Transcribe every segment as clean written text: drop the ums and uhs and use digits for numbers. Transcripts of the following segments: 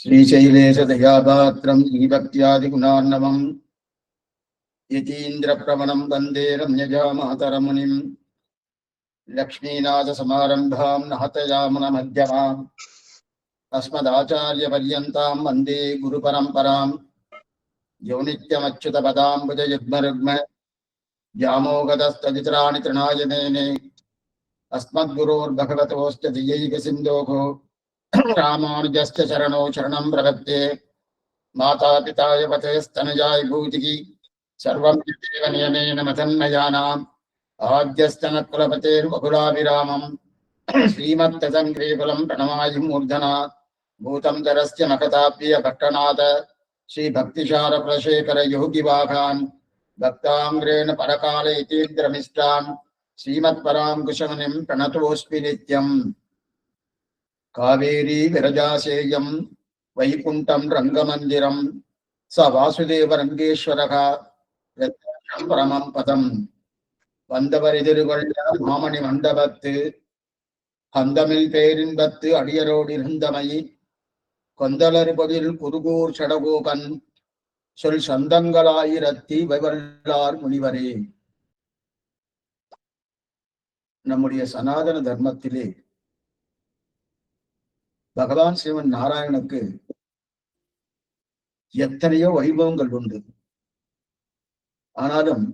श्रीशैलेशदयापात्रम् ईभक्त्यादिगुणार्णवम् यतीन्द्रप्रवणम् वन्दे रम्यजामातरमुनिम् लक्ष्मीनाथसमारम्भाम् नहतयामुनमध्यमाम् अस्मदाचार्यपर्यन्ताम् वन्दे गुरुपरम्पराम् यो नित्यमच्युतपदाम्बुजयुग्मरुग्म व्यामोगतस्तदितराणि तृणाय मेने अस्मद्गुरोर्भगवतोऽस्य दियैकसिन्धोः रामानुजस्य चरणौ शरणं प्रपद्ये माता पिताय पतेस्तनयाय भूतिः सर्वं यदेव नियमेन मदन्मयानाम् आद्यस्तनकुलपतेर्वकुलाभिरामम् श्रीमत्तदङ्ग्रीकुलं प्रणमाय मूर्धना भूतं धरस्य नखताप्य भट्टनाथ श्रीभक्तिशारकुलशेखर योगिवाघान् भक्ताङ्ग्रेण परकाल इतीन्द्रमिष्टान् श्रीमत्पराङ्कुशमुनिं प्रणतोऽस्मि नित्यम् कावेरी विरजासेयं वैकुण्ठं रङ्गमन्दिरं स वासुदेव रङ्गेश्वरः परमं पदम् வந்தவரிதிருவள்ள மாமணி மண்டபத்து அந்தமில் பேரின்பத்து அடியரோடு இருந்தமை கொந்தலறுபதில் குருகூர் சடகோகன் சொல் சந்தங்களாயிரத்தி வைவல்லார் முனிவரே. நம்முடைய சனாதன தர்மத்திலே பகவான் சிவன் நாராயணனுக்கு எத்தனையோ வைபவங்கள் உண்டு. ஆனாலும்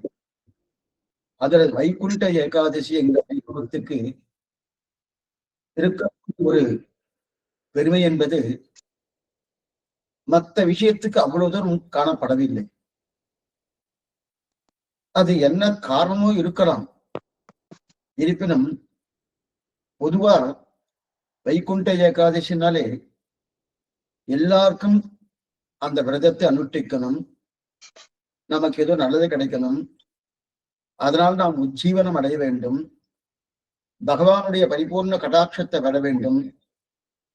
அதில் வைகுண்ட ஏகாதசி என்கிற வைபவத்துக்கு இருக்க ஒரு பெருமை என்பது மற்ற விஷயத்துக்கு அவ்வளவு தூரம் காணப்படவில்லை. அது என்ன காரணமோ இருக்கலாம். இருப்பினும் பொதுவா வைகுண்ட ஏகாதசினாலே எல்லாருக்கும் அந்த விரதத்தை அனுஷ்டிக்கணும், நமக்கு ஏதோ நல்லது கிடைக்கணும், அதனால் நாம் உஜ்ஜீவனம் அடைய வேண்டும், பகவானுடைய பரிபூர்ண கடாட்சத்தை பெற வேண்டும்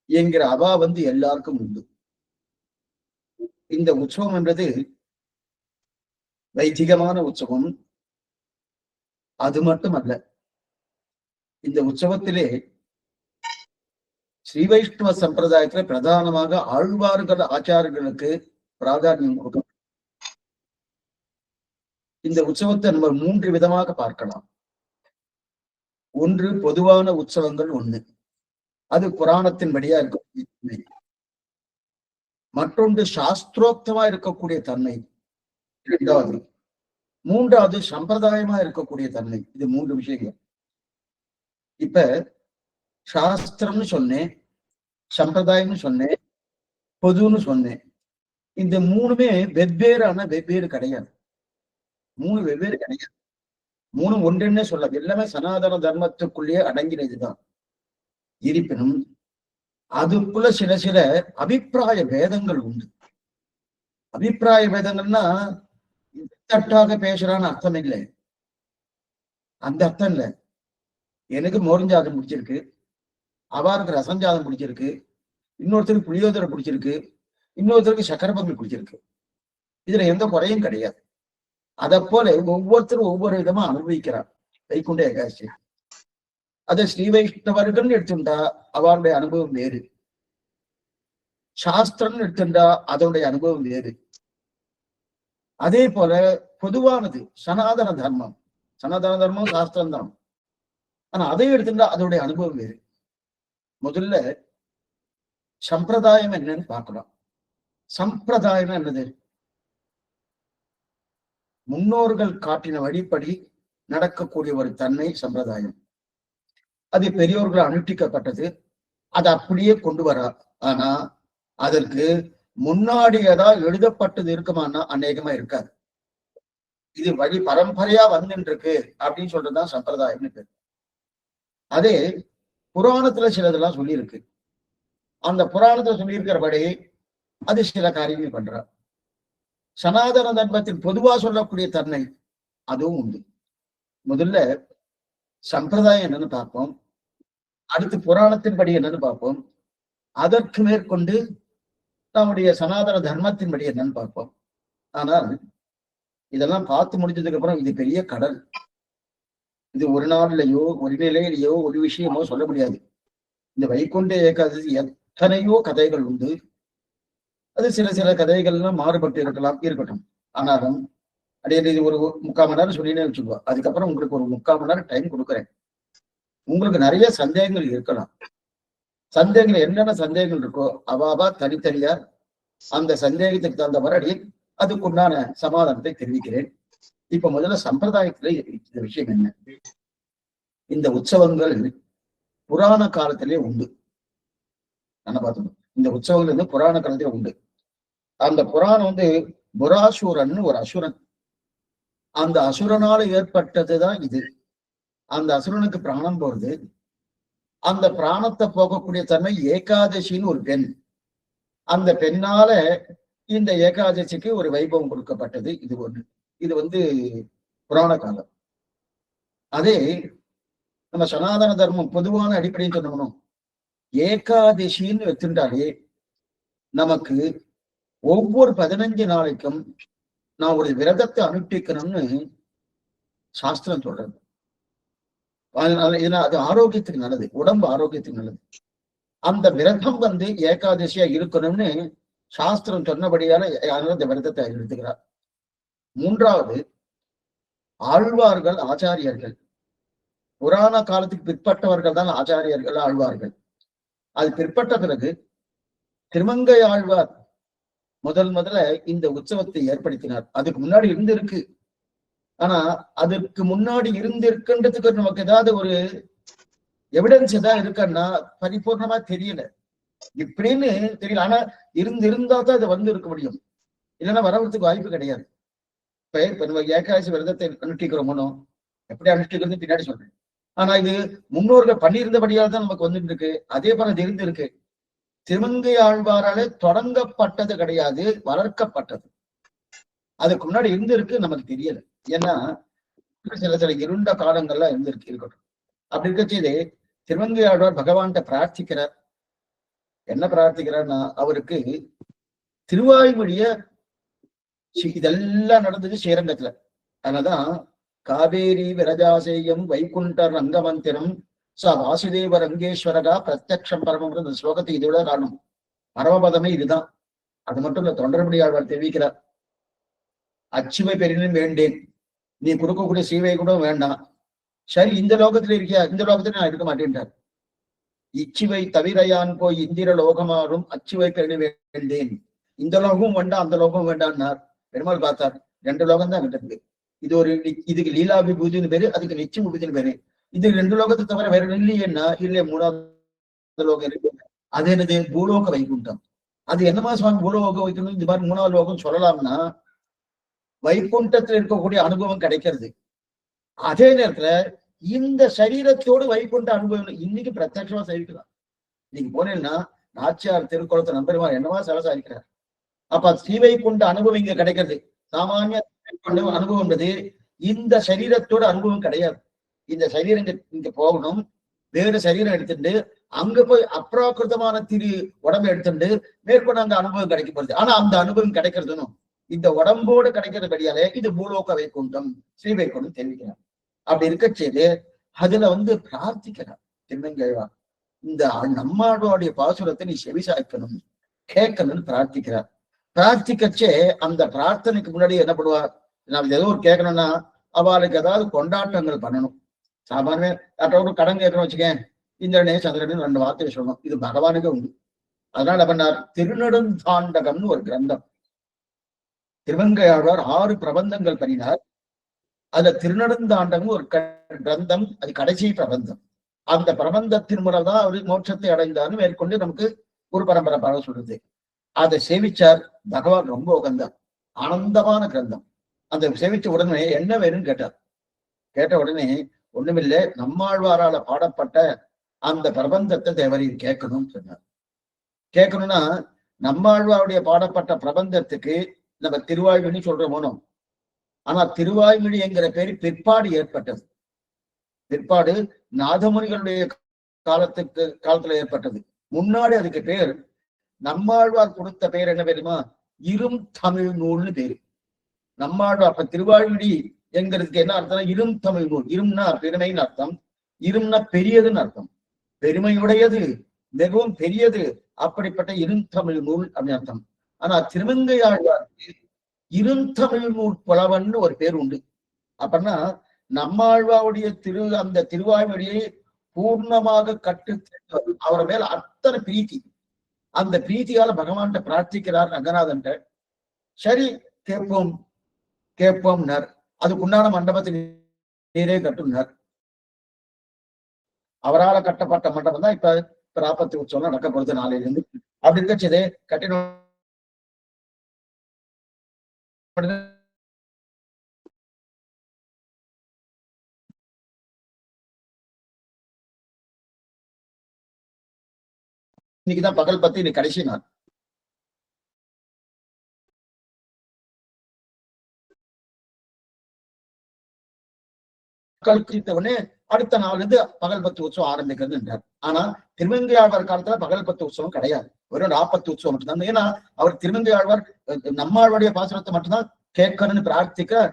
என்கிற அவா எல்லாருக்கும் உண்டு. இந்த உற்சவம் என்பது வைதிகமான உற்சவம். அது மட்டுமல்ல, இந்த உற்சவத்திலே ஸ்ரீ வைஷ்ணவ சம்பிரதாயத்துல பிரதானமாக ஆழ்வார்கள் ஆச்சாரர்களுக்கு பிராதானியம் கொடுக்கும். இந்த உற்சவத்தை நம்ம 3 விதமாக பார்க்கலாம். ஒன்று பொதுவான உற்சவங்கள் ஒண்ணு, அது புராணத்தின்படியா இருக்கக்கூடிய. மற்றொன்று சாஸ்திரோக்தமா இருக்கக்கூடிய தன்மை, இரண்டாவது. மூன்றாவது சம்பிரதாயமா இருக்கக்கூடிய தன்மை. இது 3 விஷயங்கள். இப்ப சாஸ்திரம்னு சொன்னேன், சம்பிரதாயம்னு சொன்னேன், பொதுன்னு சொன்னேன். இந்த 3மே வெவ்வேறு கிடையாது. 3 வெவ்வேறு கிடையாது. 3 ஒன்றென்னே சொல்லலாம். எல்லாமே சனாதன தர்மத்துக்குள்ளேயே அடங்கினதுதான். இருப்பினும் அதுக்குள்ள சில அபிப்பிராய பேதங்கள் உண்டு. அபிப்பிராய பேதங்கள்னா தட்டாக பேசுறான்னு அர்த்தம் இல்லை. அந்த அர்த்தம் இல்லை. எனக்கு மோரஞ்சாதம் பிடிச்சிருக்கு, அவாருக்கு ரசஞ்சாதம் பிடிச்சிருக்கு, இன்னொருத்தருக்கு புளியோதரை பிடிச்சிருக்கு, இன்னொருத்தருக்கு சக்கரை பொங்கல் பிடிச்சிருக்கு. இதுல எந்த குறையும் கிடையாது. அதை போல ஒவ்வொருத்தரும் ஒவ்வொரு விதமா அனுபவிக்கிறார் வைகுண்ட ஏகாதசி. அதை ஸ்ரீ வைஷ்ணவர்கள் எடுத்துட்டா அவருடைய அனுபவம் வேறு, சாஸ்திரம் எடுத்துட்டா அதனுடைய அனுபவம் வேறு. அதே போல பொதுவானது சனாதன தர்மம், சனாதன தர்மம் சாஸ்திரம் தான். ஆனா அதை எடுத்துட்டா அதோடைய அனுபவம் வேறு. முதல்ல சம்பிரதாயம் என்னன்னு பார்க்கலாம். சம்பிரதாயம் என்னது? முன்னோர்கள் காட்டின வழிப்படி நடக்கக்கூடிய ஒரு தன்மை சம்பிரதாயம். அது பெரியோர்கள் அனுஷ்டிக்கப்பட்டது, அது அப்படியே கொண்டு வரா. ஆனா அதற்கு முன்னாடி ஏதாவது எழுதப்பட்டது இருக்குமானா அநேகமா இருக்காது. இது வழி பரம்பரையா வந்துருக்கு அப்படின்னு சொல்றதுதான் சம்பிரதாயம்னு பேரு. அதே புராணத்துல சிலதெல்லாம் சொல்லியிருக்கு. அந்த புராணத்துல சொல்லியிருக்கிறபடி அது சில காரியங்கள் பண்றார். சனாதன தர்மத்தில் பொதுவா சொல்லக்கூடிய தன்மை அதுவும் உண்டு. முதல்ல சம்பிரதாயம் என்னன்னு பார்ப்போம், அடுத்து புராணத்தின்படி என்னன்னு பார்ப்போம், அதற்கு மேற்கொண்டு நம்முடைய சனாதன தர்மத்தின்படி என்னன்னு பார்ப்போம். ஆனால் இதெல்லாம் பார்த்து முடிஞ்சதுக்கு அப்புறம் இது பெரிய கடல். இது ஒரு நாள்லயோ ஒரு நிலையிலையோ ஒரு விஷயமோ சொல்ல முடியாது. இந்த வைகுண்ட ஏகாதசி எத்தனையோ கதைகள் உண்டு. அது சில சில கதைகள்லாம் மாறுபட்டு இருக்கட்டும். ஆனாலும் அப்படியே இது ஒரு 3/4 மணி நேரம் சொல்லினே வச்சுக்கோ. அதுக்கப்புறம் உங்களுக்கு ஒரு 3/4 மணி நேரம் டைம் கொடுக்குறேன். உங்களுக்கு நிறைய சந்தேகங்கள் இருக்கலாம். சந்தேகங்கள் என்னென்ன சந்தேகங்கள் இருக்கோ அவாவா தனித்தனியா அந்த சந்தேகத்துக்கு தகுந்த மாதிரி அதுக்குண்டான சமாதானத்தை தெரிவிக்கிறேன். இப்ப முதல்ல சம்பிரதாயத்துல இந்த விஷயம் என்ன? இந்த உற்சவங்கள் புராண காலத்திலே உண்டு. என்ன பார்த்தோம், இந்த உற்சவங்கள் வந்து புராண காலத்திலே உண்டு. அந்த புராணம் புராசூரன் ஒரு அசுரன். அந்த அசுரனால ஏற்பட்டதுதான் இது. அந்த அசுரனுக்கு பிராணம் போறது. அந்த பிராணத்தை போகக்கூடிய தன்மை ஏகாதசின்னு ஒரு பெண். அந்த பெண்ணால இந்த ஏகாதசிக்கு ஒரு வைபவம் கொடுக்கப்பட்டது. இது ஒண்ணு. இது புராண காலம். அதே நம்ம சனாதன தர்மம் பொதுவான அடிப்படையில் சொன்னோம். ஏகாதசின்னு வச்சுட்டாலே நமக்கு ஒவ்வொரு 15 நாளைக்கும் நான் ஒரு விரதத்தை அனுஷ்டிக்கணும்னு சாஸ்திரம் சொல்றது. அது ஆரோக்கியத்துக்கு நல்லது, உடம்பு ஆரோக்கியத்துக்கு நல்லது. அந்த விரதம் ஏகாதசியா இருக்கணும்னு சாஸ்திரம் சொன்னபடியால அந்த விரதத்தை எடுத்துக்கிறார். மூன்றாவது, ஆழ்வார்கள் ஆச்சாரியர்கள். புராண காலத்துக்கு பிற்பட்டவர்கள் தான் ஆச்சாரியர்கள் ஆழ்வார்கள். அது பிற்பட்ட பிறகு திருமங்கை ஆழ்வார் முதல்ல இந்த உற்சவத்தை ஏற்படுத்தினார். அதுக்கு முன்னாடி இருந்திருக்கு. ஆனா அதற்கு முன்னாடி இருந்திருக்குன்றதுக்கு நமக்கு ஏதாவது ஒரு எவிடன்ஸ் ஏதாவது இருக்குன்னா பரிபூர்ணமா தெரியல. இப்படின்னு தெரியல. ஆனா இருந்தா தான் அது இருக்க முடியும். இல்லைன்னா வரவதுக்கு வாய்ப்பு கிடையாது. இப்ப நம்ம ஏகாதசி விரதத்தை அனுஷ்டிக்கிறோமோ, எப்படி அனுஷ்டிக்கிறது பின்னாடி சொல்றேன். ஆனா இது முன்னோர்கள் பண்ணியிருந்தபடியால் தான் நமக்கு வந்துட்டு இருக்கு. அதே போல அது இருந்திருக்கு. திருமங்கை ஆழ்வாராலே தொடங்கப்பட்டது கிடையாது, வளர்க்கப்பட்டது. அதுக்கு முன்னாடி இருந்திருக்கு, நமக்கு தெரியல. ஏன்னா சில இருண்ட காலங்கள்லாம் இருக்கட்டும். அப்படி இருக்கச்சே திருமங்கை ஆழ்வார் பகவான்கிட்ட பிரார்த்திக்கிறார். என்ன பிரார்த்திக்கிறார்னா, அவருக்கு திருவாய்மொழிய இதெல்லாம் நடந்தது ஸ்ரீரங்கத்துல. அதனாலதான் காவேரி விரஜாசேயம் வைகுண்டர் ரங்கமந்திரம் ச வாசுதேவ ரங்கேஸ்வரகா பிரத்யக்ஷம் பரமம் இந்த ஸ்லோகத்தை இதோட காணும். பரமபதமே இதுதான். அது மட்டும் இல்ல, தொண்டர்படி ஆழ்வார் தெரிவிக்கிறார். அச்சுவை பெரினும் வேண்டேன், நீ கொடுக்கக்கூடிய சீவை கூட வேண்டாம். சரி, இந்த லோகத்துல இருக்கியா? இந்த லோகத்துல நான் இருக்க மாட்டேன்றார். இச்சுவை தவிரையான் போய் இந்திர லோகமாறும் அச்சுவை பெருணி வேண்டேன். இந்த லோகமும் வேண்டாம், அந்த லோகமும் வேண்டான்னார். பெருமாள் பார்த்தார், 2 லோகம் தான் கிட்ட. இது இதுக்கு லீலா விபூதின்னு பேரு, அதுக்கு நிச்சய விபூதின்னு பேரு. இது 2 லோகத்தை தவிர வேற இல்லையேன்னா இல்லையே 3வது லோகம் இருக்கு. அது என்னது? பூலோக வைகுண்டம். அது என்னமா சுவாமி பூலோக வைக்கணும் இந்த மாதிரி 3வது லோகம் சொல்லலாம்னா, வைகுண்டத்துல இருக்கக்கூடிய அனுபவம் கிடைக்கிறது. அதே நேரத்துல இந்த சரீரத்தோடு வைகுண்ட அனுபவம் இன்னைக்கு பிரத்யட்சமா சேவிக்கலாம். நீங்க போனீங்கன்னா நாச்சியார் திருக்குளத்தை நம்பருமார் என்னவா சலசாரிக்கிறார். அப்ப ஸ்ரீவைகுண்ட அனுபவம் இங்க கிடைக்கிறது. சாமானிய அனுபவம் இந்த சரீரத்தோட அனுபவம் கிடையாது. இந்த சரீரம் இங்க போகணும், வேறு சரீரம் எடுத்துட்டு அங்க போய் அப்ராக்கிருதமான உடம்பு எடுத்துட்டு மேற்கொண்டு அந்த அனுபவம் கிடைக்க போறது. ஆனா அந்த அனுபவம் கிடைக்கிறதுன்னு இந்த உடம்போடு கிடைக்கிறபடியாலே இது பூலோக வைகுண்டம், ஸ்ரீ வைகுண்டம் தெரிவிக்கிறார். அப்படி இருக்க செய்து அதுல பிரார்த்திக்கிறார் திருமங்கைவா, இந்த நம்மளுடைய பாசுரத்தை நீ செவிசாய்க்கணும், கேட்கணும்னு பிரார்த்திக்கிறார். பிரார்த்திக்கச்சே அந்த பிரார்த்தனைக்கு முன்னாடி என்ன பண்ணுவார்? நம்ம ஏதோ ஒரு கேட்கணும்னா அவளுக்கு ஏதாவது கொண்டாட்டங்கள் பண்ணணும். சாமானிய ஒரு கடன் கேட்கணும் வச்சுக்கேன், இந்திரனே சந்திரனே 2 வார்த்தையை சொல்லணும். இது பகவானுக்கு உண்டு. அதனால என்ன பண்ணார்? திருநெடுந்தாண்டகம்னு ஒரு கிரந்தம். திருமங்கையாழ்வார் 6 பிரபந்தங்கள் பண்ணினார். அதுல திருநெடுந்தாண்டகம் ஒரு கிரந்தம், அது கடைசி பிரபந்தம். அந்த பிரபந்தத்தின் மூலம்தான் அவரு மோட்சத்தை அடைந்தான்னு மேற்கொண்டு நமக்கு ஒரு பரம்பரை பரவ சொல்றது. அதை சேவிச்சார். பகவான் ரொம்ப உகந்தார். ஆனந்தமான கிரந்தம். அந்த சேவிச்ச உடனே என்ன வேணும்னு கேட்டார். கேட்ட உடனே ஒண்ணுமில்லை, நம்மாழ்வாரால பாடப்பட்ட அந்த பிரபந்தத்தை தேவரையும் கேட்கணும்னு சொன்னார். கேட்கணும்னா நம்மாழ்வாருடைய பாடப்பட்ட பிரபந்தத்துக்கு நம்ம திருவாய்மொழி சொல்றோமோ, ஆனா திருவாய்மொழி என்கிற பேரு பிற்பாடு ஏற்பட்டது. பிற்பாடு நாதமுனிகளுடைய காலத்துல ஏற்பட்டது. முன்னாடி அதுக்கு பேர் நம்மாழ்வார் கொடுத்த பேர் என்ன பேருமா? இரும் தமிழ் நூல்னு பேரு. நம்மாழ்வார் அப்ப திருவாய்மொழி என்கிறதுக்கு என்ன அர்த்தம்? இரும் தமிழ் நூல். இரும்னா பெருமைன்னு அர்த்தம், இரும்னா பெரியதுன்னு அர்த்தம், பெருமையுடையது, மிகவும் பெரியது, அப்படிப்பட்ட இருந்தமிழ் நூல் அப்படின்னு அர்த்தம். ஆனா திருமங்கை ஆழ்வாருக்கு இருந்தமிழ் நூல் புலவன் ஒரு பேர் உண்டு. அப்படின்னா நம்மாழ்வாவுடைய அந்த திருவாய்மொழியை பூர்ணமாக கற்று அவர் மேல அத்தனை பிரீத்தி, அந்த பிரீத்தியால பகவான்கிட்ட பிரார்த்திக்கிறார் ரங்கநாதன். சரி கேட்போம் கேட்போம்னார். அதுக்கு உண்டான மண்டபத்தை நீரே கட்டுனார். அவரால் கட்டப்பட்ட மண்டபம் தான் இப்ப ராப்பத்தி உற்சவம் நடக்கப்படுது நாளையில இருந்து. அப்படி இருக்கச்சதே கட்டின இன்னைக்குதான் பகல் பத்து, இன்னைக்கு கடைசி நாள். கழித்தவனே அடுத்த நாள் இருந்து பகல் பத்து உற்சவம் ஆரம்பிக்கிறது என்றார். ஆனா திருமங்கை ஆழ்வார் காலத்துல பகல் பத்து உற்சவம் கிடையாது, வெறும் 40 உற்சவம் மட்டும்தான். ஏன்னா அவர் திருமங்கை ஆழ்வார் நம்மாழ்வாருடைய பாசுரத்தை மட்டும்தான் கேட்கணும்னு பிரார்த்திக்க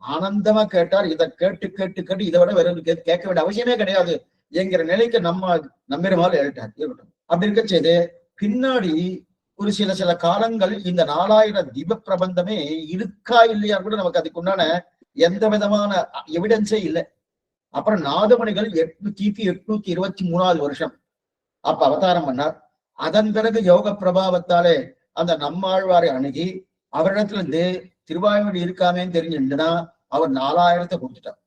ஆனந்தமா கேட்டார். இதை கேட்டு கேட்டு கேட்டு இதை விட வேற கேட்க வேண்டிய அவசியமே கிடையாது என்கிற நிலைக்கு நம்மிடமால் ஏறிட்டார். இருக்கட்டும். அப்படி இருக்க செய்து பின்னாடி ஒரு சில காலங்கள் இந்த 4000 தீப பிரபந்தமே இருக்கா இல்லையா கூட நமக்கு அதுக்கு உண்டான எந்த விதமான எவிடன்ஸே இல்லை. அப்புறம் நாதமணிகள் கிபி 823 வருஷம் அப்ப அவதாரம் பண்ணார். அதன் பிறகு யோக பிரபாவத்தாலே அந்த நம்மாழ்வாரை அணுகி அவரிடத்துல இருந்து திருவாய்மொழி இருக்காமேன்னு தெரிஞ்சுட்டுனா அவர் 4000 கொடுத்துட்டார்.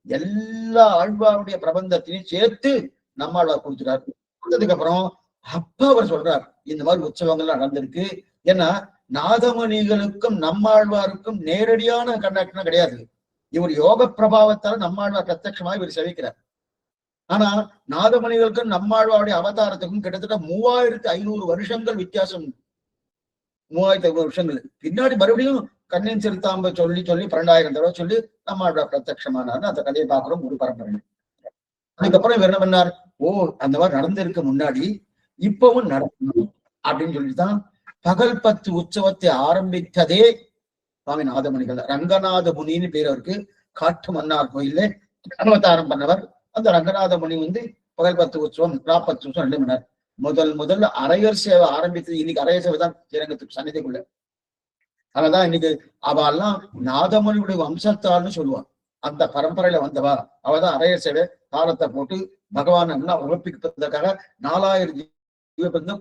எல்லா ஆழ்வாருடைய பிரபந்தத்தையும் சேர்த்து நம்மாழ்வார் கொடுத்துட்டார். கொடுத்ததுக்கு அப்புறம் அப்ப அவர் சொல்றார் இந்த மாதிரி உற்சவங்கள்லாம் நடந்திருக்கு. ஏன்னா நாதமணிகளுக்கும் நம்மாழ்வாருக்கும் நேரடியான கண்டக்ஷன் கிடையாது. இவர் யோக பிரபாவத்தால் நம்மாழ்வார் பிரத்யட்சமாக இவர் செவிக்கிறார். ஆனா நாதமணிகளுக்கும் நம்மாழ்வாருடைய அவதாரத்துக்கும் கிட்டத்தட்ட 3500 வருஷங்கள் வித்தியாசம். 3500 வருஷங்கள் பின்னாடி மறுபடியும் கண்ணின் சிறுத்தாம்ப சொல்லி 12,000 தடவை சொல்லி நம்மாழ்வார் பிரத்யட்சமானார். அந்த கதையை பார்க்கிறோம் ஒரு பரம்பரை. அதுக்கப்புறம் இவர் என்ன பண்ணார்? ஓ அந்த மாதிரி நடந்திருக்க முன்னாடி இப்பவும் நடக்கணும் அப்படின்னு சொல்லிட்டுதான் பகல் பத்து உற்சவத்தை ஆரம்பித்ததே சுவாமி நாதமணிகள். ரங்கநாத முனின்னு பேர் அவருக்கு. காட்டு மன்னார் கோயில்ல அவதாரம் பண்ணவர். அந்த ரங்கநாத முனி பகல் பத்து உற்சவம் 40 உற்சவம் 2 மணி நேரம் முதல்ல அரையர் சேவை ஆரம்பித்தது. இன்னைக்கு அரையர் சேவை தான் ஸ்ரீரங்கத்துக்கு சன்னிதிக்குள்ள. அதனாலதான் இன்னைக்கு அவெல்லாம் நாதமணியுடைய வம்சத்தால்னு சொல்லுவான். அந்த பரம்பரையில வந்தவா அவதான் அரையர் சேவை காலத்தை போட்டு பகவான் உழப்பிப்பதற்காக 4000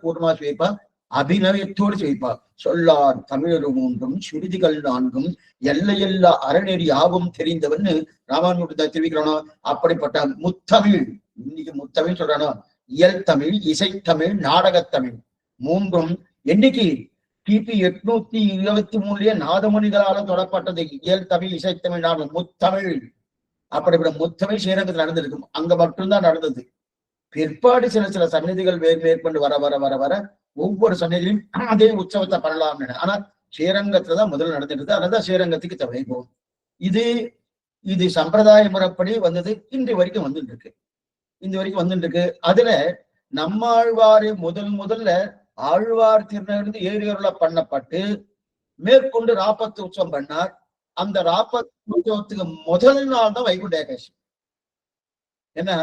கூர்மாசி வைப்பா, அபிநயத்தோடு செய்வார். சொல்லார் தமிழரு 3 சுருதிகள் 4 எல்லையெல்லா அறநெறி ஆகும் தெரிந்தவன்னு ராமானுஜத்தை தெரிவிக்கிறானோ. அப்படிப்பட்ட முத்தமிழ், இன்னைக்கு முத்தமிழ் சொல்றானோ, இயல் தமிழ், இசைத்தமிழ், நாடகத்தமிழ் 3 என்னைக்கு கிபி 823 நாதமணிகளால தொடப்பட்டது. இயல் தமிழ், இசைத்தமிழ், நாடகம், முத்தமிழ். அப்படிப்பட்ட முத்தமிழ் ஸ்ரீரங்கத்தில் நடந்திருக்கும். அங்க மட்டும்தான் நடந்தது. பிற்பாடு சில சந்நிதிகள் மேற்கொண்டு வர வர வர வர ஒவ்வொரு சந்நிதியும் அதே உற்சவத்தை பண்ணலாம். ஆனா ஸ்ரீரங்கத்துலதான் முதல்ல நடந்துட்டு, அதனாலதான் ஸ்ரீரங்கத்துக்கு தவிப்போம். இது சம்பிரதாய முறைப்படி வந்தது. இன்று வரைக்கும் வந்துட்டு இருக்கு. அதுல நம்மாழ்வாரு முதல்ல ஆழ்வார் திருநகர்ந்து ஏரியருள பண்ணப்பட்டு மேற்கொண்டு ராப்பத்து உற்சவம் பண்ணார். அந்த ராப்பத்து உற்சவத்துக்கு முதல் நாள் தான் வைகுண்ட ஏகாதசி. ஏன்னா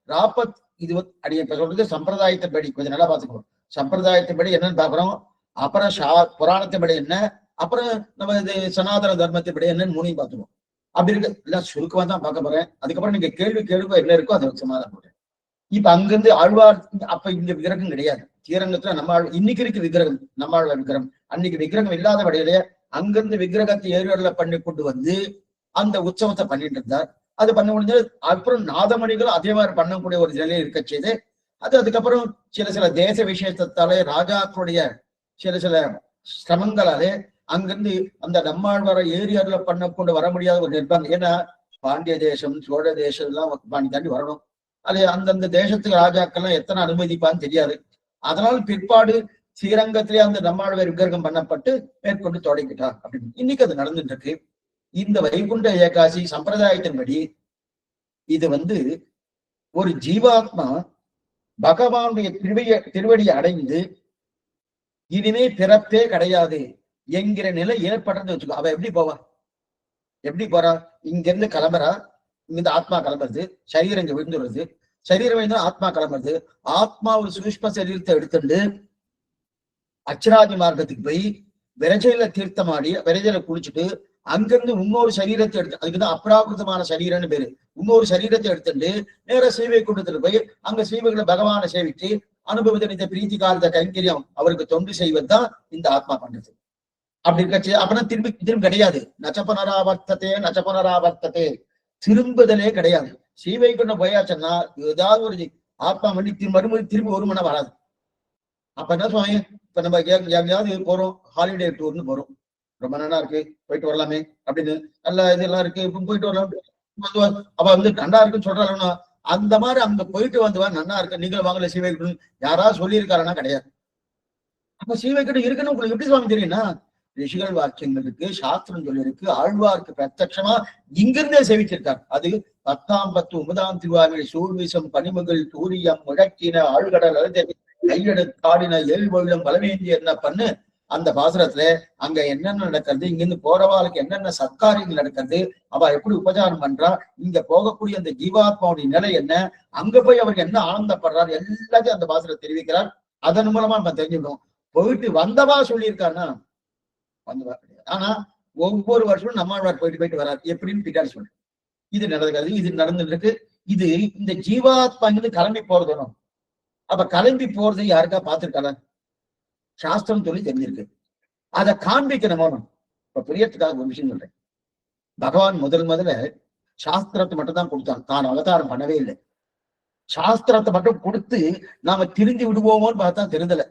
ராப்பத் இது அடி இப்ப சொல்றது சம்பிரதாயத்தின்படி. கொஞ்சம் நல்லா பாத்துக்கணும். சம்பிரதாயத்தின்படி என்னன்னு பாக்குறோம். அப்புறம் புராணத்தின்படி என்ன, அப்புறம் நம்ம இது சனாதன தர்மத்தின்படி என்னன்னு 3 பார்த்துக்கோம். அப்படி இருக்கு எல்லாம் சுருக்கமா தான் பார்க்க போறேன். அதுக்கப்புறம் நீங்க கேள்வி என்ன இருக்கோ அதை சமாதானம் போடுறேன். இப்ப அங்கிருந்து ஆழ்வார் அப்ப இங்க விக்கிரகம் கிடையாது. ஸ்ரீரங்கத்துல நம்ம இன்னைக்கு இருக்கு விக்கிரகம், நம்மாழ்வார் விக்கிரகம். அன்னைக்கு விக்கிரகம் இல்லாத வடையிலேயே அங்கிருந்து விக்கிரகத்தை ஏறுவர்ல பண்ணி கொண்டு வந்து அந்த உற்சவத்தை பண்ணிட்டு இருந்தார். அது பண்ண முடிஞ்சது. அப்புறம் நாதமணிகள் அதே மாதிரி பண்ணக்கூடிய ஒரு நிலையை இருக்க செய்து அதுக்கப்புறம் சில தேச விசேஷத்தாலே ராஜாக்களுடைய சில சிரமங்களாலே அங்கிருந்து அந்த நம்மாழ்வாரை ஏரியால பண்ண கொண்டு வர முடியாத ஒரு நிர்பந்தம். ஏன்னா பாண்டிய தேசம், சோழ தேசம் எல்லாம் தாண்டி வரணும். அது அந்தந்த தேசத்துக்கு ராஜாக்கள்லாம் எத்தனை அனுமதிப்பான்னு தெரியாது. அதனால் பிற்பாடு ஸ்ரீரங்கத்திலே அந்த நம்மாழ்வார் விக்கிரகம் பண்ணப்பட்டு மேற்கொண்டு தொடங்கிட்டார் அப்படின்னு இன்னைக்கு அது நடந்துட்டு இருக்கு. இந்த வைகுண்ட ஏகாசி சம்பிரதாயத்தின்படி இது ஒரு ஜீவாத்மா பகவானுடைய திருவடியை அடைந்து இனிமே பிறப்பே கிடையாது என்கிற நிலை ஏற்படுறது வச்சுக்கோ. அவ எப்படி போவா? எப்படி போறா? இங்க இருந்து கிளம்புறா, இந்த ஆத்மா கிளம்புறது, சரீரம் இங்க விழுந்துடுறது, சரீரம் விழுந்து ஆத்மா கிளம்புறது. ஆத்மா ஒரு சூஷ்ம சரீரத்தை எடுத்துட்டு அச்சராதி மார்க்கத்துக்கு போய் விரஜையில தீர்த்தமாடி விரஜையில குளிச்சுட்டு அங்கிருந்து இன்னொரு சரீரத்தை எடுத்து, அதுக்குதான் அப்ராகிருதமான சரீரம்னு பேரு. இன்னொரு சரீரத்தை எடுத்துட்டு நேர சேவை கூட்டத்துல போய் அங்க சேவைகளை பகவானை சேவிச்சு அனுபவத்தை பிரீத்தி காலத்த கைங்கரியம் அவருக்கு தொண்டு செய்வதுதான் இந்த ஆத்மா பண்றது. அப்படி இருக்கச்சு அப்படின்னா திரும்பி திரும்பி கிடையாது. நச்சபனராவர்த்ததே திரும்புதலே கிடையாது. சீவை கொண்டு போயாச்சுன்னா ஏதாவது ஒரு ஆத்மா பண்ணி மறுபடியும் திரும்பி ஒரு மணி வராது. அப்ப என்ன சுவாமி, இப்ப நம்ம எங்கேயாவது போறோம், ஹாலிடே டூர்னு போறோம், ரொம்ப நல்லா இருக்கு, போயிட்டு வரலாமே அப்படின்னு நல்ல இதெல்லாம் இருக்கு, இப்ப போயிட்டு வரலாம். அப்ப நல்லா இருக்குன்னு சொல்றாங்கன்னா அந்த மாதிரி அங்க போயிட்டு வந்துவா நல்லா இருக்கு, நீங்களும் வாங்கல சீவை யாராவது சொல்லியிருக்காருன்னா கிடையாது. அப்ப சீவை கிட்ட இருக்குன்னு உங்களுக்கு எப்படி சுவாமி தெரியும்னா, ரிஷிகள் வாக்கியங்கள் இருக்கு, சாஸ்திரம் சொல்லியிருக்கு, ஆழ்வாருக்கு பிரத்யட்சமா இங்கிருந்தே சேவிச்சிருக்காரு. அது 10-9 திருவாரூர் சூழ்விசம் பனிமுகள் தூரியம் முழக்கின ஆழ்கடல் அழுத கையெடுத்தாடின ஏழ்வெள்ளம் பலவேந்தி என்ன பண்ணு அந்த பாசுரத்துல அங்க என்னென்ன நடக்கிறது, இங்கிருந்து போறவாளுக்கு என்னென்ன சத்காரியங்கள் நடக்கிறது, அவ எப்படி உபச்சாரம் பண்றா, இங்க போகக்கூடிய அந்த ஜீவாத்மாவுடைய நிலை என்ன, அங்க போய் அவருக்கு என்ன ஆனந்தப்படுறாரு, எல்லாத்தையும் அந்த பாசுரத்தை தெரிவிக்கிறார். அதன் மூலமா நம்ம தெரிஞ்சுக்கணும். போயிட்டு வந்தவா சொல்லியிருக்காருன்னா வந்தவா கிடையாது. ஆனா ஒவ்வொரு வருஷமும் நம்மாழ்வார் போயிட்டு போயிட்டு வராரு. எப்படின்னு பின்னாடி சொல்றேன். இது நடக்கிறது, இது நடந்துட்டு இருக்கு. இது இந்த ஜீவாத்மா இங்கிருந்து கிளம்பி போறதும். அப்ப கிளம்பி போறது யாருக்கா பார்த்திருக்காங்க? சாஸ்திரம் சொல்லி தெரிஞ்சிருக்கு. அதை காண்பிக்கணுமோ. இப்ப புரியறதுக்காக ஒரு விஷயம் சொல்றேன். பகவான் முதல்ல சாஸ்திரத்தை மட்டும் தான் கொடுத்தான், தான் அவதாரம் பண்ணவே இல்லை. சாஸ்திரத்தை மட்டும் கொடுத்து நாம திரிஞ்சு விடுவோமோன்னு பார்த்தா தெரிந்தல.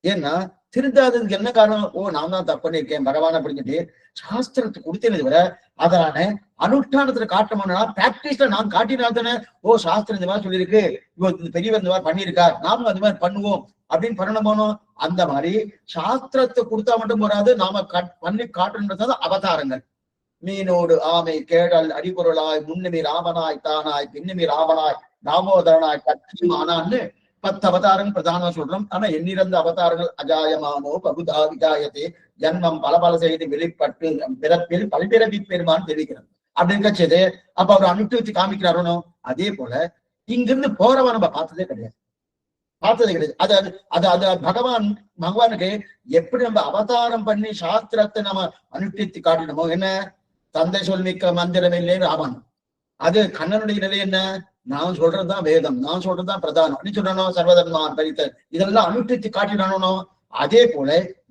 ஏன்னா திருந்தாததுக்கு என்ன காரணம்? நான் தான் தப்பு பண்ணிருக்கேன் பகவான் அப்படின்ட்டு சாஸ்திரத்தை கொடுத்தேன்னு தவிர அதனால அனுஷ்டானத்துல காட்டணும்னா பிராக்டிஸ்ல நான் காட்டினால்தானே சாஸ்திரம் இந்த மாதிரி சொல்லியிருக்கு, பெரியவர் இந்த மாதிரி பண்ணியிருக்கார், நாமும் அந்த மாதிரி பண்ணுவோம் அப்படின்னு பண்ணணுமோ. அந்த மாதிரி சாஸ்திரத்தை கொடுத்தா மட்டும் போறாது, நாம பண்ணி காட்டணும்ன்றது அவதாரங்கள். மீனோடு ஆமை கேடல் அடிபொருளாய் முன்னுமி ராமனாய் தானாய் பின்னுமி ராமனாய் தாமோதரனாய் கட்சிமானான்னு 10 அவதாரங்கள் பிரதானமா சொல்றோம். ஆனா எண்ணிறந்த அவதாரங்கள் அஜாயமானோ பகுதா விஜாயத்தே ஜன்மம் பல செய்து வெளிப்பட்டு பிறப்பில் பல்பிறவி பெருமான் தெரிவிக்கிறார். அப்படி இருக்கச்சது அப்ப அவர் அனுஷ்டிச்சு காமிக்கிறாரோ. அதே போல இங்கிருந்து போறவன் நம்ம பார்த்ததே கிடையாது. அது பகவானுக்கு எப்படி நம்ம அவதாரம் பண்ணி சாஸ்திரத்தை நம்ம அனுஷ்டித்து காட்டணுமோ. என்ன தந்தை சொல்மிக்க மந்திரம் இல்லை ராமன். அது கண்ணனுடைய நிலை என்ன? நான் சொல்றதுதான் வேதம், நான் சொல்றதுதான் பிரதானம் அப்படின்னு சொல்லணும். சர்வதர்மான் பரித்த இதெல்லாம் அனுஷ்டித்து காட்டிடணும். அதே போல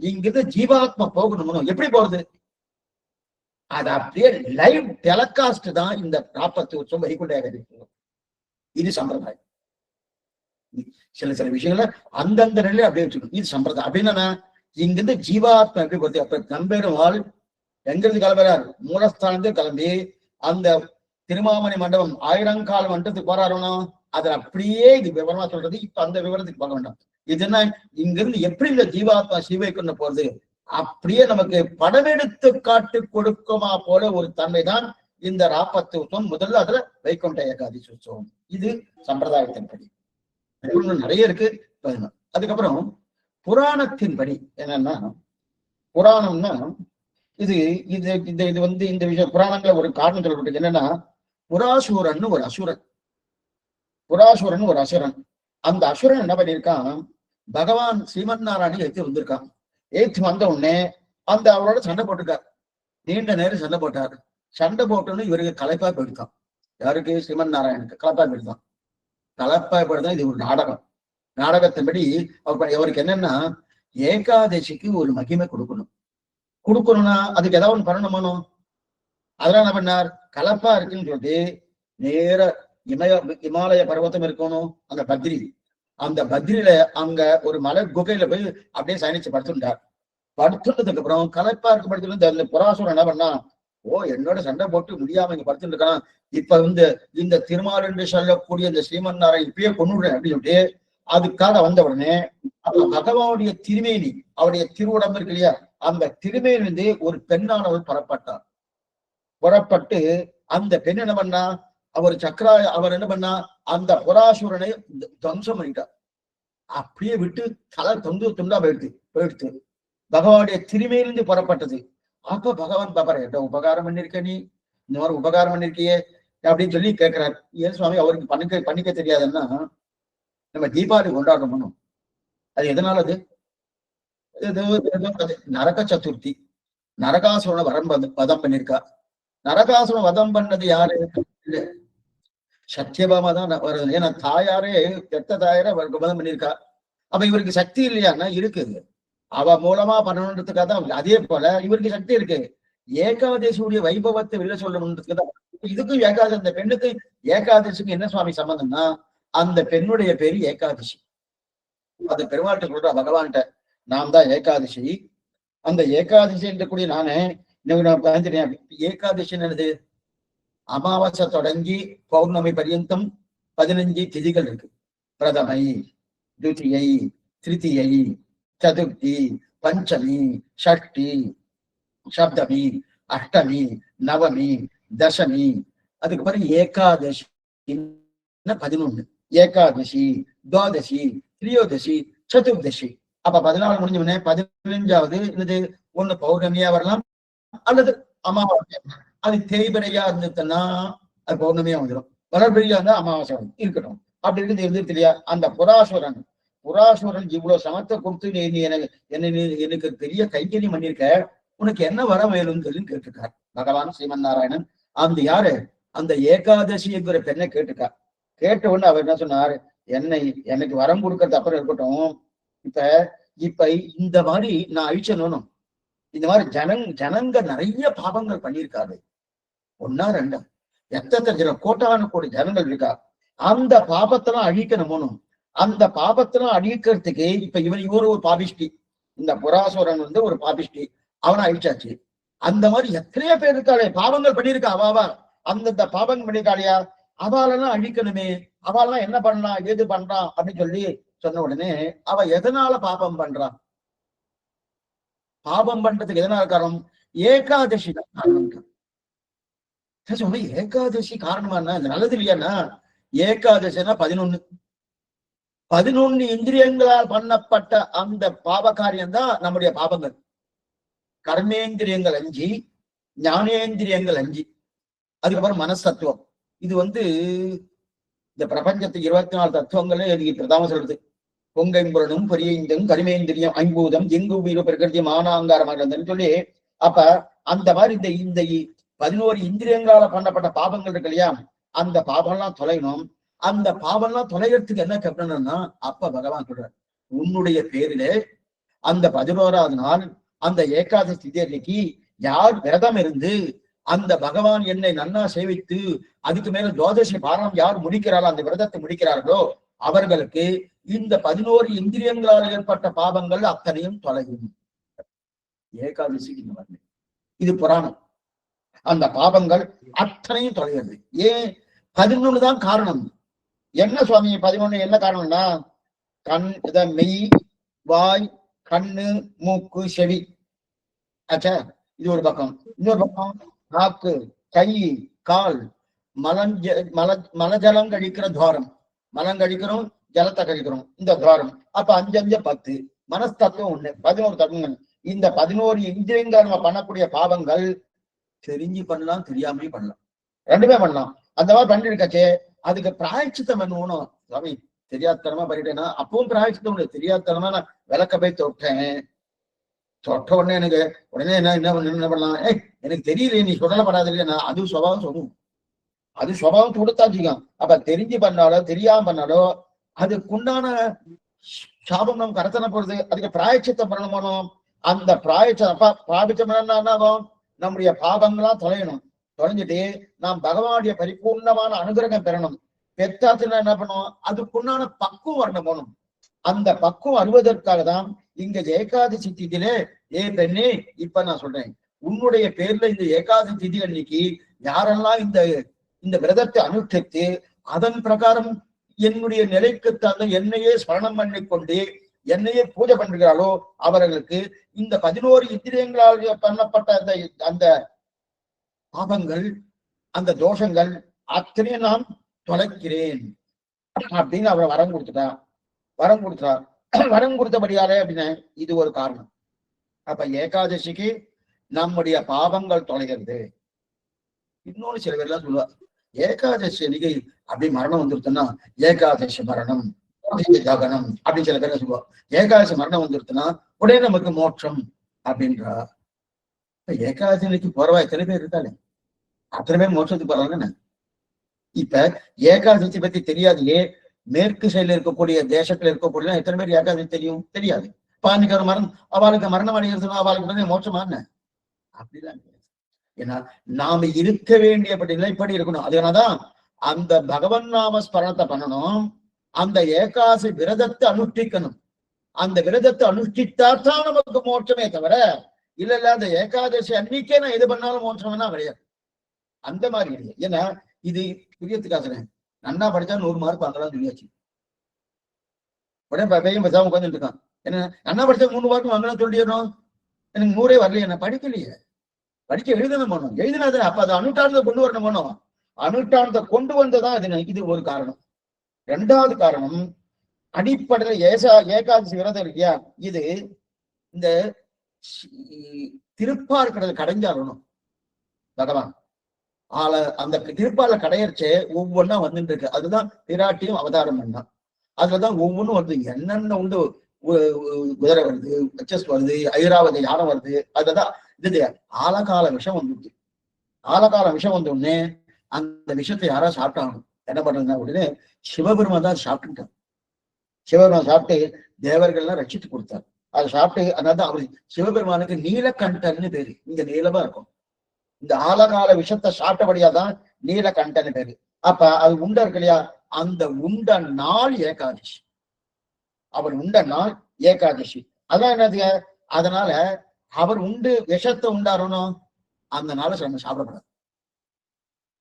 இங்கிருந்து ஜீவாத்மா போகணும்னு எப்படி போறது? அது அப்படியே லைவ் டெலகாஸ்ட் தான் இந்த 40 வருஷம் வைகுண்ட. இது சம்பிரதாயம். சில விஷயங்கள அந்தந்த நிலையில அப்படியே வச்சுக்கணும். இது சம்பிரதாயம். அப்படின்னா இங்கிருந்து ஜீவாத்மா எப்படி போறது? அப்ப நம்பெருமாள் எங்கிருந்து கிளம்புறார்? மூலஸ்தானத்து கிளம்பி அந்த திருமாமணி மண்டபம் 1000 கால் மண்டபத்துக்கு போறாருனோ. அதை அப்படியே இது விவரமா சொல்றது. இப்ப அந்த விவரத்துக்கு போக வேண்டாம். இது என்ன, இங்கிருந்து எப்படி இந்த ஜீவாத்மா சிவை கொண்டு போறது அப்படியே நமக்கு படமெடுத்து காட்டு கொடுக்குமா போல ஒரு தன்மை தான் இந்த 40 உற்சவம். முதல்ல அதுல வைகுண்ட ஏகாதசி உற்சவம். இது சம்பிரதாயத்தின்படி. நிறைய இருக்கு. அதுக்கப்புறம் புராணத்தின்படி என்னன்னா, புராணம்னா இது இது இது இந்த விஷயம் புராணங்களை ஒரு காரணம் சொல்லப்பட்டது. என்னன்னா, புராசூரன் ஒரு அசுரன். புராசூரன் ஒரு அசுரன். அந்த அசுரன் என்ன பண்ணியிருக்கான்? பகவான் ஸ்ரீமன் நாராயணன் ஏற்றி வந்திருக்கான். ஏற்றி வந்த உடனே அந்த அவரோட சண்டை போட்டிருக்கார். நீண்ட நேரம் சண்டை போட்டார். சண்டை போட்டோன்னு இவருக்கு களைப்பா போயிருக்கான். யாருக்கு? ஸ்ரீமன் நாராயணனுக்கு களைப்பா போயிருக்கான். களைப்பா போயிருந்தான். இது ஒரு நாடகம். நாடகத்தின்படி அவருக்கு என்னன்னா, ஏகாதசிக்கு ஒரு மகிமை கொடுக்கணும்னா அதுக்கு ஏதாவது ஒண்ணு பண்ணணுமோ. அதெல்லாம் என்ன பண்ணார்? கலப்பா இருக்குன்னு சொல்லிட்டு நேர இமாலய பர்வத்தம் இருக்கணும், அந்த பத்ரி. அந்த பத்ரியில அங்க ஒரு மலை குகையில போய் அப்படியே சயனிச்சு படுத்துட்டார். படுத்துட்டதுக்கு அப்புறம் கலப்பா இருக்கு படுத்து அந்த புராசுரன் என்ன பண்ணா, என்னோட சண்டை போட்டு முடியாம இங்க படுத்துட்டு இருக்கான், இப்ப இந்த திருமால் என்று சொல்லக்கூடிய இந்த ஸ்ரீமன் நாராயணன் இப்பயே கொண்டுடுறேன் அப்படின்னு சொல்லிட்டு அதுக்காக வந்த உடனே பகவானுடைய திருமேனி, அவருடைய திருவுடம்பு இருக்கு இல்லையா, அந்த திருமேனிலிருந்து ஒரு பெண்ணானவர் புறப்பட்டு அந்த பெண் என்ன பண்ணா, அவர் என்ன பண்ணா, அந்த புராசுரனை துவம்சம் பண்ணிட்டார். அப்படியே விட்டு தலை துண்டா போயிடுத்து. பகவானுடைய திருமையிலிருந்து புறப்பட்டது. அப்ப பகவான் பாப்பாரு, என்ன உபகாரம் பண்ணிருக்க நீ, இந்த மாதிரி உபகாரம் பண்ணிருக்கியே அப்படின்னு சொல்லி கேட்கிறார். ஏன் சுவாமி அவருக்கு பண்ணிக்க தெரியாதுன்னா, நம்ம தீபாவளி கொண்டாடணும். அது எதனால? அது நரக சதுர்த்தி, நரகாசுரனை வதம் பண்ணிருக்கா. நரகாசுரன் வதம் பண்ணது யாரு? சத்தியபாமா தான் வருது. ஏன்னா தாயாரே பெத்த தாயாரே வதம் பண்ணிருக்கா. அப்ப இவருக்கு சக்தி இல்லையான்னா இருக்குது. அவ மூலமா பண்ணணுன்றதுக்காக தான். அதே போல இவருக்கு சக்தி இருக்கு. ஏகாதசியுடைய வைபவத்தை வெளில சொல்லணுன்றதுக்கு தான். இதுக்கும் ஏகாதசி, அந்த பெண்ணுக்கு ஏகாதசிக்கு என்ன சுவாமி சம்பந்தம்னா, அந்த பெண்ணுடைய பேரு ஏகாதசி. அது பெருமாள்கிட்ட சொல்ற பகவான்கிட்ட, நான் தான் ஏகாதசி. அந்த ஏகாதசி என்றக்கூடிய நானே நான் பயந்துட்டேன். ஏகாதசி என்னது? அமாவாசை தொடங்கி பௌர்ணமி பரியந்தம் 15 திதிகள் இருக்கு. பிரதமை, துதியை, திருதியை, சதுர்த்தி, பஞ்சமி, ஷஷ்டி, சப்தமி, அஷ்டமி, நவமி, தசமி, அதுக்கு பிறகு ஏகாதசி 11. ஏகாதசி, துவாதசி, திரியோதசி, சதுர்தசி. அப்ப 14 முடிஞ்ச 15வது என்னது? ஒண்ணு பௌர்ணமியா வரலாம், அல்லது அமாவாசை. அது தேய்பிரையா இருந்துச்சுன்னா அது பௌர்ணமியா வந்துடும். வளர்பிரியா இருந்தா அமாவாசை இருக்கட்டும். அப்படி இருக்குது இருந்துச்சு இல்லையா? அந்த புராசுரன் இவ்வளவு சமத்தை கொடுத்து நீ எனக்கு பெரிய கைகறி பண்ணிருக்க, உனக்கு என்ன வர வேணும்னு சொல்லி கேட்டிருக்கார் பகவான் ஸ்ரீமன் நாராயணன். அந்த யாரு? அந்த ஏகாதசிங்கிற பெண்ணை கேட்டுக்கா. கேட்ட உடனே அவர் என்ன சொன்னார்? எனக்கு வரம் கொடுக்கறது அப்புறம் இருக்கட்டும், இப்ப இந்த மாதிரி நான் அழிச்சணும். இந்த மாதிரி ஜனங்க நிறைய பாவங்கள் பண்ணியிருக்காரு. ஒன்னா ரெண்டா எத்தனை கோட்டான கோடி ஜனங்கள் இருக்கா. அந்த பாபத்தெல்லாம் அழிக்கணும். அந்த பாபத்தெல்லாம் அழிக்கிறதுக்கு இப்ப இவர் ஒரு பாபிஷ்டி. இந்த புராசுரன் ஒரு பாபிஷ்டி, அவனை அழிச்சாச்சு. அந்த மாதிரி எத்தனையோ பேர் இருக்காளே, பாவங்கள் பண்ணியிருக்கா. அவாவா அந்தந்த பாவங்கள் பண்ணியிருக்காளையா, அவளெல்லாம் அழிக்கணுமே. அவெல்லாம் என்ன பண்ணலாம், ஏது பண்றான் அப்படின்னு சொல்லி சொன்ன உடனே, அவ எதனால பாபம் பண்றான்? பாபம் பண்றதுக்கு எதனால காரணம்? ஏகாதசி தான் காரணம். ஏகாதசி காரணமா என்ன? நல்லது இல்லையானா? ஏகாதசினா 11 இந்திரியங்களால் பண்ணப்பட்ட அந்த பாவ காரியம் தான் நம்முடைய பாவங்கள். கர்மேந்திரியங்கள் 5, ஞானேந்திரியங்கள் 5, அதுக்கப்புறம் மனசத்துவம். இது இந்த பிரபஞ்சத்துக்கு 24 தத்துவங்களே பிரதாம சொல்றது. பொங்கைம்புறனும் பொரியைந்தும் கருமேந்திரியம் 5 எங்கு உயிர் பிரகிருதி மானாங்காரமாக சொல்லி, அப்ப அந்த மாதிரி இந்த 11 இந்திரியங்களால பண்ணப்பட்ட பாவங்கள் இருக்கு இல்லையா, அந்த பாவம்லாம் தொலைணும். அந்த பாவம்லாம் தொலைகிறதுக்கு என்ன கட்டணும்னா, அப்ப பகவான் சொல்றார், உன்னுடைய பேரிலே அந்த 11வது நாள் அந்த ஏகாதசி திதி அன்னைக்கு யார் விரதம் இருந்து அந்த பகவான் என்னை நன்னா சேவித்து அதுக்கு மேல துவாதசி பாரணம் யார் முடிக்கிறாரோ, அந்த விரதத்தை முடிக்கிறார்களோ, அவர்களுக்கு இந்த 11 இந்திரியங்களால் ஏற்பட்ட பாவங்கள் அத்தனையும் தொலையும். ஏகாதசிக்கு இந்த மாதிரி இது புராணம். அந்த பாவங்கள் அத்தனையும் தொலைகிறது. ஏன்? 11 தான் காரணம். என்ன சுவாமி 11 என்ன காரணம்னா, மெய், வாய், கண்ணு, மூக்கு, செவி. ஆச்சா, இது ஒரு பக்கம். இன்னொரு பக்கம் நாக்கு, கை, கால், மலஜலம் கழிக்கிற துவாரம். மலம் கழிக்கிறோம், ஜலத்தை கழிக்கிறோம், இந்த துவாரம். அப்ப 5 5 10. மனஸ்தத்துவம் 1, 11 தத்துவங்கள். இந்த 11 இந்திரியங்கள் நம்ம பண்ணக்கூடிய பாவங்கள் தெரிஞ்சு பண்ணலாம், தெரியாமலே பண்ணலாம், ரெண்டுமே பண்ணலாம். அந்த மாதிரி பண்ணிருக்காச்சே, அதுக்கு பிராயச்சித்தம் என்ன? சுவாமி தெரியாதனமா பண்ணிட்டேன்னா அப்பவும் பிராயச்சித்தம் உண்டு. தெரியாதனமா நான் விளக்க போய் தொட்டேன். தொட்ட உடனே எனக்கு உடனே என்ன பண்ணலாம்? எனக்கு தெரியல, நீ சொல்லப்படாது இல்லையா, அது சுபாவம் சொல்லும். அது சுபாவம் கொடுத்தாச்சுக்கும். அப்ப தெரிஞ்சு பண்ணாலோ தெரியாம பண்ணாலோ அதுக்குண்டான சாபம் நம்ம கடத்தன போறது. அதுக்கு பிராயச்சித்தம் பண்ணணும். அந்த பிராயச்சம் என்னாகும்? நம்முடைய பாவங்களாம் தொலையணும். தொலைஞ்சிட்டு நாம் பகவானுடைய பரிபூர்ணமான அனுகிரகம் பெறணும். பெற்றாச்சுன்னா என்ன பண்ணும்? அதுக்குண்டான பக்குவம் வரணும் போகணும். அந்த பக்குவம் வருவதற்காக தான் இங்க ஏகாதசி திதியிலே, பெண்ணே இப்ப நான் சொல்றேன், உன்னுடைய பேர்ல இந்த ஏகாதசி திதி அன்னைக்கு யாரெல்லாம் இந்த விரதத்தை அனுஷ்டித்து அதன் பிரகாரம் என்னுடைய நிலைக்கு தந்த என்னையே ஸ்மரணம் பண்ணி கொண்டு என்னையே பூஜை பண்ணுகிறாளோ அவர்களுக்கு இந்த 11 இந்திரியங்களால் பண்ணப்பட்ட அந்த பாபங்கள், அந்த தோஷங்கள் அத்தனையும் நான் தொலைக்கிறேன் அப்படின்னு அவரை வரம் கொடுத்தார். வரம் கொடுத்தபடியாலே அப்படின்னு இது ஒரு காரணம். அப்ப ஏகாதசிக்கு நம்முடைய பாவங்கள் தொலைகிறது. இன்னொன்னு சில பேர்லாம் சொல்லுவா, ஏகாதசி அன்னைக்கு அப்படி மரணம் வந்துருச்சுன்னா ஏகாதசி மரணம் ஜகனம் அப்படின்னு சில பேர் சொல்லுவா. ஏகாதசி மரணம் வந்துருச்சுன்னா உடனே நமக்கு மோட்சம் அப்படின்றா. ஏகாதசி அன்னைக்கு போறவா எத்தனை பேர் இருக்காளே, அத்தனை பேர் மோட்சத்துக்கு போறாங்கன்னு. இப்ப ஏகாதசி பத்தி தெரியாதையே மேற்கு சைடுல இருக்கக்கூடிய தேசத்துல இருக்கக்கூடிய எத்தனை பேர் ஏகாதசி தெரியும்? தெரியாது. பாஞ்சுக்கு ஒரு மரணம், அவளுக்கு மரணம் அடைகிறதுனா அவளுக்கு உடனே மோட்சமான அப்படிதான். ஏன்னா நாம இருக்க வேண்டியபடி இப்படி இருக்கணும். அதனாலதான் அந்த பகவன் நாம ஸ்மரணத்தை பண்ணணும். அந்த ஏகாசி விரதத்தை அனுஷ்டிக்கணும். அந்த விரதத்தை அனுஷ்டித்தாத்தான் நமக்கு மோட்சமே தவிர இல்ல அந்த ஏகாதசி அன்னைக்கே நான் எது பண்ணாலும் மோட்சம்னா கிடையாது. அந்த மாதிரி இல்லையா. ஏன்னா இது புரியத்துக்காசனே, நன்னா படிச்சா 100 மார்க் வாங்கலாம் சொல்லியாச்சு. உடனே பையன் பேசாம உட்காந்துட்டு இருக்கான். என்ன நன்னா படிச்சா 3 மார்க் வாங்கலாம் சொல்லிடணும். எனக்கு 100 வரலையே, என்ன படிக்கலையே. படிக்க எழுதணும் போனோம், எழுதினது அப்ப அதை அனுஷ்டானத்தை கொண்டு வரணும் போனோம். அனுஷ்டானத்தை கொண்டு வந்ததான் இது ஒரு காரணம். 2வது காரணம், அடிப்படையில ஏகாதசி விரதம் இல்லையா, இது இந்த திருப்பார்கடல் கடைஞ்சாலணும் பகவான் அந்த திருப்பால கடையர்ச்சே ஒவ்வொன்னா வந்துட்டு இருக்கு. அதுதான் பிராட்டியும் அவதாரம் பண்ணான். அதுலதான் ஒவ்வொன்றும் வருது. என்னென்ன உண்டு, குதிரை வருது, வருது, ஐராவதி யானம் வருது. அதுதான் இது ஆலகால விஷம் வந்துடுது. ஆலகால விஷம் வந்த உடனே அந்த விஷத்தை யாரா சாப்பிட்டாங்க. என்ன பண்றதுன்னா உடனே சிவபெருமான் தான் சாப்பிட்டுட்டார். சிவபெருமான் சாப்பிட்டு தேவர்கள்லாம் ரட்சித்து கொடுத்தார். அதை சாப்பிட்டு அதனால அவரு சிவபெருமானுக்கு நீலகண்டன்னு பேரு. இங்க நீளமா இருக்கும். இந்த ஆலகால விஷத்தை சாப்பிட்டபடியாதான் நீலகண்டன் பேரு. அப்ப அது உண்ட இருக்கு இல்லையா, அந்த உண்ட நாள் ஏகாதசி. அவர் உண்ட நாள் ஏகாதசி. அதான் என்னது, அதனால அவர் உண்டு விஷத்தை உண்டாரணும். அந்த நாளை நம்ம சாப்பிடக்கூடாது.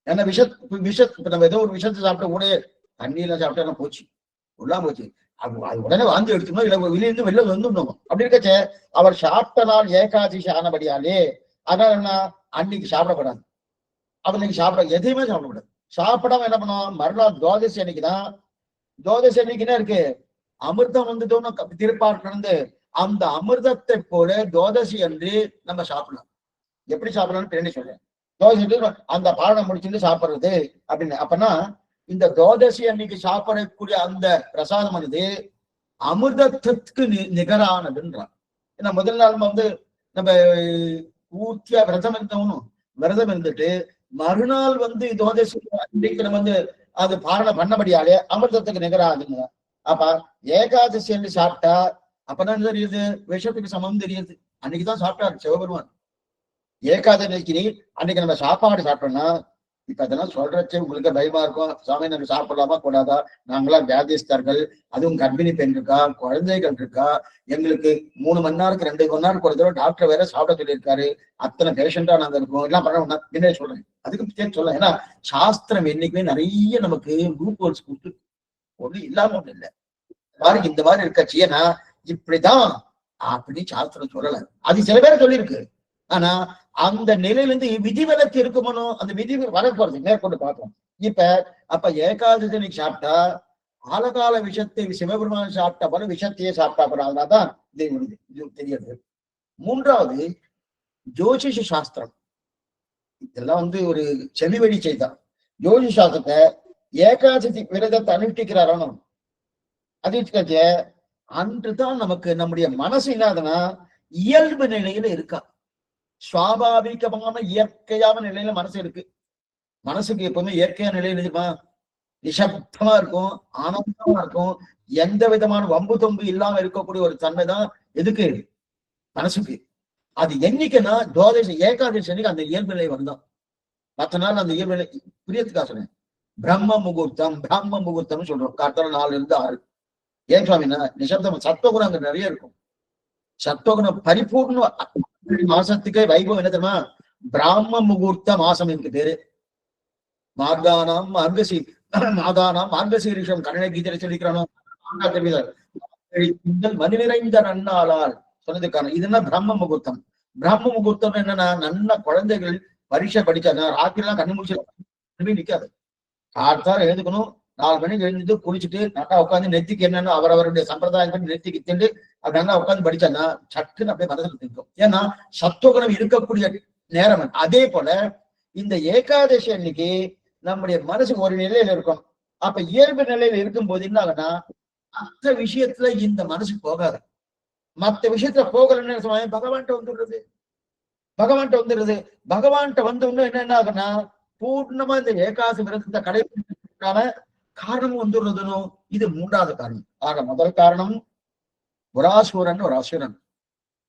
ஏன்னா இப்ப நம்ம ஏதோ ஒரு விஷத்தை சாப்பிட்ட கூட தண்ணியில சாப்பிட்டா போச்சு, உள்ளாம போச்சு. அது உடனே வாந்தி எடுத்துக்கணும், இல்ல வெளியிருந்து வெளில வந்துடணும். அப்படி இருக்கச்சே அவர் சாப்பிட்ட நாள் ஏகாதசி ஆனபடியாலே அதனால என்ன, அன்னைக்கு சாப்பிடக்கூடாது. அவர் இன்னைக்கு எதையுமே சாப்பிடக்கூடாது. சாப்பிடாம என்ன பண்ணுவோம், மறுநாள் துவாதசி அன்னைக்குதான். துவாதசி அன்னைக்கு என்ன இருக்கு, அமிர்தம் வந்துட்டோம்னு திருப்பார் நடந்து அந்த அமிர்தத்தை போல துவாதசி அன்று நம்ம சாப்பிடலாம். எப்படி சாப்பிடலாம்னு பின்னாடி சொல்றேன். துவாதசி அந்த பாரணம் முடிச்சுட்டு சாப்பிடுறது அப்படின்னு. அப்பனா இந்த துவாதசி அன்னைக்கு சாப்பிடக்கூடிய அந்த பிரசாதமானது அமிர்தத்துக்கு நிகரானதுன்றான். ஏன்னா முதல் நாள் நம்ம பூர்த்தியா விரதம் இருந்துட்டு மறுநாள் துவாதசி அன்றைக்கு நம்ம அது பாரணம் பண்ணபடியாலே அமிர்தத்துக்கு நிகராதுங்க. அப்ப ஏகாதசி என்று சாப்பிட்டா அப்பதான் தெரியுது, விஷத்துக்கு சமம் தெரியுது. அன்னைக்குதான் சாப்பிட்டாரு சிவபெருமான். ஏகாதசி அன்னைக்கு நம்ம சாப்பாடு சாப்பிட்டோம்னா, இப்ப அதெல்லாம் சொல்றச்சு உங்களுக்கு பயமா இருக்கும். சாமி நம்ம சாப்பிடலாமா கூடாதா, நாங்களாம் வியாதிஸ்தர்கள், அதுவும் கர்ப்பிணி பெண் இருக்கா, குழந்தைகள் இருக்கா, எங்களுக்கு 3 மணி நேரத்துக்கு 2 மணி நேரம் ஒரு தடவை டாக்டர் வேற சாப்பிட சொல்லியிருக்காரு, அத்தனை பேஷண்டா நாங்க இருக்கோம், எல்லாம் பண்ண என்ன சொல்றேன். அதுக்கு சொல்ல, ஏன்னா சாஸ்திரம் என்னைக்குமே நிறைய நமக்கு குரூப் கோர்ஸ் கொடுத்து ஒண்ணு இல்லாம ஒண்ணு இல்லை. பாருங்க இந்த மாதிரி இருக்காச்சு. ஏன்னா இப்படிதான் அப்படின்னு சாஸ்திரம் சொல்லல. அது சில பேரை சொல்லியிருக்கு. ஆனா அந்த நிலையில இருந்து விதிவிலக்கு இருக்குமோ, அந்த விதி வரப்போறது மேற்கொண்டு பார்ப்போம். அப்ப ஏகாதசி சாப்பிட்டா ஆலகால விஷத்தை சிவபெருமான் சாப்பிட்டா போல விஷத்தையே சாப்பிட்டா போல. அதனாலதான் இது தெரியுது. 3வது ஜோதிஷ சாஸ்திரம். இதெல்லாம் ஒரு செவிவெளி செய்தான். ஜோதிஷ சாஸ்திரத்தை ஏகாதசி விரதத்தை அனுஷ்டிக்கிறாரோ அது அன்றுதான் நமக்கு நம்முடைய மனசு இல்லாதனா இயல்பு நிலையில இருக்கா. சுவாபாவிகமான இயற்கையான நிலையில மனசு இருக்கு. மனசுக்கு எப்பவுமே இயற்கையான நிலையில இருக்குமா, நிசப்தமா இருக்கும், ஆனந்தமா இருக்கும், எந்த விதமான வம்பு தொம்பு இல்லாம இருக்கக்கூடிய ஒரு தன்மைதான் எதுக்கு, மனசுக்கு. அது என்னைக்குன்னா துவாதசி ஏகாதசி அன்னைக்கு அந்த இயல்பு நிலை வந்தான். மற்ற நாள் அந்த இயல்பு நிலை புரியத்துக்கா சொன்னேன். பிரம்ம முகூர்த்தம் சொல்றோம். காத்தால 4 to 6. ஏன் சுவாமின்னா நிசப்தம் சத்துவகுணம் அங்க நிறைய இருக்கும். சத்துவகுணம் பரிபூர்ண மாசத்துக்கே வைபவம் என்ன தெரியுமா, பிராம முகூர்த்த மாசம் எனக்கு பேரு. மார்கானாம் மார்கசீரிஷம் கண்ணனை கீதையில சொல்லிக்கிறானோ மணி நிறைந்த நன்னாளால் சொன்னதுக்கான இதுன்னா பிரம்ம முகூர்த்தம். பிரம்ம முகூர்த்தம் என்னன்னா, நல்ல குழந்தைகள் பரீட்சை படிச்சாங்க ராத்திரிலாம் கண்ணு முடிச்சு நிக்காது. காத்தால எழுதுக்கணும், 4 மணிக்கு எழுந்துட்டு குளிச்சுட்டு நல்லா உட்காந்து நெத்திக்கு என்னன்னு அவரவருடைய சம்பிரதாயம் பண்ணி நெத்திக்கு திண்டு அப்படி நல்லா உட்காந்து படிச்சான்னா சட்டுன்னு அப்படியே மனசுல நிற்கும். ஏன்னா சத்துவகுணம் இருக்கக்கூடிய நேரம். அதே போல இந்த ஏகாதசி அன்னைக்கு நம்முடைய மனசு ஒரு நிலையில இருக்கும். அப்ப இயல்பு நிலையில இருக்கும் போது என்ன ஆகுனா மற்ற விஷயத்துல இந்த மனசு போகாது. மற்ற விஷயத்துல போகலன்னு பகவான்கிட்ட வந்துடுறது. பகவான்கிட்ட வந்து என்ன ஆகுனா பூர்ணமா இந்த ஏகாதசி விரதத்தை கடைபிடிக்கான காரணம் வந்துடுறதுன்னு இது 3வது காரணம். ஆக முதல் காரணம் புராசூரன் ஒரு அசுரன்.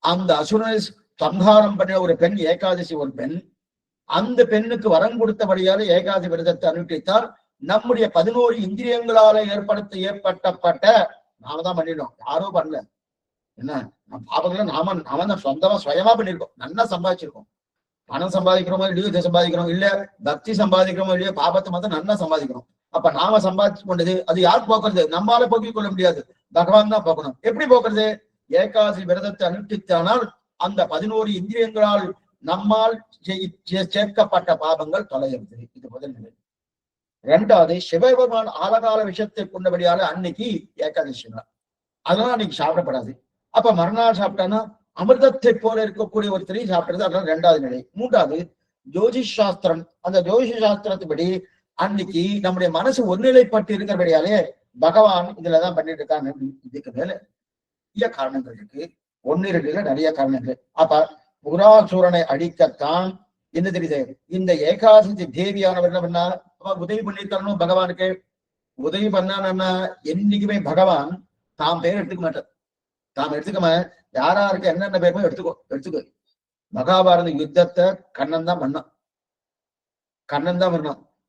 அந்த அசுரனை சம்ஹாரம் பண்ண ஒரு பெண் ஏகாதசி ஒரு பெண். அந்த பெண்ணுக்கு வரம் கொடுத்தபடியால ஏகாதசி விரதத்தை அனுஷ்டித்தால் நம்முடைய 11 இந்திரியங்களால ஏற்பட்டப்பட்ட நாம தான் பண்ணிட்டோம், யாரோ பண்ணல. என்ன பாபங்களை நாம தான் சொந்தமா சுயமா பண்ணிருக்கோம். நல்லா சம்பாதிச்சிருக்கோம். பணம் சம்பாதிக்கிறோமோ இல்லையோ, இதை சம்பாதிக்கிறோம் இல்ல பக்தி சம்பாதிக்கிறோமோ இல்லையோ, பாபத்தை மட்டும் நல்லா சம்பாதிக்கிறோம். அப்ப நாம சம்பாதிச்சு கொண்டது அது யார் போக்குறது? நம்மளால போக்கிக் கொள்ள முடியாது, பகவான் தான் போக்கணும். எப்படி போக்குறது? ஏகாதசி விரதத்தை அனுஷ்டித்தானால் அந்த 11 இந்திரியங்களால் நம்மால் சேர்க்கப்பட்ட பாபங்கள் தொலைகிறது. இது முதல் நிலை. 2வது, சிவபெருமான் ஆலகால விஷயத்தை கொண்டபடியால அன்னைக்கு ஏகாதசி தான், அதெல்லாம் அன்னைக்கு சாப்பிடப்படாது. அப்ப மறுநாள் சாப்பிட்டானா அமிர்தத்தை போல இருக்கக்கூடிய ஒரு திரை சாப்பிடுறது, அதெல்லாம் 2வது நிலை. 3வது, ஜோதிஷ் சாஸ்திரம். அந்த ஜோதிஷ சாஸ்திரத்துப்படி அன்னைக்கு நம்முடைய மனசு ஒருநிலைப்பட்டு இருக்கிறபடியாலே பகவான் இதுலதான் பண்ணிட்டு இருக்காங்க. இதுக்கு மேல நிறைய காரணங்கள் இருக்கு. 1 2 இல்ல, நிறைய காரணங்கள். அப்ப புராசூரனை அடிக்கத்தான் என்ன தெரியுது, இந்த ஏகாதசி தேவியானவர் என்ன பண்ணா உதவி பண்ணிருக்கணும் பகவானுக்கு. உதவி பண்ணான்னா என்னைக்குமே பகவான் தாம் பேர் எடுத்துக்க மாட்டார். தாம் எடுத்துக்காம யாராருக்கு என்னென்ன பேருமோ எடுத்துக்கோ. மகாபாரத யுத்தத்தை கண்ணன் தான் பண்ணான்.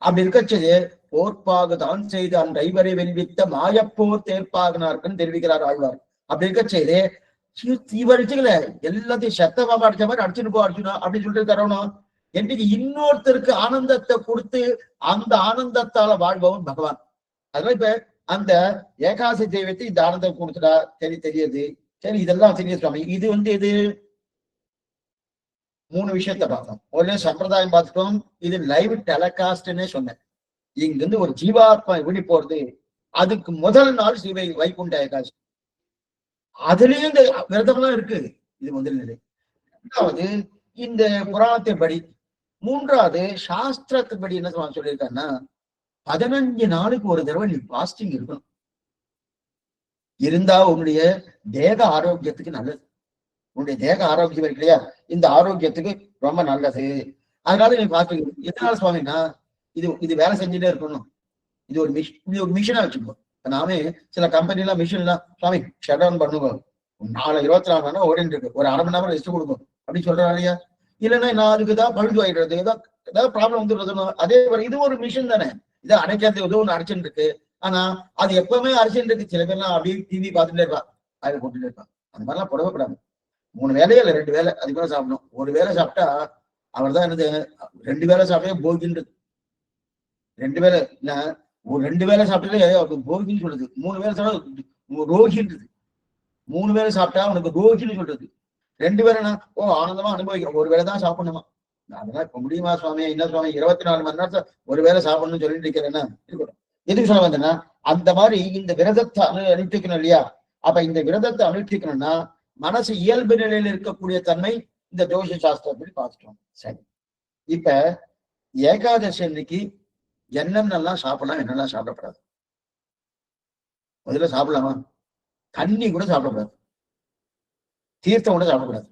அப்படி இருக்கச்சது போர்ப்பாகு தான் செய்து அந்த ஐவரை வெல்வித்த மாயப்போர் தேர்ப்பாகனாருக்குன்னு தெரிவிக்கிறார் ஆழ்வார். அப்படி இருக்க செய்து இவர் அடிச்சுக்கல, எல்லாத்தையும் சத்தமாக அடிச்ச மாதிரி அடிச்சுட்டு போ அடிச்சுனா அப்படின்னு சொல்லிட்டு தரணும். என்றைக்கு இன்னொருத்தருக்கு ஆனந்தத்தை கொடுத்து அந்த ஆனந்தத்தால வாழ்பவன் பகவான். அதனால இப்ப அந்த ஏகாதசி தெய்வத்தை இந்த ஆனந்தம் கொடுத்துட்டா தெரியுது. சரி, இதெல்லாம் தெரியுது சுவாமி. இது இது 3 விஷயத்த பார்த்தோம். ஒரே சம்பிரதாயம் பார்த்துட்டோம். இது லைவ் டெலிகாஸ்ட்னே சொன்னேன். இங்க இருந்து ஒரு ஜீவாத்மா எப்படி போறது, அதுக்கு முதல் நாள் ஸ்ரீ வைகுண்ட ஏகாதசி. அதுலயும் இந்த விரதம்லாம் இருக்கு. இது முதல் நிலை. 2வது இந்த புராணத்தின்படி. 3வது சாஸ்திரத்தின்படி என்ன சொல்லியிருக்காருன்னா 15 நாளுக்கு ஒரு தடவை நீ பாஸ்டிங் இருக்கணும். இருந்தா உன்னுடைய தேக ஆரோக்கியத்துக்கு நல்லது. உன்னுடைய தேக ஆரோக்கியம் இருக்கு இல்லையா, இந்த ஆரோக்கியத்துக்கு ரொம்ப நல்லது. அதனால நீ பாஸ்டிங். எதனால சுவாமின்னா இது வேலை செஞ்சுட்டே இருக்கணும். இது ஒரு மிஷினா வச்சுக்கோ. நாமே சில கம்பெனி எல்லாம் மிஷின் எல்லாம் சுவாமி ஷட் டவுன் பண்ணுங்க, 24 மணி நேரம் ஓடிட்டு இருக்கு, ஒரு அரை மணி நேரம் ரெஸ்ட் கொடுக்கும் அப்படின்னு சொல்றாங்க இல்லையா. இல்லைன்னா நான் அதுக்குதான் பழுது ஆயிடுறது, ஏதாவது ப்ராப்ளம் வந்துடுறதுன்னு. அதே மாதிரி இது ஒரு மிஷின் தானே, இதை அடைக்காத ஏதோ ஒண்ணு அடைச்சுட்டு இருக்கு. ஆனா அது எப்பவுமே அரிசிட்டு இருக்கு. சில பேர்லாம் அப்படியே டிவி பார்த்துட்டே இருப்பா, அதை போட்டுட்டே இருப்பான். அந்த மாதிரிலாம் புடவைப்படாது. 3 வேலையே இல்லை, 2 வேலை அதுக்கு மேல சாப்பிடணும். 1 வேலை சாப்பிட்டா அவர் தான் என்னது 2 வேலை சாப்பிட்டே போகின்றது. 2 வேலை இல்ல, ஒரு 2 வேலை சாப்பிட்டாலே போகின்னு சொல்றது. 3 வேலை சாப்பிட்டா ரோகின்றது. 3 வேலை சாப்பிட்டா அவனுக்கு ரோகின்னு சொல்றது. 2 வேலைனா ஆனந்தமா அனுபவிக்கிறோம். 1 வேலை தான் சாப்பிடணுமா? அதெல்லாம் இப்ப முடியுமா சுவாமி? என்ன சுவாமி 24 மணி நேரத்தை 1 வேலை சாப்பிடணும்னு சொல்லிட்டு இருக்கிறேன்னா இருக்கட்டும். எதுக்கு சொல்ல வந்தேன்னா அந்த மாதிரி இந்த விரதத்தை அனுஷ்டிக்கணும் இல்லையா. அப்ப இந்த விரதத்தை அனுஷ்டிக்கணும்னா மனசு இயல்பு நிலையில இருக்கக்கூடிய தன்மை இந்த ஜோதிஷ சாஸ்திரப்படி பார்த்துட்டோம். சரி, இப்ப ஏகாதசி அன்னைக்கு என்னென்னலாம் சாப்பிடலாம், என்னெல்லாம் சாப்பிடப்படாது? முதல்ல சாப்பிடலாமா? தண்ணி கூட சாப்பிடக்கூடாது, தீர்த்தம் கூட சாப்பிடக்கூடாது.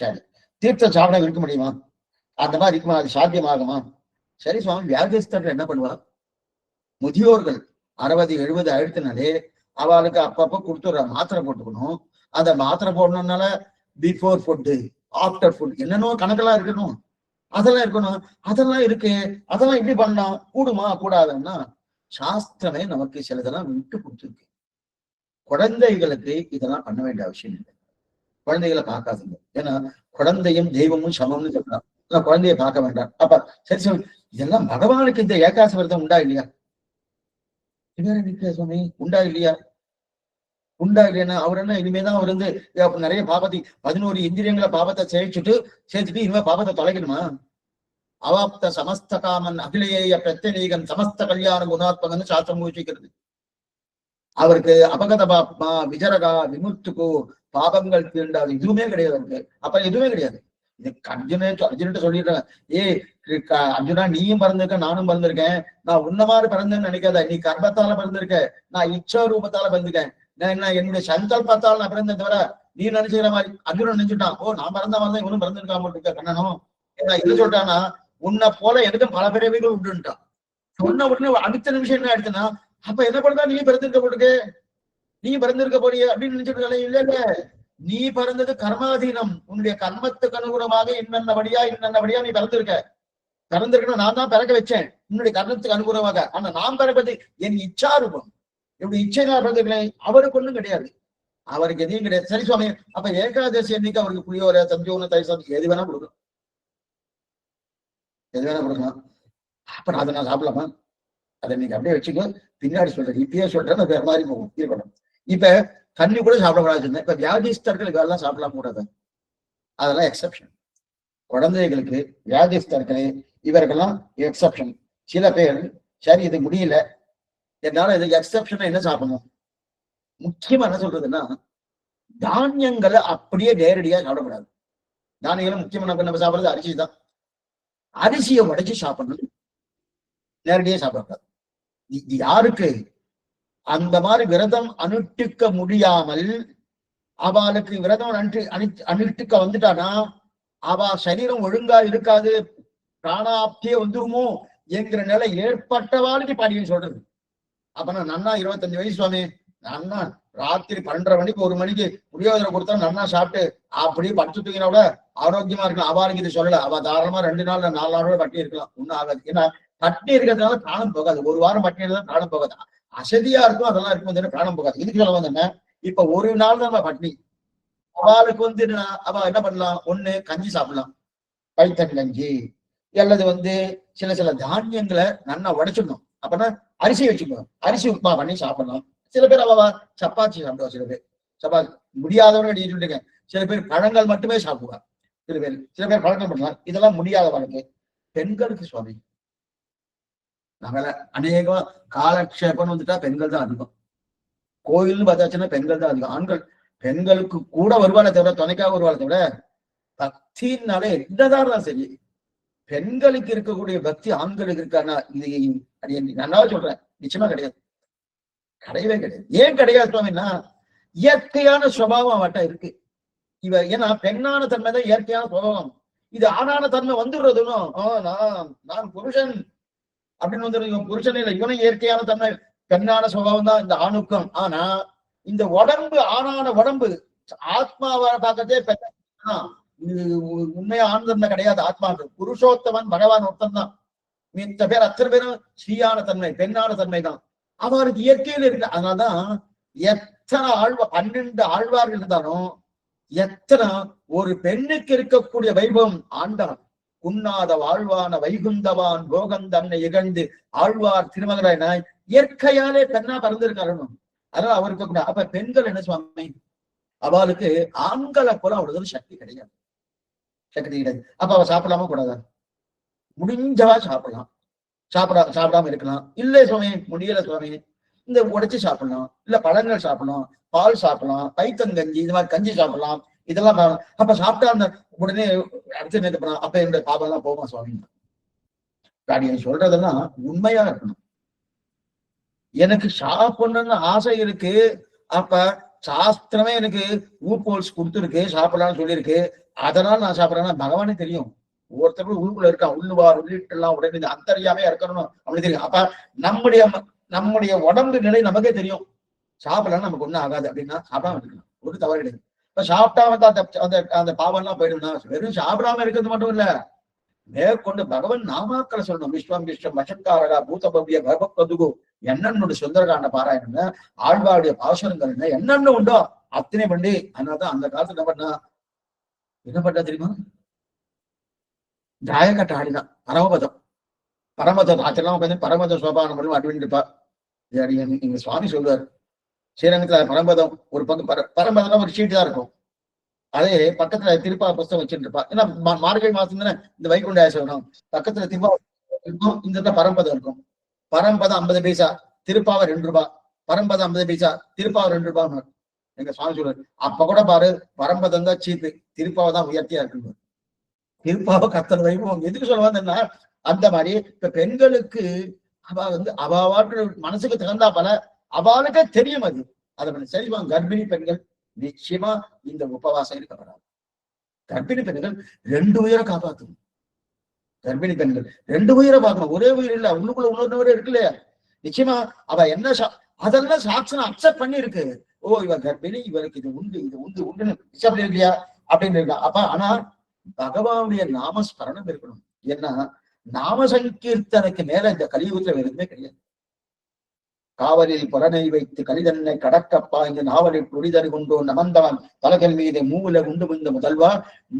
சரி, தீர்த்தம் சாப்பிட இருக்க முடியுமா? அந்த மாதிரி இருக்குமா? அது சாத்தியமாகுமா? சரி சுவாமி, வியாதிஸ்தர்கள் என்ன பண்ணுவா? முதியோர்கள் 60 70 ஆயிடுத்துனாலே அவளுக்கு அப்பப்ப கொடுத்துடுற மாத்திரை போட்டுக்கணும். அந்த மாத்திரை போடணும்னால பிஃபோர் ஃபுட்டு ஆஃப்டர் ஃபுட் என்னென்னோ கணக்கெல்லாம் இருக்கணும். அதெல்லாம் இருக்கணும். அதெல்லாம் இருக்கு. அதெல்லாம் எப்படி பண்ணலாம்? கூடுமா கூடாதுன்னா சாஸ்திரமே நமக்கு சிலதெல்லாம் விட்டு கொடுத்துருக்கு. குழந்தைகளுக்கு இதெல்லாம் பண்ண வேண்டிய அவசியம் இல்லை. குழந்தைகளை பார்க்காதுங்க. ஏன்னா குழந்தையும் தெய்வமும் சமம்னு சொல்லலாம். குழந்தைய பார்க்க வேண்டாம். அப்ப சரி சொல்லி இதெல்லாம் பகவானுக்கு இந்த ஏகாசி விரதம் உண்டா இல்லையா? சுவாமி உண்டா இல்லையா? உண்டா இல்லையா? அவர் என்ன இனிமேதான் அவர் நிறைய பாபத்தை 11 இந்திரியங்களை பாபத்தை சேர்த்துட்டு இனிமே பாபத்தை தொலைக்கணுமா? அவாப்த சமஸ்த காமன் அகிலேய பிரத்யநீகன் சமஸ்த கல்யாண குணாத்மகன் சாஸ்திரம் பூஜிக்கிறது. அவருக்கு அபகத பாப்மா விஜரகா விமுத்துக்கு பாபங்கள் தீண்டாது எதுவுமே கிடையாது அவருக்கு. அப்ப எதுவுமே கிடையாது. இது அர்ஜுன்கிட்ட சொல்லிடுறேன், அர்ஜுனா நீயும் பிறந்திருக்க நானும் பிறந்திருக்கேன், நான் உன்ன மாதிரி பிறந்தேன்னு நினைக்காத, நீ கர்ப்பத்தால பிறந்திருக்க, நான் இச்சா ரூபத்தால பிறந்திருக்கேன், நான் என்னுடைய சங்கல்பத்தால் நான் பிறந்தேன் தவிர நீ நினைச்சுக்கிற மாதிரி. அர்ஜுனன் நினைச்சுட்டான், ஓ நான் பிறந்த மாதிரி தான் இவனும் பிறந்திருக்காம இருக்க கண்ணனும். ஏன்னா இது சொல்லிட்டான்னா உன்னை போல எனக்கும் பல பிறவிகள் உண்டுன்ட்டான். சொன்ன உடனே அடுத்த நிமிஷம் என்ன ஆயிடுச்சுன்னா, அப்ப என்ன பண்றா நீ பிறந்திருக்க போட்டுக்கு, நீ பிறந்திருக்க போறிய அப்படின்னு நினைச்சிட்டு இல்ல இல்ல, நீ பிறந்தது கர்மாதீனம், உன்னுடைய கர்மத்துக்கு அனுகுணமாக இன்னன்னபடியா நீ பிறந்திருக்கணும். நான் தான் பிறக்க வச்சேன் உன்னுடைய கர்மத்துக்கு அனுகுணமாக. ஆனா நான் பிறப்பது என் இச்சா ரூபம், என்னுடைய இச்சை நான் பிறந்திருக்கேன். அவருக்கு ஒண்ணும் கிடையாது, அவருக்கு எதையும் கிடையாது. சரி சுவாமி, அப்ப ஏகாதசி அன்னைக்கு அவருக்கு புளியோரை தஞ்சோன்னு தயிர் எது வேணா கொடுக்கலாம், எது வேணா கொடுக்கலாம். அப்ப அதை நான் சாப்பிடலாமா? அதை நீங்க அப்படியே வச்சுக்கோ, பின்னாடி சொல்றேன், இப்பயே சொல்றேன், வேற மாதிரி போகும் இருக்கணும். இப்ப தண்ணி கூட சாப்பிடக்கூடாது. இப்ப வியாதிஸ்தர்களுக்கு எல்லாம் சாப்பிடலாம் கூடாது, அதெல்லாம் எக்ஸப்ஷன். குழந்தைகளுக்கு, வியாதிஸ்தர்கள், இவர்கள்லாம் எக்ஸப்ஷன். சில பேர் சரி இது முடியல என்னால இது எக்ஸப்ஷன் என்ன சாப்பிடணும். முக்கியமா என்ன சொல்றதுன்னா, தானியங்களை அப்படியே நேரடியா சாப்பிடக்கூடாது. தானியங்களும் முக்கியமா நம்ம சாப்பிடுறது அரிசி தான். அரிசியை உடைச்சு சாப்பிடணும், நேரடியா சாப்பிடக்கூடாது. யாருக்கு அந்த மாதிரி விரதம் அனுஷ்டிக்க முடியாமல் அவளுக்கு விரதம் அனுஷ்டிக்க வந்துட்டானா அவ சரீரம் ஒழுங்கா இருக்காது, பிராணாப்தியே வந்துருமோ என்கிற நிலை ஏற்பட்டவாளுக்கு பாடியன்னு சொல்றது. அப்ப நான் நன்னா 25 வயசு சுவாமி, நன்னா ராத்திரி 12:30 மணிக்கு 1 மணிக்கு புளியோதரை கொடுத்தா நன்னா சாப்பிட்டு அப்படியே படுத்து தூங்கினா கூட ஆரோக்கியமா இருக்கலாம். அவளுக்கு இது சொல்லல, அவ தாராளமா 2 நாள் 4 நாள் பட்டி இருக்கலாம், ஒன்னும் ஆகாது. ஏன்னா பட்டி இருக்கிறதுனால பிராணம் போகாது. 1 வாரம் பட்டி இருந்தா பிராணம் போகாது. அசதியா இருக்கும், அதெல்லாம் இருக்கும், பிராணம் போகாது. இதுக்கு சொல்ல வந்தேன்னா, இப்ப 1 நாள் தான் பட்னி. அவளுக்கு அவ என்ன பண்ணலாம், ஒண்ணு கஞ்சி சாப்பிடலாம், பைத்தன் கஞ்சி, அல்லது சில தானியங்களை நல்லா உடைச்சிடணும். அப்பனா அரிசி வச்சுக்கணும், அரிசி உப்புமா பண்ணி சாப்பிடலாம். சில பேர் அவ சப்பாத்தி சாப்பிடுவா, சில பேர் சப்பாத்தி முடியாதவங்க சொல்லிருக்கேன். சில பேர் பழங்கள் மட்டுமே சாப்பிடுவா, சில பேர் பழங்கள் பண்ணலாம். இதெல்லாம் முடியாதவனுக்கு. பெண்களுக்கு சுவாமி நம்மள அநேகமா காலக்ஷேபம் வந்துட்டா பெண்கள் தான் அதிகம். கோயில்னு பார்த்தாச்சுன்னா பெண்கள் தான் அதிகம். ஆண்கள் பெண்களுக்கு கூட வருவாளை தவிர, துணைக்காக வருவாளை தவிர, பக்தினாலே என்னதான் சரி பெண்களுக்கு இருக்கக்கூடிய பக்தி ஆண்களுக்கு இருக்கானா, இது நன்னாவே சொல்றேன், நிச்சயமா கிடையாது, கிடையவே கிடையாது. ஏன் கிடையாது சுவாமின்னா, இயற்கையான சுபாவம் அவட்ட இருக்கு. ஏன்னா பெண்ணான தன்மை தான் இயற்கையான சுபாவம். இது ஆணான தன்மை வந்துடுறதுன்னு நான் புருஷன் அப்படின்னு இவன் புருஷன் இல்லை, இவனும் இயற்கையான தன்மை பெண்ணான சுபாவம் தான் இந்த ஆணுக்கம். ஆனா இந்த உடம்பு, ஆணான உடம்பு, ஆத்மாவை பார்க்கறதே பெண்ணா. இது உண்மையா ஆண் தன்மை கிடையாது. ஆத்மாவுக்கு புருஷோத்தமன் பகவான் ஒருத்தன் தான். மித்த பேர் அத்தனை பேரும் ஸ்ரீயான தன்மை, பெண்ணான தன்மை தான் அவருக்கு இயற்கையில் இருக்கு. அதனாலதான் எத்தனை 12 ஆழ்வார்கள் இருந்தாலும் எத்தனை ஒரு பெண்ணுக்கு இருக்கக்கூடிய வைபவம் ஆண்டான். உண்ணாத வாழ்வான வைகுந்தவான் போகம் தன்னை இகழ்ந்து ஆழ்வார் திருமகனாய் இயற்கையாலே பெண்ணா பறந்திருக்காரு. அதனால அவருக்கு கூட. அப்ப பெண்கள் என்ன சுவாமி, அவளுக்கு ஆண்களை போல அவ்வளவு சக்தி கிடையாது, சக்தி கிடையாது. அப்ப அவ சாப்பிடலாமா கூடாதா? முடிஞ்சவா சாப்பிடலாம், சாப்பிடாம இருக்கலாம். இல்லை சுவாமி முடியல சுவாமி, இந்த உடைச்சு சாப்பிடலாம், இல்ல பழங்கள் சாப்பிடலாம், பால் சாப்பிடலாம், பைத்தங்கஞ்சி இந்த மாதிரி கஞ்சி சாப்பிடலாம், இதெல்லாம். அப்ப சாப்பிட்டா அந்த உடனே அடுத்து நேற்று பண்ணலாம், அப்ப என்னுடைய பாபம் எல்லாம் போமா சுவாமி. சொல்றதெல்லாம் உண்மையா இருக்கணும். எனக்கு சாப்பிடணும்னு ஆசை இருக்கு, அப்ப சாஸ்திரமே எனக்கு ஊப்போல்ஸ் கொடுத்துருக்கு, சாப்பிடலாம்னு சொல்லியிருக்கு, அதனால நான் சாப்பிட்றேன்னா பகவானே தெரியும். ஒவ்வொருத்தருக்கும் உள்ளுக்குள்ள இருக்கான், உள்ளுவார் உள்ளிட்டு எல்லாம் உடனே அந்தரியாமே இருக்கணும் அப்படின்னு தெரியும். அப்ப நம்முடைய உடம்பு நிலை நமக்கே தெரியும். சாப்பிடலாம் நமக்கு ஒண்ணும் ஆகாது அப்படின்னா சாப்பிடாம இருக்கலாம், ஒரு தவறு கிடையாது. இப்ப சாப்பிட்டாம அந்த பாவம் எல்லாம் போயிடும்னா, வெறும் சாப்பிடாம இருக்கிறது மட்டும் இல்ல, மேற்கொண்டு பகவன் நாமாக்களை சொல்லணும். விஸ்வம் விஸ்வம் வசங்காரகா பூதபவ்ய பகவத்பதுகு என்னன்னு சுந்தரகாண்ட பாராயணம்னா, ஆழ்வாருடைய பாசுரங்கள் என்னென்ன உண்டோ அத்தனை பண்ணி. அதனாலதான் அந்த காலத்துல என்ன பண்ணா தெரியுமா, ஜாயக்கட்ட ஆடிதான் பரமபதம் ஆச்சலாம் உட்காந்து பரமபத சோபானம் பண்ணும் அப்படின்னு இருப்பா. எங்க சுவாமி சொல்லுவார், ஸ்ரீரங்கத்துல பரமபதம் ஒரு பக்கம், பரமபதம் ஒரு சீட்டு தான் இருக்கும். அதே பக்கத்துல திருப்பா புஸ்தகம் வச்சுட்டு இருப்பா. ஏன்னா மார்கழி மாசம் தானே இந்த வைகுண்ட ஏகாதசி. பக்கத்துல திருப்பா இருக்கும், இந்த இடத்துல பரம்பதம் இருக்கும். பரம்பதம் 50 பைசா, திருப்பாவை 2 ரூபாய். பரம்பதம் 50 பைசா, திருப்பாவை 2 ரூபாய். எங்க சுவாமி சொல்றாரு. அப்ப கூட பாரு, பரம்பதம் தான் சீப்பு, திருப்பாவை தான் உயர்த்தியா இருக்கு. திருப்பாவை கத்தல் வைபவம் எதுக்கு சொல்லுவாங்கன்னா, அந்த மாதிரி இப்ப பெண்களுக்கு அவ அவாவாட்டு மனசுக்கு தகுந்தா பல அவளுக்கே தெரியும் அது. அதை செய்வாங்க. கர்ப்பிணி பெண்கள் நிச்சயமா இந்த உபவாசம் இருக்கப்படாது. கர்ப்பிணி பெண்கள் 2 உயிரை காப்பாற்றணும். கர்ப்பிணி பெண்கள் 2 உயிரை பார்க்கணும். ஒரே உயிர் இல்ல, உள்ளுக்குள்ள இன்னொரு உயிர் இருக்கு இல்லையா? நிச்சயமா அவ என்ன அதெல்லாம் சாட்சனம் அக்செப்ட் பண்ணி இருக்கு. ஓ, இவ கர்ப்பிணி, இவருக்கு இது உண்டு, இது உண்டு உண்டுன்னு அக்செப்ட் இல்லையா அப்படின்னு இருக்கா. அப்ப ஆனா பகவானுடைய நாமஸ்மரணம் இருக்கணும். ஏன்னா நாம சங்கீர்த்தனுக்கு மேல இந்த கலியுகத்துல எதுவுமே கிடையாது. காவலில் புறனை வைத்து கலிதன்னை கடக்கப்பா இந்த நாவலில் புரிதறி கொண்டோ நமந்தவன் தலகல் மீது மூவில குண்டு முந்த முதல்வா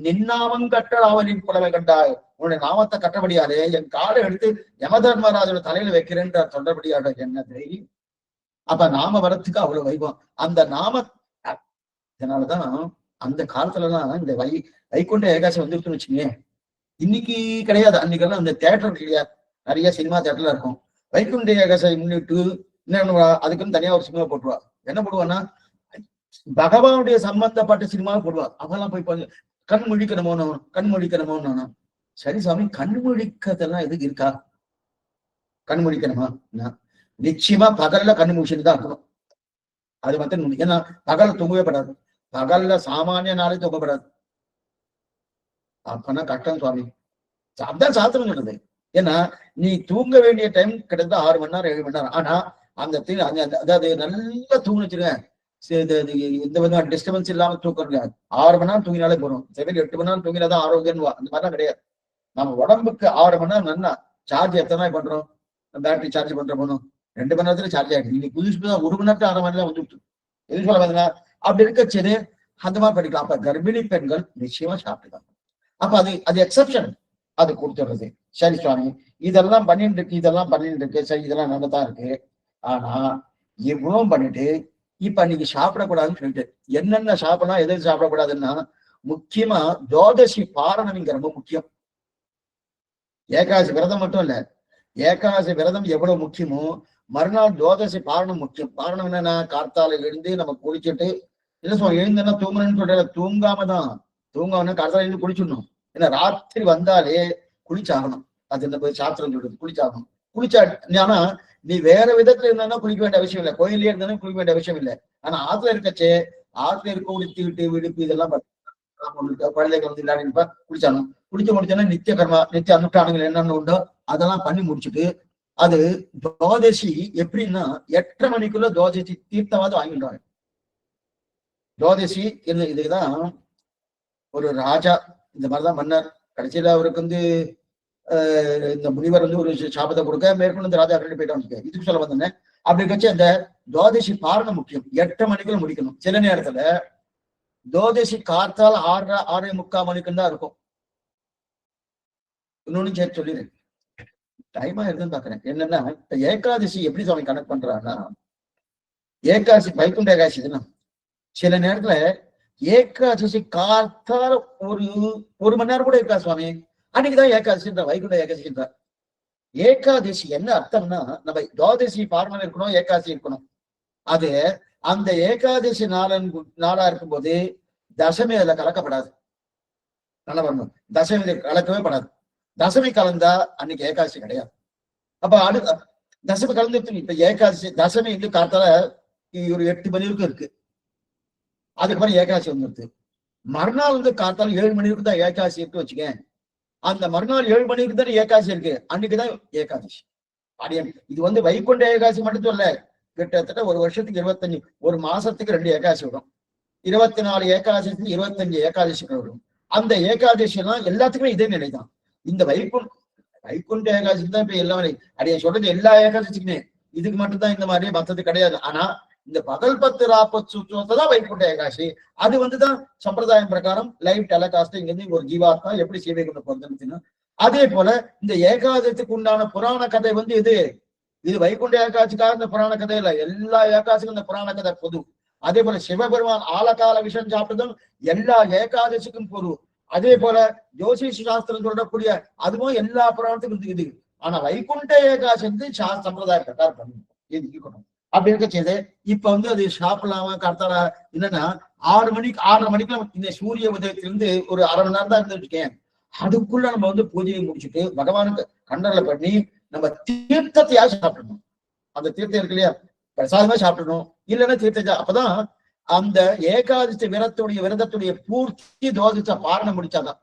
நின்னாமம் கட்ட நாவலின் புலவை கண்டாய். உன்னுடைய நாமத்தை கட்டபடியாலே என் காலை எடுத்து யமதர்மராஜோட தலையில வைக்கிறேன்ற சொல்றபடியாட என்ன தைரியம். அப்ப நாம வரத்துக்கு அவ்வளவு வைபவம். அந்த நாம இதனாலதான் அந்த காலத்துலலாம் இந்த வைகுண்ட ஏகாசி வந்துருக்குன்னு வச்சுங்க. இன்னைக்கு கிடையாது, அன்னைக்கெல்லாம் அந்த தியேட்டர் இல்லையா, நிறைய சினிமா தியேட்டர்ல இருக்கும். வைகுண்ட ஏகாசியை முன்னிட்டு என்ன அதுக்குன்னு தனியா ஒரு சினிமா போட்டுருவா. என்ன போடுவான்னா பகவானுடைய சம்பந்தப்பட்ட சினிமா போடுவா. அவெல்லாம் போய் கண் முழிக்கணுமோன்னு, கண் முழிக்கணுமோன்னு. சரி சாமி, கண் முழிக்கிறதெல்லாம் எதுக்கு இருக்கா? கண் முழிக்கணுமா? நிச்சயமா பகல்ல கண்ணு முடிச்சுட்டு தான் இருக்கணும். அது மட்டும். ஏன்னா பகல் தூங்கவே படாது. பகல்ல சாமானிய நாளே தூங்கப்படாது. அப்பனா கஷ்டம் சுவாமி. அதான் சாஸ்திரம் சொல்றது. ஏன்னா நீ தூங்க வேண்டிய டைம் கிட்டத்தட்ட 6 மணி நேரம் 7 மணி நேரம். ஆனா அந்த அதாவது நல்லா தூங்கிச்சுருங்க, எந்த விதமான டிஸ்டர்பன்ஸ் இல்லாம தூக்கம் 6 மணி நேரம் தூங்கினாலே போறோம். 8 மணி நேரம் தூங்கினாதான் ஆரோக்கியம். அந்த மாதிரிலாம் கிடையாது. நம்ம உடம்புக்கு 6 மணி நேரம் நல்லா சார்ஜ் எத்தனை பண்றோம்? பேட்டரி சார்ஜ் பண்ற போனோம் 2 மணி நேரத்துல சார்ஜ் ஆகிடுது. நீங்க புதுசு 1 மணி நேரத்துல 1/2 மணி நேரம் வந்துட்டு எது சொல்ல வந்தீங்கன்னா அப்படி இருக்கச்சது அந்த மாதிரி படிக்கலாம். அப்ப கர்ப்பிணி பெண்கள் நிச்சயமா சாப்பிட்டுதான். அப்ப அது எக்ஸப்ஷன், அது கொடுத்துடுறது. சரி சுவாமி, இதெல்லாம் பண்ணிட்டு இருக்கு, இதெல்லாம் பண்ணிட்டு இருக்கு, சரி இதெல்லாம் நல்லதான் இருக்கு. ஆனா இவ்வளவு பண்ணிட்டு இப்ப நீங்க சாப்பிடக்கூடாதுன்னு சொல்லிட்டு என்னென்ன சாப்பிடலாம், எது சாப்பிடக்கூடாதுன்னா முக்கியமா துவாதசி பாரணம் இங்க ரொம்ப முக்கியம். ஏகாதசி விரதம் மட்டும் இல்ல, ஏகாதசி விரதம் எவ்வளவு முக்கியமோ மறுநாள் துவாதசி பாரணம் முக்கியம். பாரணம் என்னன்னா கார்த்தால எழுந்து நம்ம குளிச்சுட்டு, என்ன சொல்ல எழுந்தா தூங்கணும்னு சொல்ற, தூங்காம கார்த்தால எழுந்து குளிச்சிடணும். ஏன்னா ராத்திரி வந்தாலே குளிச்சாகணும். அது இந்த சாஸ்திரம் சொல்றது, குளிச்சாகணும். குளிச்சா ஆனா நீ வேற விதத்துல இருந்தா குளிக்க வேண்டிய அவசியம் இல்லை, கோயிலே இருந்தாலும் குளிக்க வேண்டிய அவசியம் இல்லை. ஆனா ஆத்துல இருக்கச்சே, ஆத்துல இருக்க உடுத்தி விட்டு விடுப்பு இதெல்லாம் குழந்தைகள் வந்து இல்லாடிப்பா குளிச்சாலும் குளிச்சு முடிச்சோன்னா நித்திய கர்மா, நித்திய அனுஷ்டானங்கள் என்னென்ன உண்டோ அதெல்லாம் பண்ணி முடிச்சுட்டு, அது துவாதசி எப்படின்னா 8:30 மணிக்குள்ள துவாதசி தீர்த்தவாது வாங்கிடுவாங்க. துவாதசி இதுதான் ஒரு ராஜா இந்த மாதிரிதான் மன்னர். கடைசியில அவருக்கு இந்த முனிவர் ஒரு சாபத்தை கொடுக்க மேற்கொண்டு இந்த ராஜா ரெண்டு போயிட்டு இதுக்கு சொல்ல வந்தேன். அப்படி கட்சி அந்த துவாதசி பாரணம் முக்கியம். 8:30 மணிக்குள்ள முடிக்கணும். சில நேரத்துல துவாதசி காத்தால் 6:45 மணிக்கு தான் இருக்கும். இன்னொன்னு சேர்த்து சொல்லிடுறேன், டைமா இருக்குன்னு பாக்குறேன். என்னன்னா இப்ப ஏகாதசி எப்படி சுவாமி கனெக்ட் பண்றாங்கன்னா, ஏகாதசி வைகுண்ட ஏகாதசி தானே. சில நேரத்துல ஏகாதசி காத்தால் ஒரு மணி நேரம் கூட இருக்கா சுவாமி, அன்னைக்குதான் ஏகாதசின்ற வைகுண்ட ஏகாதசின்ற. ஏகாதசி என்ன அர்த்தம்னா, நம்ம துவாதசி பாரணம் இருக்கணும், ஏகாதசி இருக்கணும். அது அந்த ஏகாதசி நாளா இருக்கும்போது தசமி அதுல கலக்கப்படாது. நல்லா வரணும், தசமி கலக்கவே படாது. தசமி கலந்தா அன்னைக்கு ஏகாதசி கிடையாது. அப்ப தசமி கலந்து இப்ப ஏகாதசி தசமி காத்தால ஒரு 8 மணி வரைக்கும் இருக்கு. அதுக்கப்புறம் ஏகாதசி வந்துருது. மறுநாள் காத்தால 7 மணி வரைக்கும் தான் ஏகாதசி இருக்கு வச்சுக்க. அந்த மறுநாள் 7 மணிக்கு தானே ஏகாதசி இருக்கு, அன்னைக்குதான் ஏகாதசி. இது வைகுண்ட ஏகாதசி மட்டும் சொல்ல, கிட்டத்தட்ட ஒரு வருஷத்துக்கு 25, ஒரு மாசத்துக்கு 2 ஏகாதசி வரும். 24 ஏகாதசி 25 ஏகாதசிகள் வரும். அந்த ஏகாதசி எல்லாம் எல்லாத்துக்குமே இதே நிலைதான். இந்த வைகுண்ட ஏகாதசி தான் இப்ப எல்லாமே அடைய சொல்றது. எல்லா ஏகாதசிக்குமே இதுக்கு மட்டும்தான் இந்த மாதிரி, மத்தது கிடையாது. ஆனா இந்த பகல் 10 ராப்பத் சுத்தத்தை தான் வைகுண்ட ஏகாதசி. அது தான் சம்பிரதாயம் பிரகாரம் லைவ் டெலிகாஸ்ட் இங்கிருந்து ஒரு ஜீவாத்மா எப்படி சேவை கொண்டு போறதுன்னு. அதே போல இந்த ஏகாதசிக்கு உண்டான புராண கதை இது வைகுண்ட ஏகாதசிக்காக இந்த புராண கதை இல்ல, எல்லா ஏகாதசிக்கும் இந்த புராண கதை பொது. அதே போல சிவபெருமான் ஆலகால விஷம் சாப்பிட்டதும் எல்லா ஏகாதசிக்கும் பொருள். அதே போல ஜோசிஷ சாஸ்திரம் சொல்லக்கூடிய அதுவும் எல்லா புராணத்துக்கும் இருக்குது. ஆனா வைகுண்ட ஏகாதசி வந்து சம்பிரதாய பிரகாரம் பண்ணணும் அப்படி இருக்க செய்து இப்ப வந்து அது சாப்பிடலாமா கர்த்தாரா என்னன்னா 6:30 மணிக்கு இந்த சூரிய உதயத்திலிருந்து ஒரு அரை மணி நேரம் தான் இருந்து வச்சுக்கேன். அதுக்குள்ள நம்ம வந்து பூஜையை முடிச்சுட்டு பகவானுக்கு கண்டலை பண்ணி நம்ம தீர்த்தத்தையாவது சாப்பிடணும். அந்த தீர்த்தம் இருக்கு இல்லையா, பிரசாதமா சாப்பிடணும். இல்லைன்னா தீர்த்த அப்பதான் அந்த ஏகாதசி விரதத்துடைய பூர்த்தி துவாதச பாரணம் முடிச்சாதான்.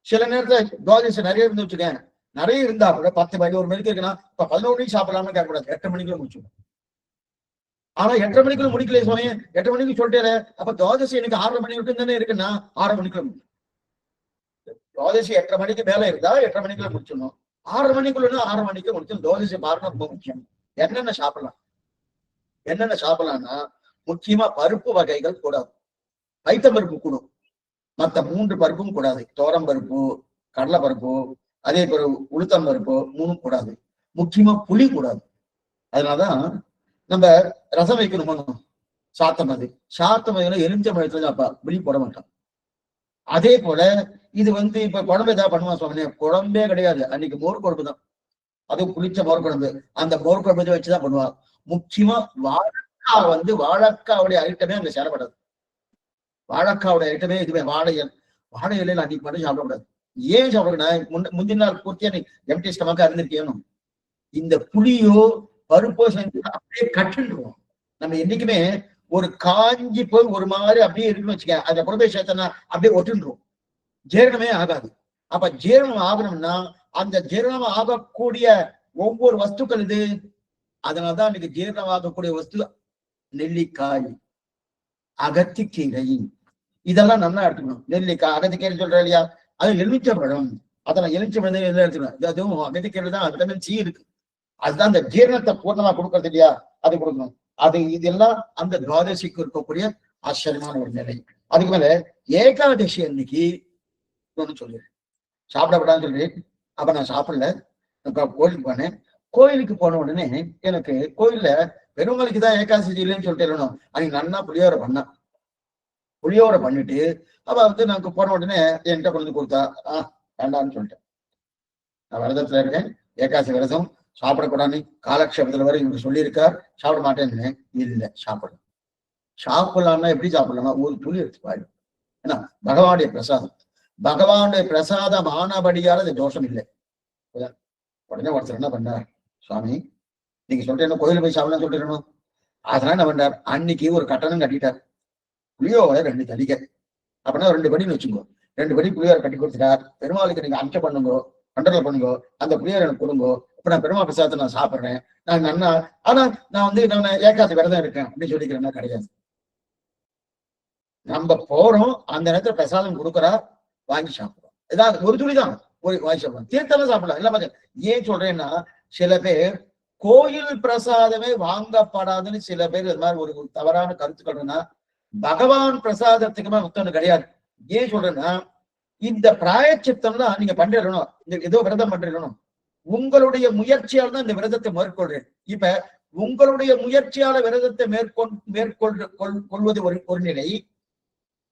சில நேரத்துல துவாதசம் நிறைய இருந்து வச்சுக்கேன், நிறைய இருந்தா கூட 10 11 மணிக்கு இருக்குன்னா இப்ப 11 மணிக்கு சாப்பிடலாம்னு கேட்கக்கூடாது, 8 மணிக்குள்ள முடிச்சுடும். ஆனா 8 மணிக்குள்ள முடிக்கல சுவாமி, 8 மணிக்கு சொல்லிட்டே அப்ப துவாதசி எனக்கு 6:30 மணி விட்டு தானே இருக்குன்னா 6 மணிக்குள்ள முடியும். துவாதசி 8:30 மணிக்கு மேல இருந்தா 8:30 மணிக்குள்ள முடிச்சிடணும். 6 மணிக்குள்ள 6 மணிக்கு முடிச்சிடும். துவாதசி பாரணம் ரொம்ப முக்கியம். என்னென்ன சாப்பிடலாம்னா முக்கியமா பருப்பு வகைகள் கூடாது. பைத்த பருப்பு கூடும், மற்ற 3 பருப்பும் கூடாது. தோரம் பருப்பு, கடலை பருப்பு, அதே போல உளுத்தம் பருப்பு 3 கூடாது. முக்கியமா புளி கூடாது. அதனாலதான் நம்ம ரசம் வைக்கணும் சாத்தம் எலுமிச்சை பழத்துல அப்பா புளி போட மாட்டோம். அதே போல இது வந்து இப்ப குழம்பு ஏதாவது பண்ணுவா சுவாமி, குழம்பே கிடையாது, அன்னைக்கு மோர் குழம்பு தான். அதுவும் புளிச்ச மோர் குழம்பு, அந்த மோர் குழம்பு வச்சுதான் பண்ணுவா. முக்கியமா வாழைக்காவுடைய ஐட்டமே அங்க சேரப்படாது. வாழைக்காவுடைய ஐட்டமே இதுவே வாழை இலையில அன்னைக்கு மட்டும் சாப்பிடக்கூடாது. ஏன் சாப்பிடக்கூடாது? முந்தின நாள் பூர்த்தியா நீ எம்டி ஸ்டமக்கா இருந்திருக்கணும். இந்த புளியோ பருப்போ செஞ்சு அப்படியே கட்டுருவோம். நம்ம என்னைக்குமே ஒரு காஞ்சி போய் ஒரு மாதிரி அப்படியே இருக்குன்னு வச்சுக்க, அந்த குழந்தை சேர்த்தனா அப்படியே ஒட்டுருவோம், ஜீரணமே ஆகாது. அப்ப ஜீரணம் ஆகணும்னா அந்த ஜீரணம் ஆகக்கூடிய ஒவ்வொரு வஸ்துக்கள் இது. அதனாலதான் இன்னைக்கு ஜீரணம் ஆகக்கூடிய வஸ்து நெல்லிக்காய், அகத்திக்கீரை, இதெல்லாம் நல்லா எடுத்துக்கணும். நெல்லிக்காய், அகத்திக்கீரை சொல்றேன் இல்லையா, அது எலுமிச்சம்பழம், அதெல்லாம் எலுமிச்சம்பழம் எடுத்துக்கணும். அதுவும் அகத்திக்கீரை தான் விட்டமின் சி இருக்கு. அதுதான் அந்த ஜீரணத்தை பூர்ணமா கொடுக்கறது இல்லையா, அது கொடுக்கணும். அது இதெல்லாம் அந்த துவாதசிக்கு இருக்கக்கூடிய ஆச்சரியமான ஒரு நிலை. அதுக்கு மேல ஏகாதசி அன்னைக்கு ஒண்ணு சொல்லிடுறேன், சாப்பிடக்கூடாதுன்னு சொல்லி. அப்ப நான் சாப்பிடல, கோயிலுக்கு போனேன். கோயிலுக்கு போன உடனே எனக்கு கோயில்ல பெருமாளுக்கு தான் ஏகாதசி இல்லைன்னு சொல்லிட்டு அன்னைக்கு நன்னா புளியோரை பண்ணிட்டு அவ வந்து நாங்க போன உடனே என்கிட்ட கொண்டு கொடுத்தா. வேண்டாம்னு சொல்லிட்டேன். நான் விரதத்துல இருக்கேன், ஏகாதசி விரதம், சாப்பிடக்கூடாது காலக்ஷேபத்துல வரை இவங்க சொல்லியிருக்கார், சாப்பிட மாட்டேன்னு. இல்லை, சாப்பிடலாம்னா எப்படி சாப்பிடலாம்னா ஒரு துளி எடுத்து பாரு. ஏன்னா பகவானுடைய பிரசாதம் ஆனபடியால அது தோஷம் இல்லை. உடனே ஒருத்தர் என்ன பண்ணார், சுவாமி நீங்க சொல்லிட்டு கோயில போய் சாப்பிடலாம் சொல்லிடணும். அதெல்லாம் என்ன பண்ணார், அன்னைக்கு ஒரு கட்டணம் கட்டிட்டார். புளியோரை 2 தடிக்க, அப்படின்னா 2 படின்னு வச்சுக்கோ, 2 படி புளியோரை கட்டி கொடுத்துட்டார். பெருமாளுக்கு நீங்க அம்சம் பண்ணுங்க, கண்ட்ரோல் பண்ணுங்க, அந்த புளியோரை எனக்கு கொடுங்க. இப்ப நான் பெருமாள் பிரசாதத்தை நான் சாப்பிடுறேன், நான் நன்னா. ஆனா நான் வந்து நான் ஏகாதசி விரதம் இருக்கேன் அப்படின்னு சொல்லிக்கிறேன்னா கிடையாது. நம்ம போறோம், அந்த நேரத்துல பிரசாதம் கொடுக்குறா, வாங்கி சாப்பிடுறோம். ஏதாவது ஒரு துளிதான் வாங்கி சாப்பிடலாம், தீர்த்தம் சாப்பிடலாம். இல்ல ஏன் சொல்றேன்னா, சில பேர் கோயில் பிரசாதமே வாங்கப்படாதுன்னு சில பேர் இது மாதிரி ஒரு தவறான கருத்துக்கள்னா, பகவான் பிரசாதத்துக்குமே ஒத்தொன்னு கிடையாது. ஏன் சொல்றேன்னா, இந்த பிராயச்சித்தம்லாம் நீங்க பண்றணும், இந்த ஏதோ விரதம் பண்றணும், உங்களுடைய முயற்சியால் தான் இந்த விரதத்தை மேற்கொள்றேன். இப்ப உங்களுடைய முயற்சியால விரதத்தை கொள்வது ஒரு நிலை,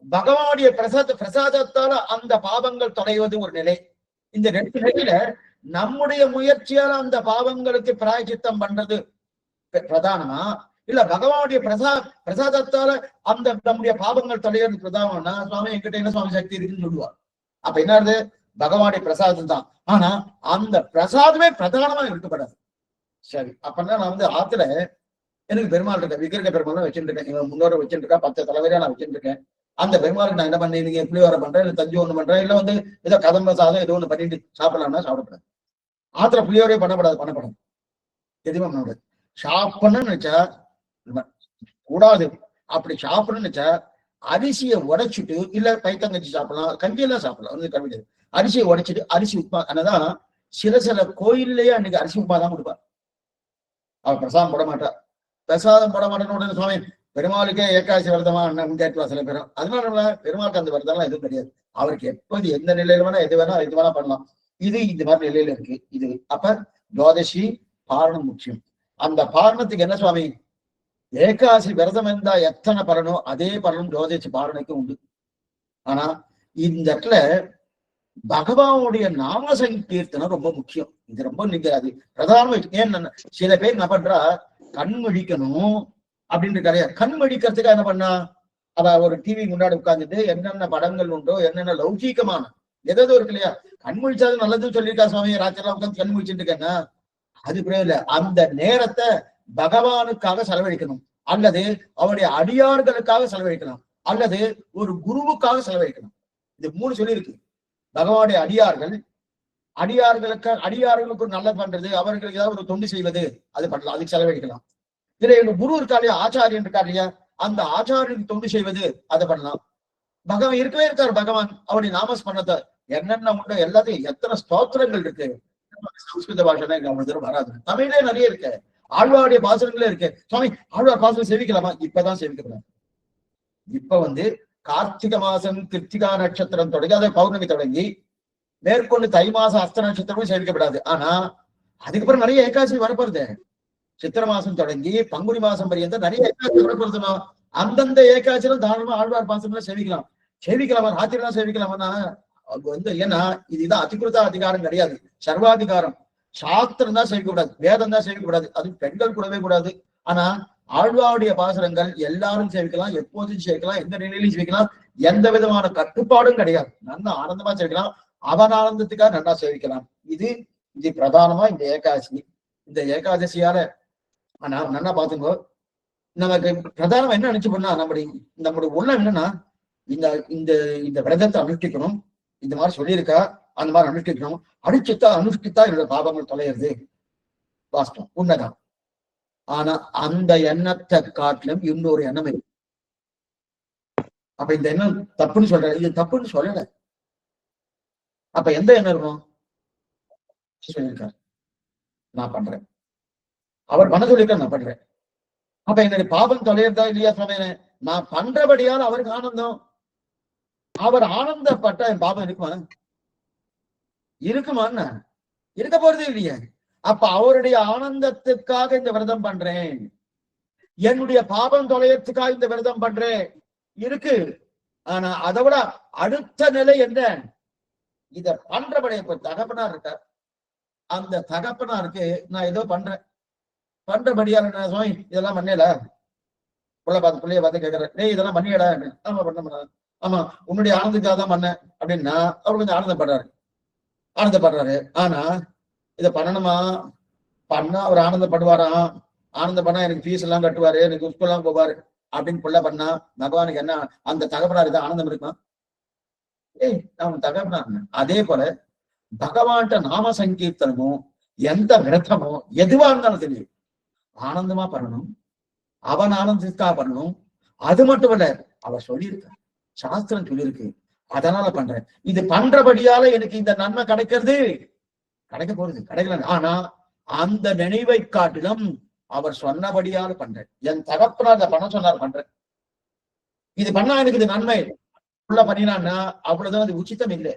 பகவானுடைய பிரசாதத்தால அந்த பாவங்கள் தொலைவது ஒரு நிலை. இந்த 2 நிலையில நம்முடைய முயற்சியால அந்த பாவங்களுக்கு பிராயச்சித்தம் பண்றது பிரதானமா, இல்ல பகவானுடைய பிரசாதத்தால அந்த நம்முடைய பாவங்கள் தொலைகிறது பிரதானம்னா, சுவாமி என்கிட்ட என்ன சுவாமி சக்தி இருக்குன்னு சொல்லுவார். அப்ப என்ன பகவானுடைய பிரசாதம் தான். ஆனா அந்த பிரசாதமே பிரதானமா இருக்கப்படாது. சரி, அப்பன்னா நான் வந்து ஆத்துல எனக்கு பெருமாள் இருக்கேன், விக்கிரக பெருமாள் வச்சுட்டு இருக்கேன், இவன் முன்னோரை வச்சுட்டு இருக்கா, 10 தலைவரையா நான் வச்சுட்டு இருக்கேன். அந்த பெருமாளுக்கு நான் என்ன பண்ணேன், நீங்க புளியோரை பண்றேன், இல்ல தஞ்சு ஒண்ணு பண்றேன், இல்ல வந்து ஏதோ கதம்ப சாதம் ஏதோ ஒண்ணு பண்ணிட்டு சாப்பிடலாம்னா சாப்பிடக்கூடாது. ஆத்துல புளியோரே பண்ணப்படாது, எதுவுமே பண்ணக்கூடாது. சாப்பிடணும்னு நினைச்சா கூடாது. அப்படி சாப்பிடணும்னு நினைச்சா அரிசியை உடைச்சிட்டு, இல்ல பைத்தங்கச்சி சாப்பிடலாம், கஞ்சியெல்லாம் சாப்பிடலாம், வந்து கவிதை. அரிசியை உடைச்சிட்டு அரிசி உப்புமா. அதனாதான் சில கோயில்லையே அன்னைக்கு அரிசி உப்புமா தான் கொடுப்பா. அவ பிரசாதம் போட மாட்டா. பிரசாதம் போட மாட்டேன்னு உடனே சுவாமி பெருமாளுக்கே ஏகாதசி விரதமா கேட்கலாம் சில பேரும். அதனால பெருமாளுக்கு அந்த விரதம்லாம் எதுவும் கிடையாது. அவருக்கு எப்போது எந்த நிலையில வேணா எது வேணா பண்ணலாம். இது இந்த மாதிரி நிலையில இருக்கு இது. அப்ப துவாதசி பாரணம் முக்கியம். அந்த பாரணத்துக்கு என்ன சுவாமி ஏகாசி விரதம் இருந்தா எத்தனை பலனோ அதே பலனும் ஜோதிஷ பாலனைக்கு உண்டு. ஆனா இந்த இடத்துல பகவானுடைய நாம சங்கீர்த்தனம் ரொம்ப முக்கியம். இது ரொம்ப நீங்க அது பிரதானமா ஏன் சில பேர் என்ன பண்றா, கண் விழிக்கணும் அப்படின்னு கிடையாது. கண் விழிக்கிறதுக்காக என்ன பண்ணா, அவ ஒரு டிவி முன்னாடி உட்கார்ந்துட்டு என்னென்ன படங்கள் உண்டோ, என்னென்ன லௌகீகமான எதோ இருக்கு இல்லையா, கண் விழிச்சாது நல்லதுன்னு சொல்லியிருக்கா சுவாமி, ராத்திரி உட்காந்து கண் விழிச்சுட்டு இருக்கேன்னா அது பிரயோஜனம் இல்லை. அந்த நேரத்தை பகவானுக்காக செலவழிக்கணும், அல்லது அவருடைய அடியார்களுக்காக செலவழிக்கலாம், அல்லது ஒரு குருவுக்காக செலவழிக்கணும். இது 3 சொல்லியிருக்கு. பகவானுடைய அடியார்களுக்கு நல்லது பண்றது, அவர்களுக்கு ஏதாவது ஒரு தொண்டு செய்வது, அது பண்ணலாம், அதுக்கு செலவழிக்கலாம். இதுல எங்க குரு இருக்கா இல்லையா, ஆச்சாரியன் இருக்கா இல்லையா, அந்த ஆச்சாரியனுக்கு தொண்டு செய்வது, அதை பண்ணலாம். பகவான் இருக்கவே இருக்காரு. பகவான் அவருடைய நாமஸ்மரணத்தை என்னென்ன உண்டோ எல்லாத்தையும், எத்தனை ஸ்தோத்திரங்கள் இருக்கு. சம்ஸ்கிருத பாஷை கவனத்துல வராது, தமிழே நிறைய இருக்கு. ஆழ்வாருடைய பாசனங்களே இருக்கு. சுவாமி ஆழ்வார் பாசனம் சேவிக்கலாமா? இப்பதான் சேவிக்கலாம். இப்ப கார்த்திகை மாசம் கிருத்திகா நட்சத்திரம் தொடங்கி, அதை பௌர்ணமி தொடங்கி மேற்கொண்டு தை மாசம் அஸ்த நட்சத்திரமும் சேவிக்கப்படாது. ஆனா அதுக்கப்புறம் நிறைய ஏகாதசி வரப்போறது. சித்திர மாசம் தொடங்கி பங்குனி மாசம் பரியந்த நிறைய ஏகாதசி வரப்போறதுமா. அந்தந்த ஏகாதசியிலும் தாராளமா ஆழ்வார் பாசனங்களை சேவிக்கலாமா, ராத்திரிலாம் சேவிக்கலாமா. ஏன்னா இதுதான் அதிகிருத அதிகாரம் கிடையாது, சர்வாதிகாரம். சாஸ்திரம் தான் சேவிக்கக்கூடாது, வேதம் தான் சேவிக்கக்கூடாது, அது பெண்கள் கூடவே கூடாது. ஆனா ஆழ்வாருடைய பாசனங்கள் எல்லாரும் சேவிக்கலாம், எப்போதும் சேவிக்கலாம், எந்த நிலையிலும் சேவிக்கலாம், எந்த விதமான கட்டுப்பாடும் கிடையாது. நல்லா ஆனந்தமா சேவிக்கலாம், அவன் ஆனந்தத்துக்காக நல்லா சேவிக்கலாம். இது பிரதானமா இந்த ஏகாதசி. இந்த ஏகாதசியால ஆனா நல்லா பாத்துங்கோ, நமக்கு பிரதானம் என்ன நினைச்சு பண்ணா, நம்முடைய உள்ளம் என்னன்னா, இந்த இந்த இந்த விரதத்தை அனுஷ்டிக்கணும், இந்த மாதிரி சொல்லியிருக்கா, அந்த மாதிரி அனுஷ்டிக்கணும், அனுஷ்டித்தா என்னோட பாபங்கள் தொலைகிறது, வாஸ்தவம் உண்மைதான். ஆனா அந்த எண்ணத்தை காட்டிலும் இன்னொரு எண்ணம் இருக்கு. அப்ப இந்த எண்ணம் தப்புன்னு சொல்ற, இது தப்புன்னு சொல்லல. அப்ப எந்த எண்ணம் இருக்கும்? சொல்லியிருக்காரு நான் பண்றேன், அவர் பண்ண சொல்லியிருக்காரு நான் பண்றேன். அப்ப என்னுடைய பாபம் தொலைறதா இல்லையா சொன்னேன், நான் பண்றபடியால் அவருக்கு ஆனந்தம். அவர் ஆனந்தப்பட்ட என் பாபம் இருக்குமான்னு இருக்க போறதே இல்லையா. அப்ப அவருடைய ஆனந்தத்துக்காக இந்த விரதம் பண்றேன், என்னுடைய பாபம் தொலையத்துக்காக இந்த விரதம் பண்றேன் இருக்கு. ஆனா அதை விட அடுத்த நிலை என்ன, இத பண்றபடிய தகப்பனார் இருக்க, அந்த தகப்பனாருக்கு நான் ஏதோ பண்றபடியால சுவாமி இதெல்லாம் பண்ணல, பிள்ளைய பார்த்து கேட்கறேன், டேய் இதெல்லாம் பண்ணியடா. ஆமா பண்ண, ஆமா உன்னுடைய ஆனந்தத்துக்காக தான் பண்ண அப்படின்னா அவர் கொஞ்சம் ஆனந்தப்படுறாரு. ஆனா இதை பண்ணணுமா, பண்ணா அவர் ஆனந்தப்படுவாராம், ஆனந்தப்படா எனக்கு ஃபீஸ் எல்லாம் கட்டுவாரு, எனக்கு ஸ்கூல் எல்லாம் போவாரு அப்படின்னு பிள்ளை பண்ணா பகவானுக்கு என்ன அந்த தகப்பனார் இதை ஆனந்தம் இருக்குமா? அவன் தகப்பனார். அதே போல பகவான்கிட்ட நாம சங்கீர்த்தனமோ எந்த விரதமோ எதுவா இருந்தாலும் தெரியும், ஆனந்தமா பண்ணணும், அவன் ஆனந்தத்துக்காக பண்ணணும். அது மட்டும் இல்ல, அவ சொல்லியிருக்க, சாஸ்திரம் சொல்லியிருக்கு, அதனால பண்றேன். இது பண்றபடியால எனக்கு இந்த நன்மை கிடைக்க போறது கிடைக்கல. ஆனா அந்த நினைவை காட்டிலும் அவர் சொன்னபடியால பண்றேன், என் தகப்பனார் அதை பண்ண சொன்னார் பண்றேன், இது பண்ணா எனக்கு இது நன்மை உள்ள பண்ணினான்னா அவ்வளவுதான், அது உச்சிதம் இல்லை.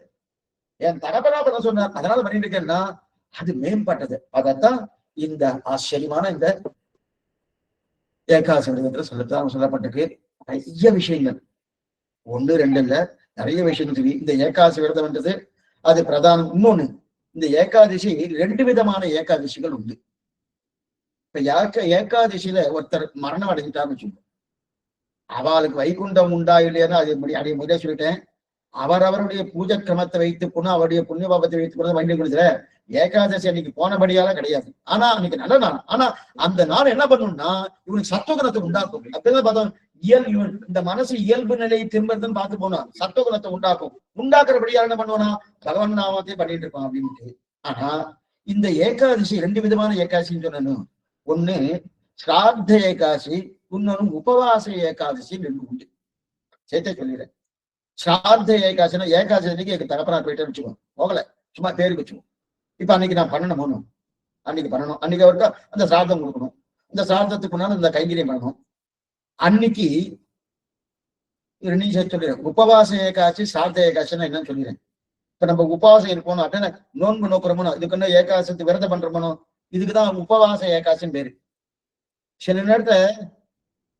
என் தகப்பனா பண்ண சொன்னார் அதனால பண்ணிட்டு இருக்கேன்னா அது மேம்பட்டது. அதத்தான் இந்த ஆச்சரியமான இந்த ஏகாதசி விரதத்துல சொல்லப்பட்டிருக்கு. நிறைய விஷயங்கள், 1 2 இல்ல, நிறைய விஷயங்கள் சொல்லி இந்த ஏகாதசி விரதம் என்றது அது பிரதானம். இன்னொன்னு, இந்த ஏகாதசி 2 விதமான ஏகாதசிகள் உண்டு. இப்ப ஏகாதசியில ஒருத்தர் மரணம் அடைஞ்சிட்டான்னு வச்சுக்கோங்க, அவளுக்கு வைகுண்டம் உண்டா இல்லையா அது முதலே சொல்லிட்டேன். அவருடைய பூஜை கிரமத்தை வைத்து போனா, அவருடைய புண்ணிய பாபத்தை வைத்து போனா வண்டி கொடுத்துல ஏகாதசி அன்னைக்கு போனபடியால கிடையாது. ஆனா அன்னைக்கு நல்ல நாள். ஆனா அந்த நாள் என்ன பண்ணணும்னா இவனுக்கு சத்துவகுணத்தை உண்டாக்கும். அப்படிதான் பார்த்தோம், இந்த மனசு இயல்பு நிலையை திரும்புறதுன்னு பார்த்து போனா சத்துவகுணத்தை உண்டாக்குறபடியால என்ன பண்ணுவானா பகவான் நாமத்தையும் பண்ணிட்டு இருப்பான் அப்படின்ட்டு. ஆனா இந்த ஏகாதசி 2 விதமான ஏகாதசின்னு சொல்லணும். ஒண்ணு ஸ்ராத்த ஏகாதசி, இன்னொன்னு உபவாச ஏகாதசி 2 உண்டு. சேர்த்தே சொல்லிடுறேன். ஸ்ராத்த ஏகாதசினா ஏகாதசி அன்னைக்கு எங்க தகப்பனார் போயிட்டு வச்சுக்கோம், போகல சும்மா பேருக்கு வச்சுக்கோம். இப்ப அன்னைக்கு நான் பண்ணணும், அன்னைக்கு அவருக்கு அந்த சிராதம் கொடுக்கணும், இந்த சிராதத்துக்கு முன்னால இந்த கைங்கரியம் பண்ணணும். அன்னைக்கு 2 சொல்லிடுறேன். உபவாச ஏகாதசி சிராத்த ஏகாதசின்னா என்னன்னு சொல்லிடுறேன். இப்ப நம்ம உபவாசம் இருக்கணும் அப்படின்னா நோன்பு நோக்குறோமோ, இதுக்கு என்ன ஏகாதசி விரதம் பண்றோமோ, இதுக்குதான் உபவாச ஏகாதசின்னு பேரு. சில நேரத்துல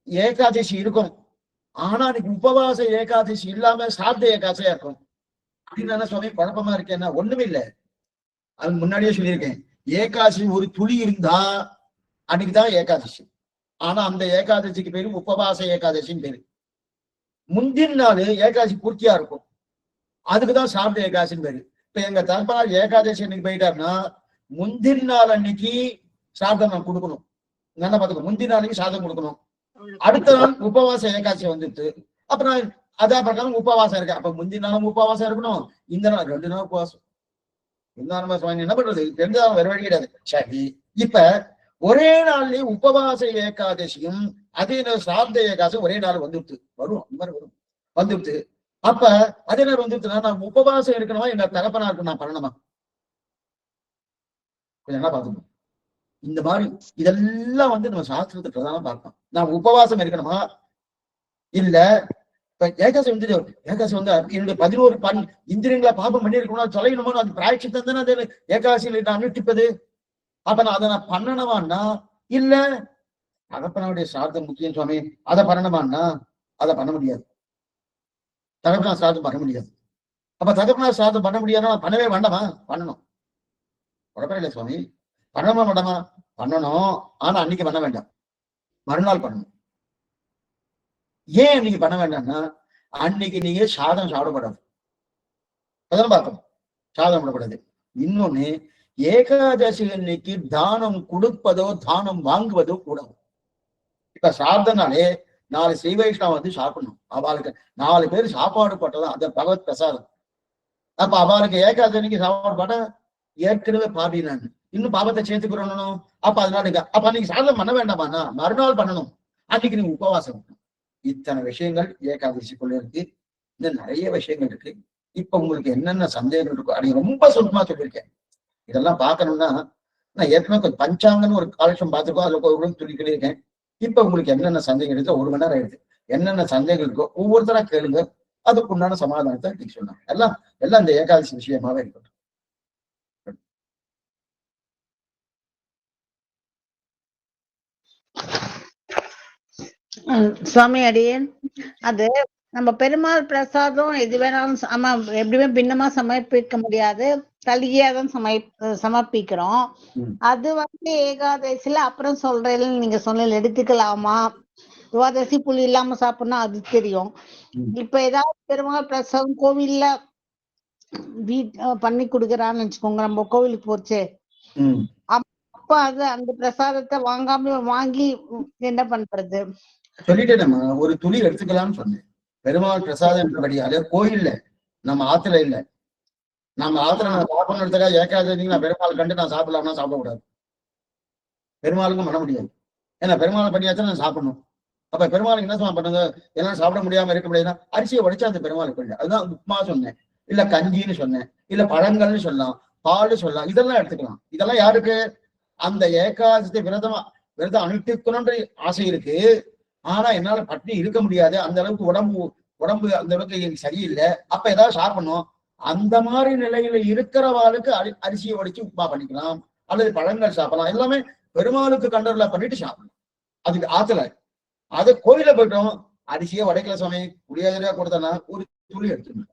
ஏகாதசி இருக்கும். ஆனா அன்னைக்கு உபவாச ஏகாதசி இல்லாம சாத்த ஏகாதசியா இருக்கும். அப்படின்னு சுவாமி குழப்பமா இருக்கேன்னா ஒண்ணுமே இல்லை. அது முன்னாடியே சொல்லியிருக்கேன். ஏகாதசி ஒரு துளி இருந்தா அன்னைக்குதான் ஏகாதசி. ஆனா அந்த ஏகாதசிக்கு பேரு உபவாச ஏகாதசின்னு பேரு. முந்தின நாள் ஏகாதசி பூர்த்தியா இருக்கும், அதுக்குதான் சாப்பிட்ட ஏகாதசின்னு பேரு. இப்ப எங்க தகப்பனார் ஏகாதசி அன்னைக்கு போயிட்டாருன்னா முந்தின நாள் அன்னைக்கு சாதம் நான் கொடுக்கணும். நல்லா பாத்துக்கோ, முந்தின நாளைக்கு சாதம் கொடுக்கணும். அடுத்த நாள் உபவாச ஏகாதசி வந்துட்டு அப்ப நான் அதான் பிரகாரம் உபவாசம் இருக்கேன். அப்ப முந்தின நாளும் உபவாசம் இருக்கணும், இந்த நாள் 2 நாள் உபவாசம். என்ன பண்றது, 2 நாள் வேற வழி கிடையாது. சரி, இப்ப ஒரே நாள்லயே உபவாச ஏகாதசியும் அதே நாள் சார்ந்த ஏகாதசியும் ஒரே நாள் வந்துடுது, வரும் இந்த மாதிரி வரும் வந்துடுது. அப்ப அதே நாள் வந்துடுச்சுன்னா நான் உபவாசம் இருக்கணுமா எங்க தகப்பனாருக்கு நான் பண்ணணுமா? கொஞ்சம் என்ன பாத்துக்கணும். இந்த மாதிரி இதெல்லாம் நம்ம சாஸ்திரத்தை பிரதானம் பார்க்கணும். நான் உபவாசம் இருக்கணுமா இல்ல இப்ப ஏகாசி ஏகாசி என்னுடைய 11 இந்திரியங்களை பாபம் பண்ணிருக்கணும் தொலையணுமோ, அது பிராய்ச்சித்தம் தானே அது ஏகாசியில நான் அனுட்டிப்பது. அப்ப நான் அதை நான் பண்ணணுமான்னா இல்ல தகப்பனுடைய சார்த்தம் முக்கியம் சுவாமி, அதை பண்ணணுமான்னா அதை பண்ண முடியாது. தகப்பனா சார்த்தம் பண்ண முடியாது. அப்ப தகப்பனா சார்த்தம் பண்ண முடியாதுன்னா பண்ணவே வேண்டாமா? பண்ணணும். குழப்பம் இல்லை சுவாமி, பண்ணணுமா வேண்டாமா? பண்ணணும். ஆனா அன்னைக்கு பண்ண வேண்டாம், மறுநாள் பண்ணணும். ஏன் அன்னைக்கு பண்ண வேண்டாம்னா அன்னைக்கு நீங்க சாதம் சாப்பிடப்படாது, அதெல்லாம் பார்க்கணும். சாதம் விடக்கூடாது. இன்னொன்னு, ஏகாதசி அன்னைக்கு தானம் கொடுப்பதோ தானம் வாங்குவதோ கூடாது. இப்ப சாதனாலே 4 ஸ்ரீ வைஷ்ணவ சாப்பிடணும். அவளுக்கு 4 பேர் சாப்பாடு போட்டதான் அந்த பகவத் பிரசாதம். அப்ப அவளுக்கு ஏகாதசி அன்னைக்கு சாப்பாடு போட்டா ஏற்கனவே பாபி நான் இன்னும் பாபத்தை சேர்த்துக்கிறோம். அப்ப அதனால அப்ப அன்னைக்கு சாதம் பண்ண வேண்டாமாண்ணா மறுநாள் பண்ணணும், அன்னைக்கு நீங்க உபவாசம். இத்தனை விஷயங்கள் ஏகாதசிக்குள்ள இருக்கு. இன்னும் நிறைய விஷயங்கள் இருக்கு. இப்ப உங்களுக்கு என்னென்ன சந்தேகங்கள் இருக்கோ அது ரொம்ப சுத்தமா சொல்லியிருக்கேன். இதெல்லாம் பார்க்கணும்னா நான் ஏற்கனவே கொஞ்சம் பஞ்சாங்கன்னு ஒரு காலட்சம் பார்த்துருக்கோம், அதுல ஒரு துணி சொல்லியிருக்கேன். இப்ப உங்களுக்கு என்னென்ன சந்தேகம் இருக்கோ 1 மணி நேரம் ஆயிடுது. என்னென்ன சந்தேகம் இருக்கோ ஒவ்வொருத்தரா கேளுங்க, அதுக்கு உண்டான சமாதானத்தை நீங்க சொன்னாங்க. எல்லாம் இந்த ஏகாதசி விஷயமாவே இருக்கட்டும். சுவாமி அடியேன், அது நம்ம பெருமாள் பிரசாதம் எது வேணாலும் எப்படியுமே பின்னமா சமர்ப்பிக்க முடியாது, தலியாதான் சமர்ப்பிக்கிறோம். அது ஏகாதசியில அப்புறம் சொல்றேன் நீங்க சொன்ன எடுத்துக்கலாமா? துவாதசி புளி இல்லாம சாப்பிடணும் அது தெரியும். இப்ப ஏதாவது பெருமாள் பிரசாதம் கோவில்ல பண்ணி கொடுக்கறான்னு வச்சுக்கோங்க, நம்ம கோவிலுக்கு போச்சு, அப்ப அது அந்த பிரசாதத்தை வாங்காம வாங்கி என்ன பண்றது? சொல்லிட்டேன், ஒரு துளி எடுத்துக்கலாம்னு சொன்னேன். பெருமாள் பிரசாதம் என்றபடியாலே கோயில்ல நம்ம ஆத்துல இல்ல, நம்ம ஆத்துல நான் சாப்பிடணும் ஏகாதசி நான் பெருமாள் கண்டு நான் சாப்பிடலாம்னா சாப்பிடக்கூடாது, பெருமாளுக்கும் பண்ண முடியாது. ஏன்னா பெருமாளை பண்ணியாச்சும் நான் சாப்பிடணும். அப்ப பெருமாளுக்கு என்ன பண்ணுங்க, எல்லாம் சாப்பிட முடியாம இருக்க முடியாதுன்னா அரிசியை உடைச்சா அந்த பெருமாளுக்கு இல்லை. அதுதான் உப்மா சொன்னேன், இல்ல கஞ்சின்னு சொன்னேன், இல்ல பழங்கள்னு சொல்லலாம், பால் சொல்லலாம், இதெல்லாம் எடுத்துக்கலாம். இதெல்லாம் யாருக்கு? அந்த ஏகாதசி விரதம் அனுஷ்டிக்கணும்ன்ற ஆசை இருக்கு, ஆனா என்னால பட்டினி இருக்க முடியாது, அந்த அளவுக்கு உடம்பு அந்த அளவுக்கு எனக்கு சரியில்லை, அப்ப ஏதாவது சாப்பிடணும். அந்த மாதிரி நிலையில இருக்கிறவாளுக்கு அரிசியை உடைச்சு உப்புமா பண்ணிக்கலாம், அல்லது பழங்கள் சாப்பிடலாம். எல்லாமே பெருமாளுக்கு கண்டர்ல பண்ணிட்டு சாப்பிடலாம். அதுக்கு ஆத்துல அது கோயில போயிட்டோம், அரிசியை உடைக்கல சுவாமி முடியாதா கொடுத்தனா ஒரு துளி எடுத்துக்கணும்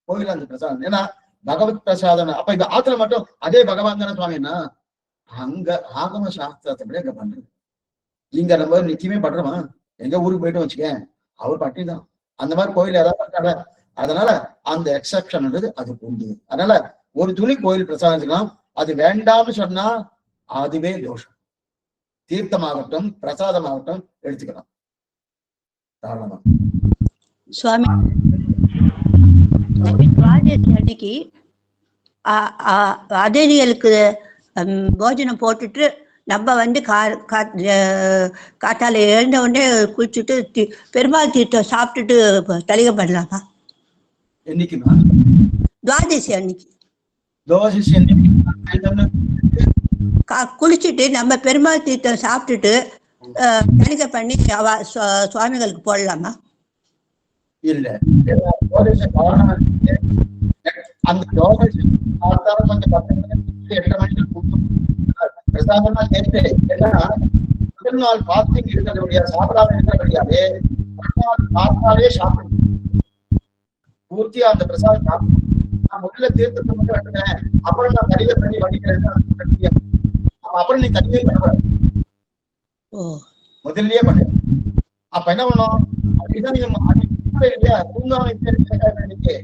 கோயில அந்த பிரசாதம். ஏன்னா பகவத் பிரசாதம். அப்ப இந்த ஆத்துல மட்டும் அதே பகவான் தானே சுவாமின்னா அங்க ஆகம சாஸ்திரத்தை விட இங்க பண்றது. இங்க நம்ம நிச்சயமே பண்றோமா? எங்க ஊருக்கு போயிட்டு வச்சுக்க அவர் பட்டி தான் அந்த மாதிரி கோயில் ஏதாவது பண்றாங்க. அதனால அந்த எக்ஸப்ஷன்ன்றது அதுக்கு உண்டு. அதனால ஒரு துளி கோயில் பிரசாதம், அது வேண்டாம்னு சொன்னா அதுவே தோஷம். தீர்த்தமாகட்டும் பிரசாதமாகட்டும் எடுத்துக்கலாம் தாராளமா. சுவாமி அன்னைக்கு அதிதிகளுக்கு போஜனம் போட்டுட்டு நம்ம காத்தால எழுந்த உடனே குளிச்சுட்டு பெருமாள் தீர்த்தம் சாப்பிட்டுட்டு தலிகை பண்ணலாமா? என்னைக்குமா? துவாதசி அன்னைக்கு. குளிச்சுட்டு நம்ம பெருமாள் தீர்த்தம் சாப்பிட்டுட்டு தலிகை பண்ணி சுவாமிகளுக்கு போடலாமா? இல்ல, அந்த கொஞ்சம் 10 மணிக்கு 8 மணிக்கு பிரசாதமா சேர்த்து முதல் நாள் பாஸ்டிங் இருக்கிறபடியா சாப்பிடாம இருக்கிறபடியாவே சாப்பிட்டாலே சாப்பிடும் பூர்த்தியா அந்த பிரசாதம் சாப்பிடும். நான் முதல்ல தீர்த்தத்தை மட்டும் எடுத்துக்கிறேன், அப்புறம் நான் தனியா பண்ணி வடிக்கிறேன். அப்புறம் நீ தனியே பண்ணக்கூடாது, முதல்லயே பண்ணு. அப்ப என்ன பண்ணும் அப்படின்னா நீங்க இல்லையா தூங்காம இன்னைக்கு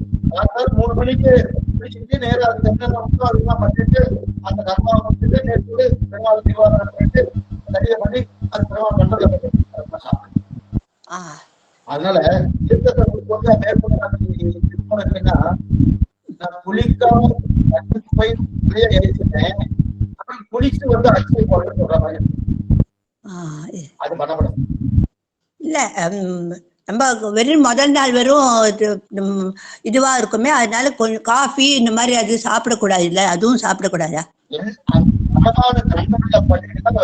3 மணிக்கு குளிச்சுட்டு நேரம் அதுக்கு என்ன அதெல்லாம் பண்ணிட்டு அந்த கர்மாவை முடிச்சுட்டு நேற்று பெருமாள் தீவாரம் பண்ணிட்டு தனியா பண்ணி அது பெருமாள் பண்றது சாப்பிடும். அதனால தீர்த்தத்தை வந்து மேற்கொண்டா நான் குளிக்காம போய் எரிச்சுட்டேன், குளிச்சு வந்து அரிசி போடுறது சொல்ற மாதிரி அது பண்ணப்படும். இல்ல நம்ம வெறும் முதல் நாள் வெறும் இதுவா இருக்குமே, அதனால கொஞ்சம் காஃபி இந்த மாதிரி அது சாப்பிடக்கூடாது இல்ல, அதுவும் சாப்பிடக்கூடாதா?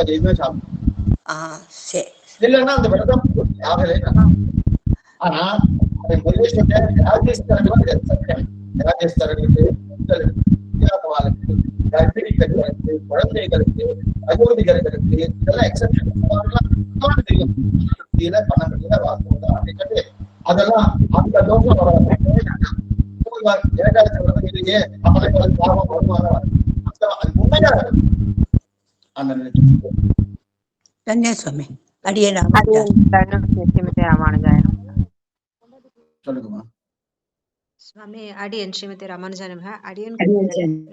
எதுவுமே சாப்பிடும் சரி இல்லைன்னா அந்த விரதம் ஆகலை. ஆனா ராஜேஸ்வரர்களுக்கு கர்ப்பிணிகளுக்கு குழந்தைகளுக்கு அயோதிகர்களுக்கு இதெல்லாம் எக்ஸப்ஷன் தெரியும் பண்ண முடியல வாசம் அப்படின்றது அதெல்லாம் அந்த தோஷம் ஏகாதசி விரதம் இல்லையே அப்பதான் பாவம் வருவாங்க அது உண்மையா அந்த சுவாமி அடியே சொல்லுங்கம்மா. சுவாமி அடியன் ஸ்ரீமதி ராமானுஜானம அடியன்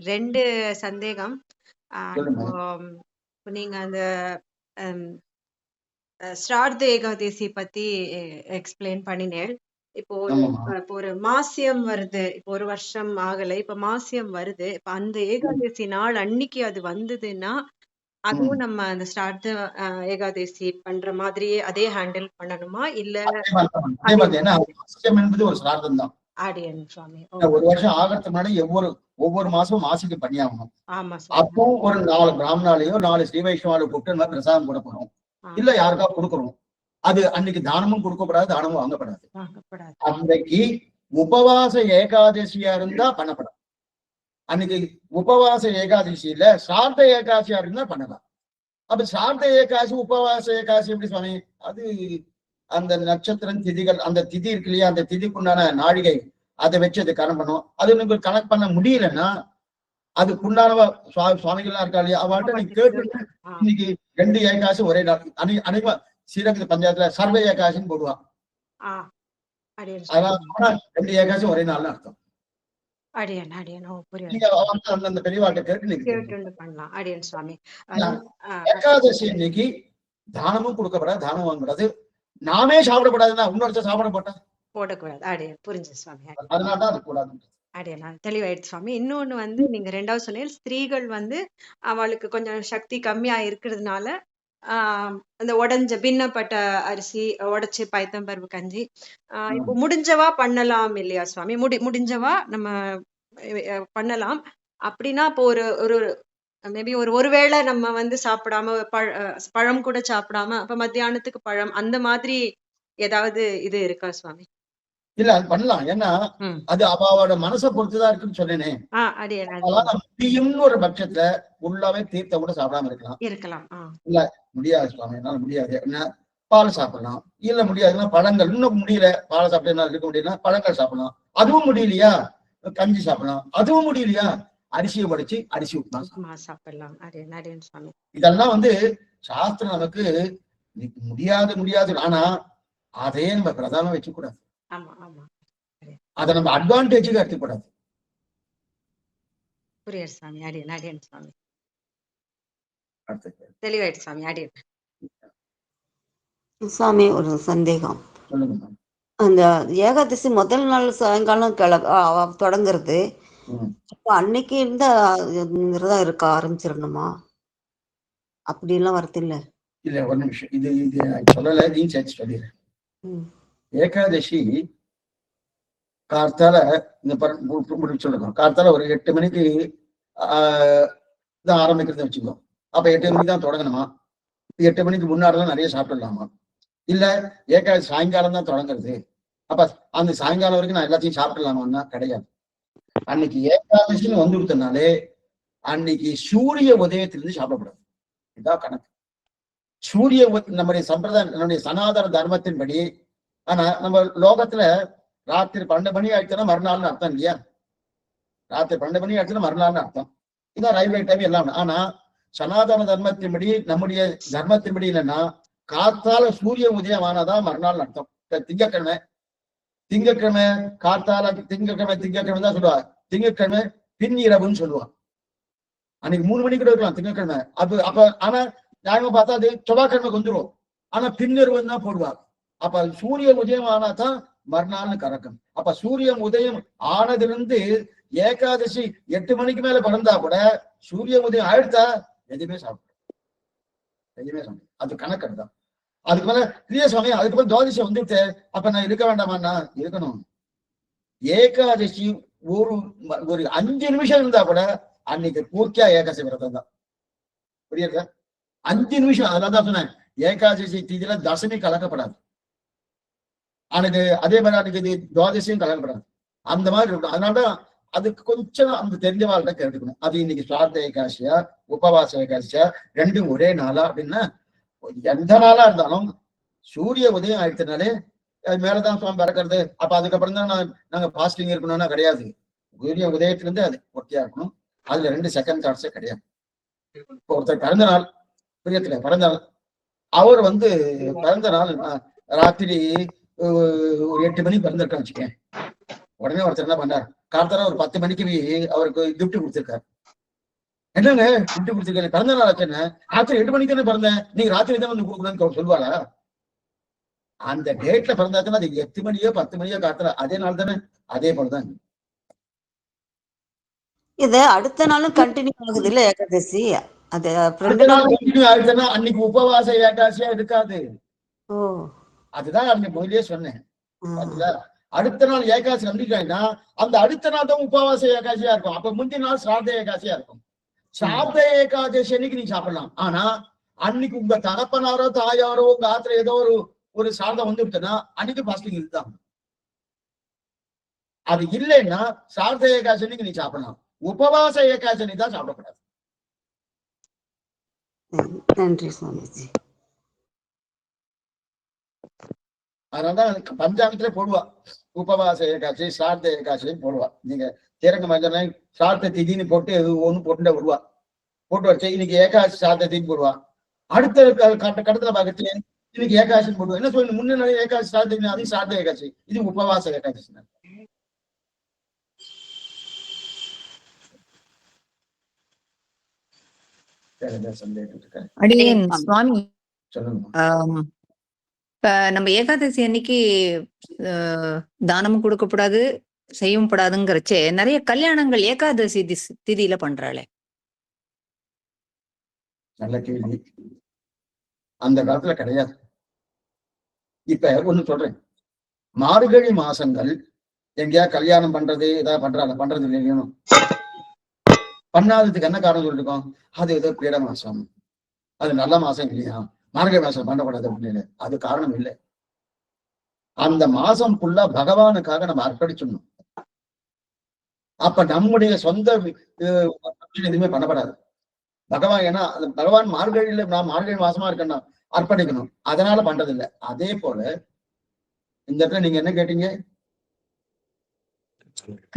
2 சந்தேகம். நீங்க அந்த ஸ்ரார்த்த ஏகாதசி பத்தி எக்ஸ்பிளைன் பண்ணினேன். இப்போ ஒரு மாசியம் வருது, இப்போ 1 வருஷம் ஆகலை, இப்ப மாசியம் வருது, இப்ப அந்த ஏகாதசி நாள் அன்னைக்கு அது வந்ததுன்னா அதுவும் நம்ம அந்த ஸ்ரார்த்த ஏகாதசி பண்ற மாதிரியே அதே ஹேண்டில் பண்ணணுமா இல்ல? என்பது ஒரு சிரார்த்தம் தான். ஒரு வருஷம் ஆகிறதுக்கு முன்னாடி ஒவ்வொரு மாசமும் மாசிக்கு பண்ணியாகணும். அப்போ ஒரு 4 பிராமணாலையோ 4 ஸ்ரீ வைஷ்ணவாலோ கூப்பிட்டு பிரசாதம் கொடுக்கணும், இல்ல யாருக்கா கொடுக்கணும். அது அன்னைக்கு தானமும் கொடுக்கப்படாது, தானமும் வாங்கப்படாது. அன்னைக்கு உபவாச ஏகாதசியா இருந்தா பண்ணப்படாது. அன்னைக்கு உபவாச ஏகாதசியில சார்த்த ஏகாதசியா இருந்தா பண்ணலாம். அப்ப சார்த்த ஏகாதசி உபவாச ஏகாதசி எப்படி சுவாமி? அது அந்த நட்சத்திரம் திதிகள், அந்த திதி இருக்கு இல்லையா, அந்த திதிக்குண்டான நாழிகை அதை வச்சு அதை கணக்கு பண்ணுவோம். அது உங்களுக்கு கணக்கு பண்ண முடியலன்னா அதுக்குண்டானவ சுவாமிகள்லாம் இருக்கா இல்லையா, அவள்கிட்ட நீங்க கேட்டு இன்னைக்கு 2 ஏகாதசி ஒரே நாள் அனைவா ஸ்ரீரங்க பஞ்சாயத்துல சர்வ ஏகாதசின்னு போடுவான். அதெல்லாம் 2 ஏகாதசி ஒரே நாள்னு அர்த்தம். அந்த பெரியவாட்ட கேட்டு பண்ணலாம். அடியன் சுவாமி ஏகாதசி இன்னைக்கு தானமும் கொடுக்கப்படாது, தானம் வாங்கக்கூடாது, நாமே சாப்பிடப்படாதுன்னா இன்னொருத்த சாப்பிட போடக்கூடாது. அடியன் புரிஞ்சு சுவாமி, அதனாலதான் அது கூடாது. அடியன் தெளிவாயிடுச்சு சுவாமி. இன்னொன்னு நீங்க 2வது சொன்னீங்க, ஸ்திரீகள் அவளுக்கு கொஞ்சம் சக்தி கம்மியா இருக்கிறதுனால அந்த உடைஞ்ச பின்னப்பட்ட அரிசி உடைச்சு பயத்தம்பருப்பு கஞ்சி இப்போ முடிஞ்சவா பண்ணலாம் இல்லையா சுவாமி? முடிஞ்சவா நம்ம பண்ணலாம். அப்படின்னா இப்போ ஒரு மேபி ஒருவேளை நம்ம சாப்பிடாம பழம் கூட சாப்பிடாம அப்ப மத்தியானத்துக்கு பழம் அந்த மாதிரி ஏதாவது இது இருக்கா சுவாமி? இல்ல அது பண்ணலாம், ஏன்னா அது அவளோட மனசை பொறுத்துதான் இருக்குன்னு சொன்னேனே. முடியும்னு ஒரு பட்சத்துல உள்ளாவே தீர்த்த கூட சாப்பிடாம இருக்கலாம். இல்ல முடியாது சுவாமி, என்னால முடியாது, என்ன பால் சாப்பிடலாம், இல்ல முடியாதுன்னா பழங்கள், இன்னும் முடியல பாலை சாப்பிட்டு இருக்க முடியல பழங்கள் சாப்பிடலாம், அதுவும் முடியலையா கஞ்சி சாப்பிடலாம், அதுவும் முடியலையா அரிசியை உடைச்சு அரிசி உப்புமா சாப்பிடலாம். இதெல்லாம் சாஸ்திரம் நமக்கு முடியாது. ஆனா அதையே நம்ம பிரதானம் வச்சு கூடாது, அதை நம்ம அட்வான்டேஜுக்கு எடுத்துக்கூடாது. சுவாமி ஒரு சந்தேகம். அந்த ஏகாதசி முதல் நாள் சாயங்காலம் தொடங்குறது, அப்ப அன்னைக்கு இருந்த விரதம் இருக்க ஆரம்பிச்சிடணுமா? அப்படி எல்லாம் வருது இல்ல? இல்ல ஒரு நிமிஷம், இது சொல்லல, நீ சேர்த்து சொல்லிடுறேன். ஏகாதசி கார்த்தால சொல்லுங்க, கார்த்தால ஒரு 8 மணிக்கு தான் ஆரம்பிக்கிறது வச்சுக்கோ. அப்ப 8 மணிக்கு தான் தொடங்கணுமா? 8 மணிக்கு முன்னாடிதான் நிறைய சாப்பிடலாமா? இல்ல ஏகாதசி சாயங்காலம் தான் தொடங்குறது, அப்ப அந்த சாயங்காலம் வரைக்கும் நான் எல்லாத்தையும் சாப்பிடலாமான்னா கிடையாது. அன்னைக்கு ஏகாதசின்னு வந்துவிட்டனாலே அன்னைக்கு சூரிய உதயத்திலிருந்து சாப்பிடக்கூடாது, இதான் கணக்கு. சூரிய நம்முடைய சம்பிரதாயம், நம்முடைய சனாதன தர்மத்தின்படி. ஆனா நம்ம லோகத்துல ராத்திரி 12 மணி ஆயிடுச்சுன்னா மறுநாள்னு அர்த்தம் இல்லையா? ராத்திரி 12 மணி ஆயிடுச்சுன்னா மறுநாள்னு அர்த்தம். இதான் ரயில்வே டைம் எல்லாம். ஆனா சனாதன தர்மத்தின்படி, நம்முடைய தர்மத்தின்படி என்னன்னா, காத்தால சூரிய உதயம் ஆனாதான் மறுநாள் அர்த்தம். திங்கக்கிழமை காத்தால திங்கக்கிழமை தான் சொல்லுவா. திங்கக்கிழமை பின் இரவுன்னு சொல்லுவா. அன்னைக்கு 3 மணிக்கு கூட இருக்கலாம் திங்கக்கிழமை. அப்ப ஆனா நியாயமா பார்த்தா அது செவ்வாய்க்கிழமைக்கு வந்துடும். ஆனா பின்னிரவுன்னு தான் போடுவா. அப்ப சூரிய உதயம் ஆனாதான் மறுநாள்னு கறக்கும். அப்ப சூரியன் உதயம் ஆனதிலிருந்து ஏகாதசி 8 மணிக்கு மேல பிறந்தா கூட சூரிய உதயம் ஆயிடுத்தா எதுவுமே சாப்பிடும். அது கணக்கு தான். அதுக்கு மேல பிரிய சுவாமி அதுக்கப்புறம் துவாதசி வந்துட்டு அப்ப நான் இருக்க வேண்டாமான்னா இருக்கணும். ஏகாதசி ஒரு 5 நிமிஷம் இருந்தா கூட அன்னைக்கு பூர்த்தியா ஏகாதசி விரதம் தான். புரியுதா? 5 நிமிஷம். அதான் சொன்னேன், ஏகாதசி தீதியில தசமி கலக்கப்படாது. அன்னைக்கு அதே மாதிரி அன்னைக்கு துவாதசியும் கலக்கப்படாது. அந்த மாதிரி இருக்கும். அதனாலதான் அதுக்கு கொஞ்சம் அந்த தெரிஞ்சவாள்கிட்ட கேட்டுக்கணும். அது இன்னைக்கு சுவார்த்த ஏகாதசியா உபவாச ஏகாதசியா ரெண்டும் ஒரே நாளா அப்படின்னா, எந்த நாளா இருந்தாலும் சூரிய உதயம் ஆயிடுச்சுனாலே அது மேலதான் சுவாமி பறக்கிறது. அப்ப அதுக்கப்புறம் தான் நாங்க பாஸ்டிங் இருக்கணும்னா கிடையாது. சூரிய உதயத்துல இருந்து அது ஒட்டியா இருக்கணும். அதுல 2 செகண்ட் தாட்ஸே கிடையாது. இப்போ ஒருத்தர் பிறந்த நாள், பிரியத்துல பிறந்த நாள், அவர் பிறந்த நாள் ராத்திரி ஒரு 8 மணிக்கு பிறந்திருக்கான்னு வச்சுக்கேன். உடனே ஒருத்தர் என்ன பண்ணார், காலத்தார ஒரு 10 மணிக்கு அவருக்கு கிஃப்ட் கொடுத்திருக்காரு. என்னங்க கிஃப்ட் கொடுத்திருக்காரு, பிறந்த நாள் ஆச்சுன்னு. ராத்திரி 8 மணிக்கு தானே பிறந்தேன், நீங்க ராத்திரி தான் வந்து கொடுக்கணும்னு சொல்லுவாரா? அந்த டேட்ல பிறந்தாச்சுன்னா அது 8 மணியோ 10 மணியோ காத்துல அதே நாள் தானே. அதே போலதான் இது அடுத்த நாளும் கண்டினியூ ஆகுது இல்ல ஏகாதசி? அது அடுத்த நாள் கண்டினியூ ஆயிடுச்சுன்னா அன்னைக்கு உபவாச ஏகாதசியா இருக்காது. ஓ, அதுதான் அன்னைக்கு முதலே சொன்னேன். அடுத்த நாள் ஏகாதசி கண்டிப்பாய்னா அந்த அடுத்த நாள் தான் உபவாச ஏகாதசியா இருக்கும். அப்ப முந்தின நாள் சிரார்த்த ஏகாதசியா இருக்கும். சிரார்த்த ஏகாதசி அன்னைக்கு நீங்க சாப்பிடலாம். ஆனா அன்னைக்கு உங்க தகப்பனாரோ தாயாரோ உங்க ஆத்துல ஏதோ ஒரு சார்தம் வந்துருச்சுன்னா அன்னைக்கு பாஸ்டிங் இதுதான். அது இல்லைன்னா சார்த்த ஏகாதசி அன்னைக்கு நீ சாப்பிடலாம். உபவாச ஏகாதசி அன்னைக்கு தான் சாப்பிடக்கூடாது. நன்றி சுவாமிஜி. அதனாலதான் பஞ்சாங்கத்திலே போடுவா, உபவாச ஏகாட்சி சார்த்த ஏகாட்சியும் போடுவா. நீங்க திறங்க மஞ்சள் சார்த்த திதின்னு போட்டு ஒண்ணு போட்டு வருவா. போட்டு வச்சு இன்னைக்கு ஏகாட்சி சார்த்த திதி போடுவா. அடுத்த கடத்துல பாக்கத்துல இன்னைக்கு ஏகாட்சி போடுவா. என்ன சொல்லு, முன்ன நாள் ஏகாட்சி சார்த்த, அது சார்த்த ஏகாட்சி, இது உபவாச ஏகாட்சி. அடியேன் சுவாமி, சொல்லுங்க. இப்ப நம்ம ஏகாதசி அன்னைக்கு தானமும் கொடுக்கப்படாது, செய்யவும் படாதுங்கிறச்சே நிறைய கல்யாணங்கள் ஏகாதசி திதியில பண்றாளே. நல்ல கேள்வி. அந்த காலத்துல கிடையாது. இப்ப ஒண்ணு சொல்றேன், மார்கழி மாசங்கள் எங்கேயா கல்யாணம் பண்றது ஏதாவது பண்றது இல்லையா? பண்ணாததுக்கு என்ன காரணம் சொல்லிருக்கோம்? அது ஏதோ பீட மாசம், அது நல்ல மாசம் இல்லையா, மார்கழி மாசம் பண்ணக்கூடாது அப்படின்னு. அது காரணம் இல்லை. அந்த மாசம் ஃபுல்லா பகவானுக்காக நம்ம அர்ப்பணிச்சிடணும். அப்ப நம்முடைய சொந்த எதுவுமே பண்ணப்படாது. பகவான் ஏன்னா பகவான் மார்கழியில நான் மார்கழி மாசமா இருக்கேன்னா அர்ப்பணிக்கணும். அதனால பண்றது இல்லை. அதே போல இந்த இடத்துல நீங்க என்ன கேட்டீங்க?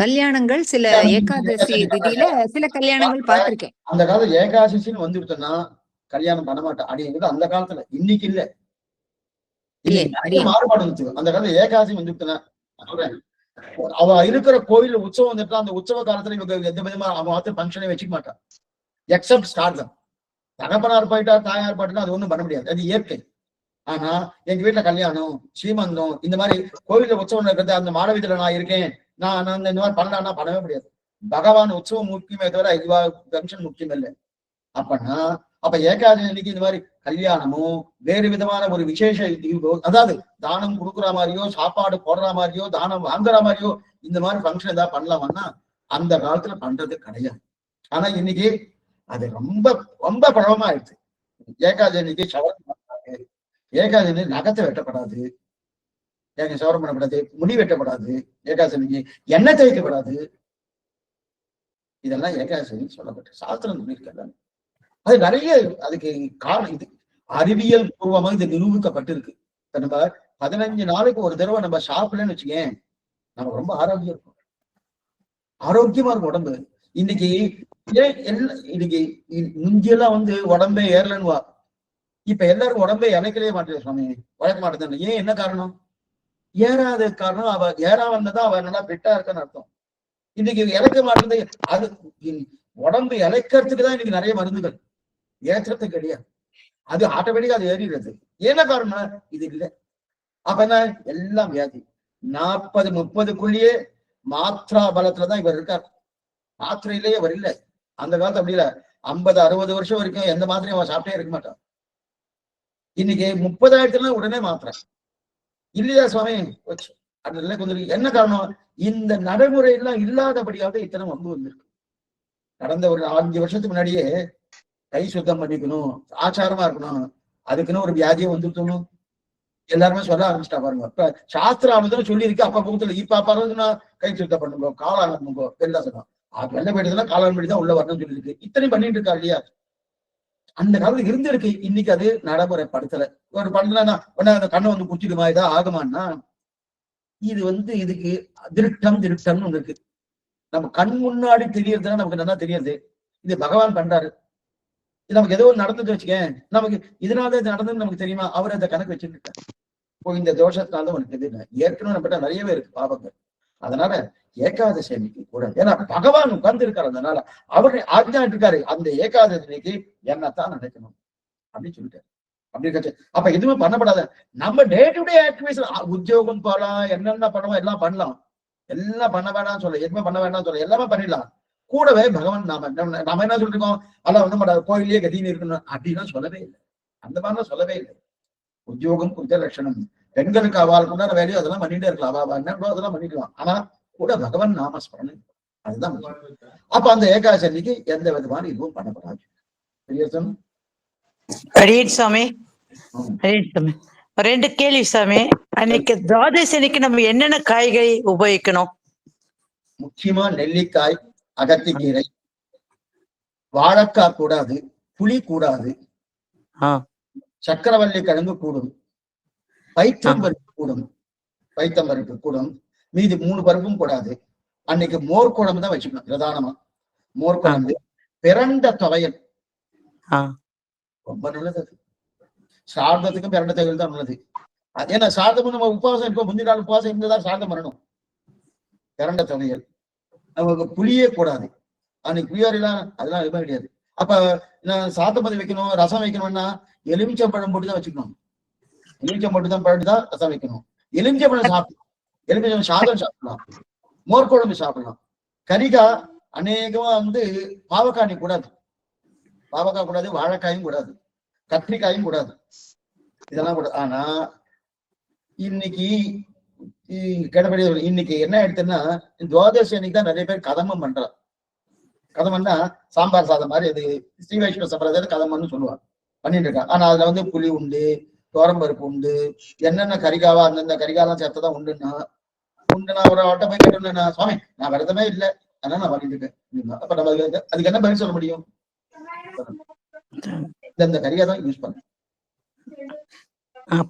கல்யாணங்கள் சில ஏகாதசி திதியில சில கல்யாணங்கள் பார்த்திருக்கேன். அந்த காலத்துல ஏகாதசின்னு வந்துருத்தோம்னா கல்யாணம் பண்ண மாட்டேன் அப்படிங்கிறது அந்த காலத்துல. இன்னைக்கு இல்ல, மாறுபாடு இருந்துச்சு. அந்த காலத்துல ஏகாதசி வந்துருத்தனா சொல்றேன், அவ இருக்கிற கோயில் உற்சவம் வந்துட்டா அந்த உற்சவ காலத்துல இவங்க எந்த விதமா அவன் மாத்திர பங்கனே வச்சுக்க மாட்டான். எக்ஸப்ட் ஸ்டார்ட் தகப்பனார் போயிட்டா தாயார் போயிட்டா அது ஒண்ணும் பண்ண முடியாது, அது இயற்கை. ஆனா எங்க வீட்டுல கல்யாணம் சீமந்தம் இந்த மாதிரி கோவில்ல உற்சவம் இருக்கிறது, அந்த மாடவீதியில நான் இருக்கேன், நான் இந்த மாதிரி பண்ணலாம்னா பண்ணவே முடியாது. பகவான் உற்சவம் முக்கியமே தவிர இதுவா ஃபங்க்ஷன் முக்கியம் இல்லை. அப்ப ஏகாதசி அன்னைக்கு இந்த மாதிரி கல்யாணமும் வேறு விதமான ஒரு விசேஷ, அதாவது தானம் கொடுக்குற மாதிரியோ சாப்பாடு போடுற மாதிரியோ தானம் வாங்குற மாதிரியோ இந்த மாதிரி ஃபங்க்ஷன் ஏதாவது பண்ணலாமான்னா அந்த காலத்துல பண்றது கிடையாது. ஆனா இன்னைக்கு அது ரொம்ப ரொம்ப பழமா ஆயிடுச்சு. ஏகாதசி அன்னைக்கு சவரம், ஏகாதசி நகத்தை வெட்டப்படாது, சவரம் பண்ணப்படாது, முடி வெட்டப்படாது, ஏகாதசி அன்னைக்கு எண்ணெய் தேய்க்கப்படாது. இதெல்லாம் ஏகாதசி சொல்லப்பட்ட சாஸ்திரம் சொல்லியிருக்காங்க. அது நிறைய அதுக்கு காரணம் இது. அறிவியல் பூர்வமா இது நிரூபிக்கப்பட்டிருக்கு. நம்ம 15 நாளைக்கு ஒரு தடவை நம்ம சாப்பிடலன்னு வச்சுக்கேன், நமக்கு ரொம்ப ஆரோக்கியம் இருக்கும், ஆரோக்கியமா இருக்கும் உடம்பு. இன்னைக்கு இன்னைக்கு முந்தியெல்லாம் உடம்பே ஏறலன்னுவா, இப்ப எல்லாரும் உடம்பே இழைக்கவே மாட்டேன் சுவாமி, வளர்க்க மாட்டேன். ஏன் என்ன காரணம்? ஏறாத காரணம் அவ ஏறா வந்ததா அவ நல்லா ஃபிட்டா இருக்கான்னு அர்த்தம். இன்னைக்கு இழைக்க மாட்டேது. அது உடம்பு இழைக்கிறதுக்கு தான் இன்னைக்கு நிறைய மருந்துகள், ஏற்றத்துக்கு கிடையாது. அது ஆட்டோமேட்டிக்கா அது ஏறிடுறது. என்ன காரணம்? இது இல்லை. அப்ப என்ன? எல்லாம் வியாதி. 40-30க்குள்ளேயே மாத்திரா பலத்துலதான் இவர் இருக்கார். மாத்திரையிலேயே அவர் இல்லை. அந்த காலத்து அப்படி இல்ல, 50-60 வருஷம் வரைக்கும் எந்த மாத்திரையும் அவன் சாப்பிட்டே இருக்க மாட்டான். இன்னைக்கு 30,000 உடனே மாத்திரை இல்லையா சுவாமி? அதுல கொஞ்சம் என்ன காரணம்? இந்த நடைமுறை எல்லாம் இல்லாதபடியாக இத்தனை வந்திருக்கு. கடந்த ஒரு 5 வருஷத்துக்கு முன்னாடியே கை சுத்தம் பண்ணிக்கணும், ஆச்சாரமா இருக்கணும், அதுக்குன்னு ஒரு வியாதியை வந்துட்டணும் எல்லாருமே சொல்ல ஆரம்பிச்சிட்டா பாருங்க. இப்ப சாஸ்திரம் சொல்லியிருக்கு. அப்ப பக்கத்துல இப்ப பறந்துன்னா கை சுத்தம் பண்ணுங்க, காளான் பண்ணுங்க, எல்லாம் சொன்னோம். அது வெள்ள போயிட்டுதான் காளான் படி தான் உள்ள வரணும்னு சொல்லியிருக்கு. இத்தனை பண்ணிட்டு இருக்கா இல்லையா? அந்த காலத்துல இருந்திருக்கு. இன்னைக்கு அது நடைமுறைப்படுத்தல. ஒரு படத்துல அந்த கண்ணை குத்திடுமா, இதா ஆகுமான்னா, இது இதுக்கு திருட்டம்னு ஒண்ணு இருக்கு. நம்ம கண் முன்னாடி தெரியறதுன்னா நமக்கு நல்லா தெரியாது. இது பகவான் பண்றாரு. இது நமக்கு ஏதோ நடந்துட்டு வச்சுக்கேன், நமக்கு இதனால இது நடந்ததுன்னு நமக்கு தெரியுமா? அவர் அந்த கணக்கு வச்சுருக்காரு. இப்போ இந்த தோஷத்தினால உனக்கு இது ஏற்கனவே நம்மகிட்ட நிறையவே இருக்கு பாவங்கள். அதனால ஏகாதசி அன்னைக்கு கூட, ஏன்னா பகவான் உட்கார்ந்து இருக்காரு, அதனால அவரு ஆஜ்ஞா இருக்காரு, அந்த ஏகாதசி அன்னைக்கு என்னத்தான் நடக்கணும் அப்படின்னு சொல்லிட்டாரு. அப்படி இருக்காச்சு. அப்ப எதுவுமே பண்ணப்படாத. நம்ம டே டு டே ஆக்டிவிட்டிஸ், உத்தியோகம் போகலாம், என்னென்ன பண்ணணும் எல்லாம் பண்ணலாம். எல்லாம் பண்ண வேணாம்னு சொல்ல, எதுவுமே பண்ண வேணாம்னு சொல்ல, எல்லாமே பண்ணிடலாம். கூடவே பகவான் நாம என்ன சொல்லிருக்கோம், அதெல்லாம் கோயிலே கதின்னு இருக்கணும் அப்படின்னா சொல்லவே இல்லை. அந்த மாதிரிலாம் சொல்லவே இல்லை. உத்தியோகம் குறித்த லட்சணம், பெண்களுக்கு அவளுக்கு உண்டான வேலையோ அதெல்லாம் பண்ணிட்டே இருக்கலாம், அவ என்னன்றோ அதெல்லாம் பண்ணிக்கலாம். ஆனா கூட பகவான் நாமஸ்மரணம், அதுதான். அப்ப அந்த ஏகாதசி அன்னைக்கு எந்த விதமான இதுவும் பண்ணப்படாது. சாமி, 2 கேள்வி சாமி. அன்னைக்கு துவாதசி அன்னைக்கு நம்ம என்னென்ன காய்கறி உபயோகிக்கணும்? முக்கியமா நெல்லிக்காய், அகத்திக்கீரை, வாழைக்காய் கூடாது, புளி கூடாது, சக்கரவள்ளி கிழங்கு கூடும், பைத்தம்பருப்பு கூடும், பைத்தம்பருப்பு கூடும், மீதி 3 பருப்பும் கூடாது. அன்னைக்கு மோர் குழம்பு தான் வச்சுக்கணும் பிரதானமா. மோர் குழம்பு, பிரண்ட துவையல் ரொம்ப நல்லது. அது சார்தத்துக்கும் பிரண்ட துவையல் தான் நல்லது. அது ஏன்னா சார்தம் நம்ம உபவாசம் இருக்கோம், முந்தின நாள் உபவாசம் இருந்ததான் சார்தம் பண்ணணும். பிரண்ட துவையல். நமக்கு புளியே கூடாது அன்னைக்கு, புளியோரெல்லாம் அதெல்லாம் எதுவுமே கிடையாது. அப்ப நான் சாதம் பதி வைக்கணும், ரசம் வைக்கணும்னா எலுமிச்சம்பழம் போட்டு தான் வச்சுக்கணும். எலுமிச்சம் போட்டு தான் பழட்டு தான் ரசம் வைக்கணும். எலுமிச்சம்பழம் சாப்பிடலாம், எலுமிச்சம் சாதம் சாப்பிடலாம், மோர் குழம்பு சாப்பிடலாம். கரிகாய் அநேகமா பாவக்காய் கூடாது, பாவக்காய் கூடாது, வாழைக்காயும் கூடாது, கத்திரிக்காயும் கூடாது, இதெல்லாம் கூடாது. ஆனா இன்னைக்கு கிடப்படி இன்னைக்கு என்ன எடுத்துன்னா, துவாதசி அன்னைக்கு தான் நிறைய பேர் கதம்பம் பண்றாங்க. கதம்பம்னா சாம்பார் சாதம் மாதிரி, அது ஸ்ரீ வைஷ்ணவ சம்பிரதாயம் கதம்பம்னு சொல்லுவாங்க, பண்ணிட்டு இருக்காங்க. ஆனா அதுல புளி உண்டு, தோரம்பருப்பு உண்டு, என்னென்ன கரிகாவா அந்தந்த கரிகாலாம் சேர்த்ததான் உண்டுன்னா ஒரு ஆட்ட போய் கேட்டோம்னா, சுவாமி நான் விரதமே இல்லை அதனால நான் பண்ணிட்டு இருக்கேன். அப்ப நம்ம அதுக்கு என்ன பதில் சொல்ல முடியும்? இந்த கரிகா தான் யூஸ் பண்ண.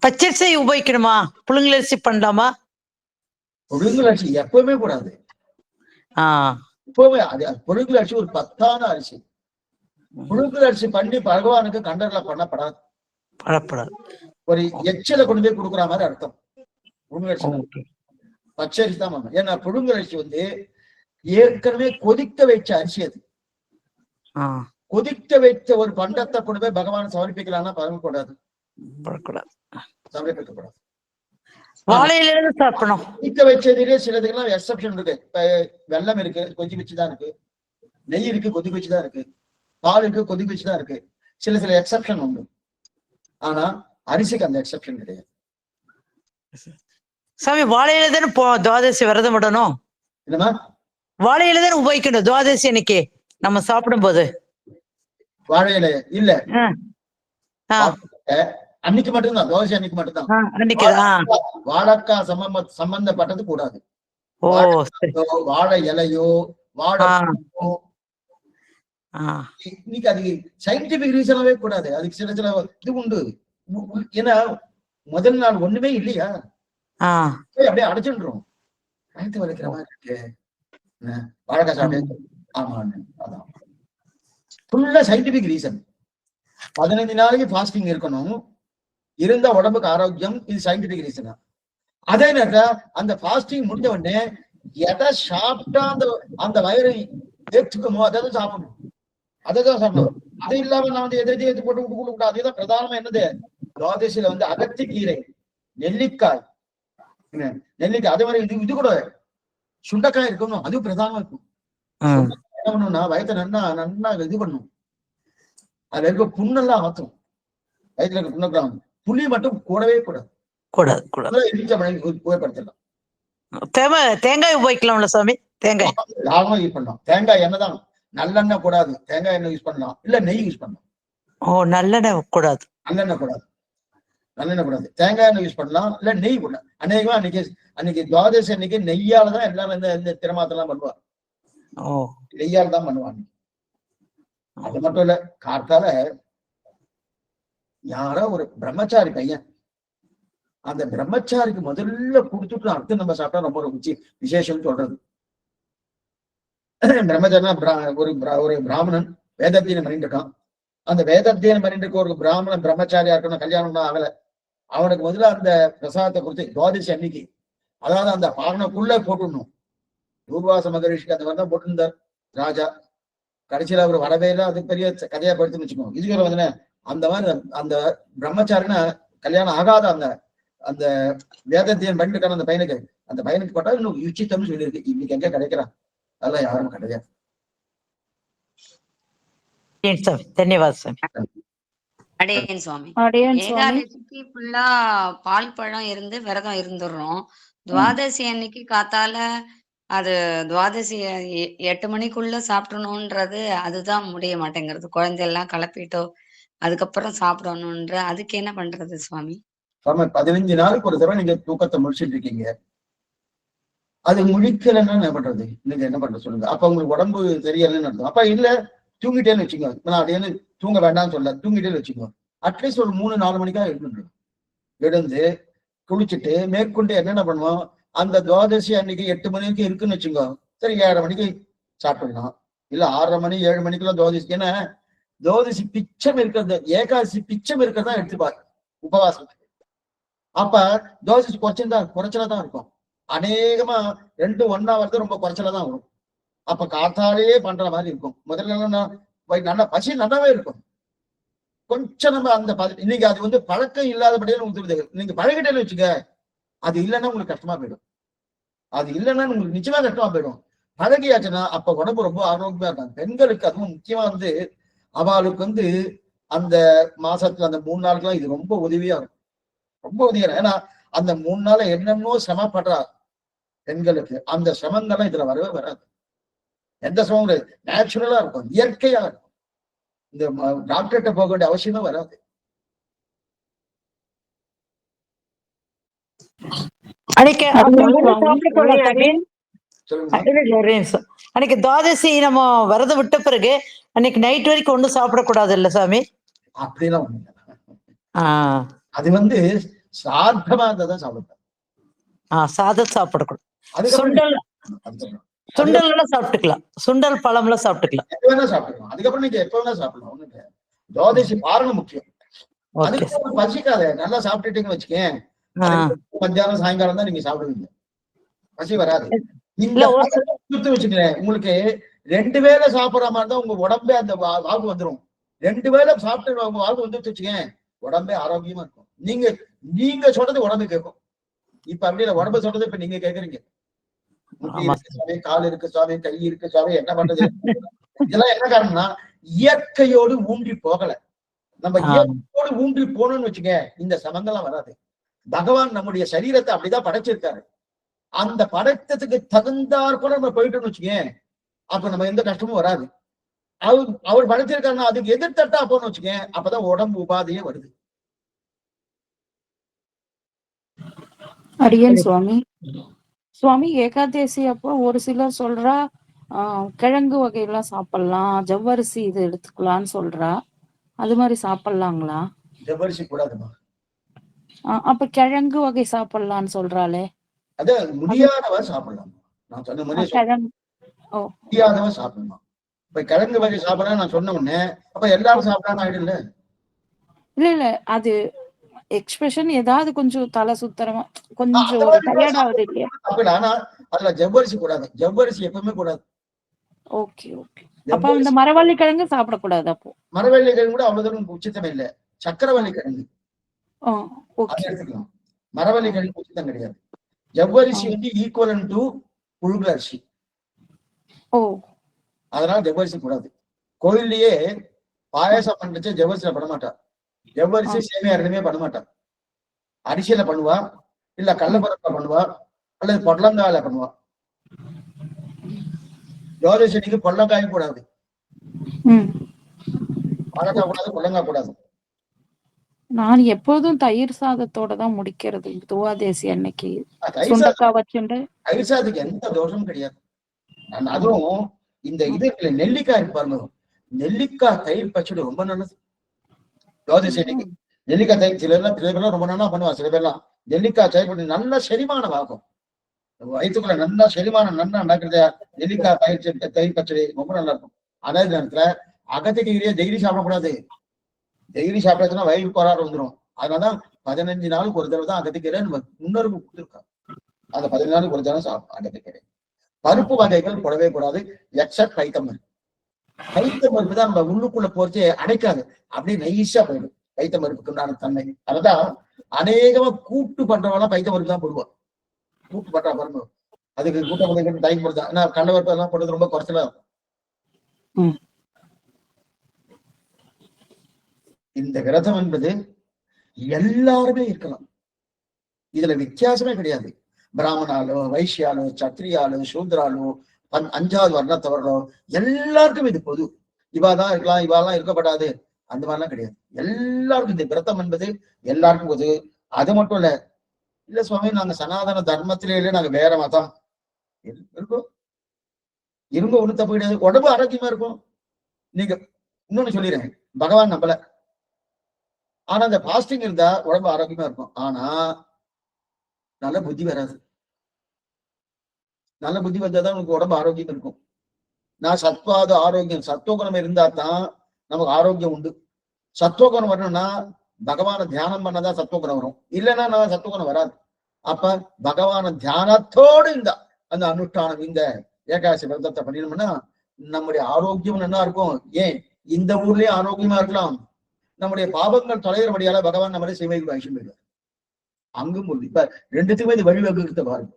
பச்சரிசி உபயோகிக்கணுமா, புழுங்கலரிசி பண்ணலாமா? புழுங்கலரிசி எப்பவுமே கூடாது. எப்பவுமே அது புழுங்கலரிசி ஒரு பத்தான அரிசி. புழுங்கலரிசி பண்ணி பகவானுக்கு கண்டர்ல பண்ணப்படாது. ஒரு எச்சில கொண்டு போய் கொடுக்குற மாதிரி அர்த்தம். புழுங்கலரிசி பச்சரிசி தான் பண்ணணும். ஏன்னா புழுங்கலரிசி ஏற்கனவே கொதிக்க வைச்ச அரிசி. அது கொதிக்க வைத்த ஒரு பண்டத்தை கொண்டு போய் பகவான் சமர்ப்பிக்கலாம்னா பரவக்கூடாது, சமர்ப்பிக்கப்படாது. கொதிக்க வச்சதுலயே சிலதுக்கெல்லாம் எக்ஸப்ஷன் இருக்கு. இப்ப வெள்ளம் இருக்கு, கொதிக்க வச்சுதான் இருக்கு. நெய் இருக்கு, கொதிக்க வச்சுதான் இருக்கு. பால் இருக்கு, கொதிக்க வச்சுதான் இருக்கு. சில எக்ஸப்ஷன் உண்டு. ஆனா அரிசிக்கு அந்த எக்ஸப்ஷன் கிடையாது. சாமி, வாழையில தானே துவாதசி விரதம் விடணும்? என்னமா வாழையில தானே உபயோகிக்கணும் துவாதசி அன்னைக்கு நம்ம சாப்பிடும் போது? வாழையில இல்ல, அன்னைக்கு மட்டும்தான், துவாதசி அன்னைக்கு மட்டும்தான். வாழைக்காய் சம்பந்தப்பட்டது கூடாது. வாழை இலையோ வாழை இன்னைக்கு அது சயின்டிபிக் ரீசனாவே கூடாது. அதுக்கு சில சில இது உண்டு. ஏன்னா முதல் நாள் ஒண்ணுமே இல்லையா, அப்படியே அடைச்சுன்றோம். வயிற்று வலிக்கிற மாதிரி இருக்கு, வாழைக்காய் சாப்பிட்டு ஆமான்னு. அதான் ஃபுல்லா சயின்டிபிக் ரீசன். 15 நாளைக்கு ஃபாஸ்டிங் இருக்கணும், இருந்தா உடம்புக்கு ஆரோக்கியம். இது சயின்டிபிக் ரீசனா. அதே நேரத்துல அந்த ஃபாஸ்டிங் முடிஞ்ச உடனே எதை சாப்பிட்டா அந்த வயிறு ஏற்றுக்குமோ அதை சாப்பிடணும், அதைதான் சாப்பிடணும். அது இல்லாம நான் வந்து எதிர்த்து போட்டு விட்டு அதுதான் பிரதானமா என்னது, துவாதசியில வந்து அகத்தி கீரை, நெல்லிக்காய், நெல்லிக்காய் அதே மாதிரி இது கூட சுண்டைக்காய் இருக்கணும், அது பிரதானமா இருக்கும். என்ன பண்ணணும்னா வயிற்று நன்னா இது பண்ணும், அதுல இருக்க புண்ணெல்லாம் ஆற்றும், வயிற்றுல இருக்க புண்ணெல்லாம். புளி மட்டும் கூடவே கூடாது, உபயோகப்படுத்தலாம். தேங்காய் உபயோகிக்கலாம்ல சாமி? தேங்காய் லாபம் யூஸ் பண்ணலாம். தேங்காய் எண்ணெய் தான், நல்லெண்ணெய் கூடாது. தேங்காய் எண்ணெய் யூஸ் பண்ணலாம், இல்ல நெய் யூஸ் பண்ணலாம். நல்லெண்ணெய் கூடாது, நல்லெண்ணெய் கூடாது, நல்லெண்ணெய் கூடாது. தேங்காய் எண்ணெய் யூஸ் பண்ணலாம், இல்ல நெய் கூடாது. அநேகமா அன்னைக்கு துவாதசி அன்னைக்கு நெய்யாலதான் எல்லாரும் இந்த திருமாத்தெல்லாம் பண்ணுவாங்க, நெய்யால் தான் பண்ணுவாங்க. அது மட்டும் இல்ல, காத்தால யாரோ ஒரு பிரம்மச்சாரி பையன், அந்த பிரம்மச்சாரிக்கு முதல்ல கொடுத்துட்டு அடுத்து நம்ம சாப்பிட்டா ரொம்ப விசேஷம் சொல்றது. பிரம்மச்சாரினா ஒரு பிராமணன் வேதாத்தியனம் பண்ணிட்டு இருக்கான். அந்த வேதாத்தியனம் பண்ணிட்டு இருக்க ஒரு பிராமணன் பிரம்மச்சாரியா இருக்கணும், கல்யாணம்னா ஆகல, அவனுக்கு முதல்ல அந்த பிரசாதத்தை கொடுத்து துவாதசி அன்னைக்கு, அதாவது அந்த பாவனைக்குள்ள போட்டுடணும். தூர்வாச மகரிஷிக்கு அந்த மாதிரி தான் போட்டிருந்தார் ராஜா. கடைசியில அவர் வரவே இல்லை, அது பெரிய கதையா படுத்துன்னு வச்சுக்கோங்க. இதுக்கு வந்து அந்த மாதிரி அந்த பிரம்மச்சாரினா கல்யாணம் ஆகாத அந்த வேதத்தியன் பண்ணிட்டு அந்த பையனுக்கு போட்டா இன்னும் யுச்சித்தம்னு சொல்லியிருக்கு. இன்னைக்கு எங்க கிடைக்கிறான், அதெல்லாம் யாரும் கிடையாது. தன்யவாத் சாமி. அடையன் சுவாமி. ஏகாதசிக்கு ஃபுல்லா பால் பழம் இருந்து விரதம் இருந்துடுறோம். துவாதசி அன்னைக்கு காத்தால அது துவாதசி 8 மணிக்குள்ள சாப்பிடணும்ன்றது அதுதான் முடிய மாட்டேங்கிறது. குழந்தையெல்லாம் கிளப்பிட்டோ அதுக்கப்புறம் சாப்பிடணும்ன்ற, அதுக்கு என்ன பண்றது சுவாமி? 15 நாளுக்கு ஒரு தடவை நீங்க தூக்கத்தை முடிச்சுட்டு இருக்கீங்க, அது முழிக்கலன்னா என்ன பண்றது? நீங்க என்ன பண்றது சொல்லுங்க. அப்ப உங்களுக்கு உடம்பு தெரியலன்னு அர்த்தம். அப்ப இல்ல தூங்கிட்டேன்னு வச்சுக்கோங்க, நான் அப்படியே தூங்க வேண்டாம்னு சொல்ல, தூங்கிட்டேன்னு வச்சுக்கோங்க. அட்லீஸ்ட் ஒரு 3-4 மணிக்கா எழுந்து குளிச்சுட்டு மேற்கொண்டு என்னென்ன பண்ணுவோம், அந்த துவாதசி அன்னைக்கு 8 மணிக்கு இருக்குன்னு வச்சுக்கோ, சரி 7:30 மணிக்கு சாப்பிடலாம், இல்ல 6:30 மணி 7 மணிக்கெல்லாம் துவாதசி. ஏன்னா துவாதசி பிச்சம் இருக்கிறது, ஏகாதசி பிச்சம் இருக்கிறதா எடுத்துப்பாரு உபவாசம். அப்ப துவாதசி குறைச்சலா தான் இருக்கும். அநேகமா 2 ஒண்ணா வருது, ரொம்ப குறைச்சலா தான் வரும். அப்ப காத்தாலேயே பண்ற மாதிரி இருக்கும். முதல்ல நல்லா பசி நல்லாவே இருக்கும். கொஞ்சம் நம்ம அந்த இன்னைக்கு அது வந்து பழக்கம் இல்லாதபடியே உங்களுக்கு நீங்க பழகிட்டேன்னு வச்சுக்க, அது இல்லைன்னா உங்களுக்கு கஷ்டமா போயிடும். அது இல்லைன்னா உங்களுக்கு நிச்சயமா கஷ்டமா போயிடும். பழகியாச்சுன்னா அப்ப உடம்பு ரொம்ப ஆரோக்கியமா இருக்காங்க. பெண்களுக்கு அதுவும் முக்கியமா வந்து அவளுக்கு வந்து அந்த மாசத்துல அந்த 3 நாளுக்குலாம் இது ரொம்ப உதவியா இருக்கும், ரொம்ப உதவியா. ஏன்னா அந்த 3 நாள் என்னென்னோ சிரமப்படுறா பெண்களுக்கு, அந்த சிரமங்கள்லாம் இதுல வரவே வராது. எந்த சிரமம் கிடையாது, நேச்சுரலா இருக்கும், இயற்கையா இருக்கும். இந்த டாக்டர்கிட்ட போக வேண்டிய அவசியமே வராது. அன்னைக்கு துவாதசி நம்ம விரதம் விட்ட பிறகு அன்னைக்கு நைட் வரைக்கும் ஒண்ணும் சாப்பிடக்கூடாது இல்ல சாமி? அப்படிலாம் ஒண்ணு. அது வந்து சாதமா இருந்தாதான் சாப்பிடுவேன். சாதம் சாப்பிடக்கூடாது. சுண்டல் எல்லாம் சாப்பிட்டுக்கலாம், சுண்டல் பழம் எல்லாம் சாப்பிட்டுக்கலாம், எப்ப வேணா சாப்பிட்டுக்கலாம். அதுக்கப்புறம் நீங்க எப்ப வேணா சாப்பிடலாம், ஒண்ணு. துவாதசி பாரணம் முக்கியம். அதுக்கு பசிக்காத, நல்லா சாப்பிட்டுட்டீங்கன்னு வச்சுக்கேன், மத்தியானம் சாயங்காலம் தான் நீங்க சாப்பிடுவீங்க, பசி வராது. வச்சுக்கிறேன், உங்களுக்கு 2 வேளை சாப்பிடுற மாதிரி தான் உங்க உடம்பே அந்த வாகு வந்துடும். 2 வேளை சாப்பிட்டு உங்க வாகு வந்து வச்சுக்கேன், உடம்பே ஆரோக்கியமா இருக்கும். நீங்க சொல்றது உடம்பு கேட்கும். இப்ப அப்படி இல்ல, உடம்பு சொல்றது இப்ப நீங்க கேக்குறீங்க. முட்டி இருக்கு சுவாமி, கால் இருக்கு சுவாமி, கை இருக்கு சுவாமி, என்ன பண்றது? இதெல்லாம் என்ன காரணம்னா இயற்கையோடு ஊன்றி போகல. நம்ம இயற்கையோடு ஊன்றி போகணும்னு வச்சுக்க, இந்த சமங்கெல்லாம் வராது. பகவான் நம்முடைய சரீரத்தை அப்படிதான் படைச்சிருக்காரு. அந்த படைத்ததுக்கு தகுந்தாற் போல நம்ம போயிட்டோம்னு வச்சுக்கேன், அப்ப நம்ம எந்த கஷ்டமும் வராது. அவர் படைச்சிருக்காருன்னா அதுக்கு எதிர்த்தட்டா போன்னு வச்சுக்கேன், அப்பதான் உடம்பு உபாதையே வருது. அடியேன் சுவாமி. சுவாமி, ஏகாதசி அப்போ ஒரு சிலர் சொல்றா கிழங்கு வகையெல்லாம் சாப்பிடலாம், ஜவ்வரிசி இது எடுத்துக்கலாம்னு சொல்றா. அது மாதிரி சாப்பிடலாங்களா? ஜவ்வரிசி கூடாதுமா. அப்ப கிழங்கு வகை சாப்பிடலாம்னு சொல்றாளே, அத முடியாதவன் சாப்பிடலாம். நான் சொன்ன மாதிரி கிழங்கு. ஓ, முடியாதவன் சாப்பிடலாம். இப்ப கிழங்கு வகை சாப்பிட நான் சொன்ன உடனே அப்ப எல்லாரும் சாப்பிடாம ஆயிடும்ல. இல்ல அது எக்ஸ்பிரஷன் ஏதாவது கொஞ்சம் தலை சுத்தரமா கொஞ்சம் ஒரு டயர்ட் ஆகுது இல்லையா? ஆனா அதுல ஜவ்வரிசி கூடாது. ஜவ்வரிசி எப்பவுமே கூடாது. Okay okay. அப்ப இந்த மரவள்ளி கிழங்கு சாப்பிடக்கூடாது. அப்போ மரவள்ளி கிழங்கு கூட அவ்வளவு தூரம் உச்சித்தம் இல்லை. சக்கரவள்ளி கிழங்கு ஓகே எடுத்துக்கலாம். மரவள்ளி கிழங்கு உச்சித்தம் கிடையாது. ஜவ்வரிசி வந்து ஈக்குவலன் டு புழுங்கல் அரிசி. ஓ, அதனால ஜவ்வரிசி கூடாது. கோயில்லயே பாயாசம் பண்ணுச்சு ஜவ்வரிசியில பண்ண மாட்டா. ஜவ்வரிசி சேமியா ரெண்டுமே பண்ண மாட்டா. அரிசியில பண்ணுவா, இல்ல கடலப்பருப்புல பண்ணுவா, அல்லது பொடலங்காயில பண்ணுவா. ஜோதிஷனிக்கு பொடலங்காயும் கூடாது, வாழைக்காய் கூடாது, பொடலங்காய் கூடாது. நான் எப்போதும் தயிர் சாதத்தோட தான் முடிக்கிறது துவாதேசி அன்னைக்கு. தயிர் சாதத்துக்கு எந்த தோஷமும் கிடையாது. அதுவும் இந்த இது நெல்லிக்காய் இருக்கு பாருங்க, நெல்லிக்காய் தயிர் பச்சடி ரொம்ப நல்லது. துவாதேசி அன்னைக்கு நெல்லிக்காய் தயிர் சில பேர்லாம் ரொம்ப நல்லா பண்ணுவா. சில பேர்லாம் நெல்லிக்காய் தயிர் பண்ணி நல்ல செரிமானம் ஆகும். வயிற்றுக்குள்ள நல்லா செரிமானம் நல்லா நடக்கிறத நெல்லிக்காய் தயிர் பச்சடி ரொம்ப நல்லா இருக்கும். அதே நேரத்துல அகத்திக்கீரையை டெய்லி சாப்பிடக்கூடாது. டெய்லி சாப்பிடாதுன்னா வயிறு கோளாறு வந்துடும். அதனாலதான் 15 நாளுக்கு ஒரு தடவை தான் அகத்திக்கீரை நம்ம முன்னறிவு கொடுத்துருக்கோம். அந்த 15 நாளுக்கு ஒரு தடவை சாப்பிடும் அகத்திக்கீரை. பருப்பு வகைகள் போடவே கூடாது, எக்ஸப்ட் பைத்தம்பருப்பு. பைத்தம்பருப்பு தான் நம்ம உள்ளுக்குள்ள போச்சு அடைக்காது, அப்படியே நைஸா போயிடும் பைத்தம்பருப்புக்கு உண்டான தன்மை. அததான் அநேகமா கூட்டு பண்றவங்களாம் பைத்தம்பருப்பு தான் போடுவோம். கூட்டு பண்றா பாருங்க, அதுக்கு கூட்ட வகைகள் டைம் போடுதான். ஏன்னா கடலப்பருப்பு எல்லாம் போடுறது ரொம்ப குறைச்சலா இருக்கும். இந்த விரதம் என்பது எல்லாருமே இருக்கலாம். இதுல வித்தியாசமே கிடையாது. பிராமணாலோ, வைசியாலோ, சத்திரியாலோ, சூத்ராலோ, 5வது வர்ணத்தவர்களோ எல்லாருக்கும் இது பொது. இவாதான் இருக்கலாம், இவாலாம் இருக்கப்படாது, அந்த மாதிரிலாம் கிடையாது. எல்லாருக்கும் இந்த விரதம் என்பது எல்லாருக்கும் பொது. அது மட்டும் இல்ல சுவாமி நாங்க சனாதன தர்மத்திலே நாங்க வேற மதம் இருக்கும் இருங்க, ஒண்ணு தப்பு கிடையாது. உடம்பு ஆரோக்கியமா இருக்கும். நீங்க இன்னொன்னு சொல்லிடுறேன், பகவான் நம்பல, ஆனா அந்த பாஸ்டிங் இருந்தா உடம்பு ஆரோக்கியமா இருக்கும். ஆனா நல்ல புத்தி வராது. நல்ல புத்தி வந்தாதான் உனக்கு உடம்பு ஆரோக்கியம் இருக்கும். நான் சத்வாத ஆரோக்கியம், சத்துவகுணம் இருந்தா தான் நமக்கு ஆரோக்கியம் உண்டு. சத்துவகுணம் வரணும்னா பகவான தியானம் பண்ணாதான் சத்துவகுணம் வரும், இல்லைன்னா நான் சத்துவகுணம் வராது. அப்ப பகவான தியானத்தோடு இந்த அந்த அனுஷ்டானம், இந்த ஏகாதசி விரதத்தை பண்ணினோம்னா நம்முடைய ஆரோக்கியம் நல்லா இருக்கும். ஏன் இந்த ஊர்லயே ஆரோக்கியமா இருக்கலாம். நம்முடைய பாவங்கள் தொலைகிறபடியால பகவான் நம்மளே சிவைக்கு வைஷம் போயிடுவார். அங்கும் உண்டு. இப்ப ரெண்டுத்துக்குமே இது வழிவகுத்த பாருங்க.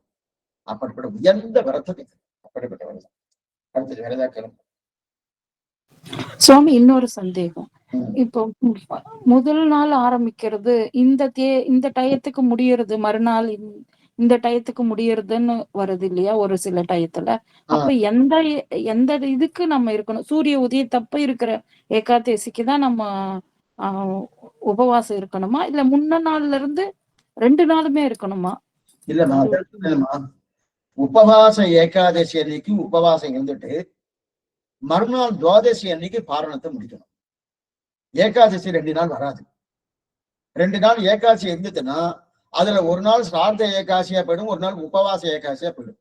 அப்படிப்பட்ட உயர்ந்த விரதத்தை அப்படிப்பட்ட விரதம். அடுத்தது வேற ஏதாவது கேளுங்க சுவாமி. இன்னொரு சந்தேகம், இப்போ முதல் நாள் ஆரம்பிக்கிறது இந்த டயத்துக்கு முடியறது, மறுநாள் இந்த டயத்துக்கு முடியறதுன்னு வருது இல்லையா ஒரு சில டயத்துல. அப்ப எந்த இதுக்கு நம்ம இருக்கணும்? சூரிய உதயத்தப்ப இருக்கிற ஏகாதசிக்கு தான் நம்ம உபவாசம் இருக்கணுமா, இல்ல முன்ன நாள்ல இருந்து 2 நாளுமே இருக்கணுமா? இல்லம்மா, உபவாச ஏகாதசி அன்னைக்கு உபவாசம் இருந்துட்டு மறுநாள் துவாதசி அன்னைக்கு பாரணத்தை முடிக்கணும். ஏகாதசி 2 நாள் வராது. 2 நாள் ஏகாதசி இருந்துச்சுன்னா அதுல ஒரு நாள் சார்த ஏகாசியா போயிடும், ஒரு நாள் உபவாச ஏகாசியா போயிடும்.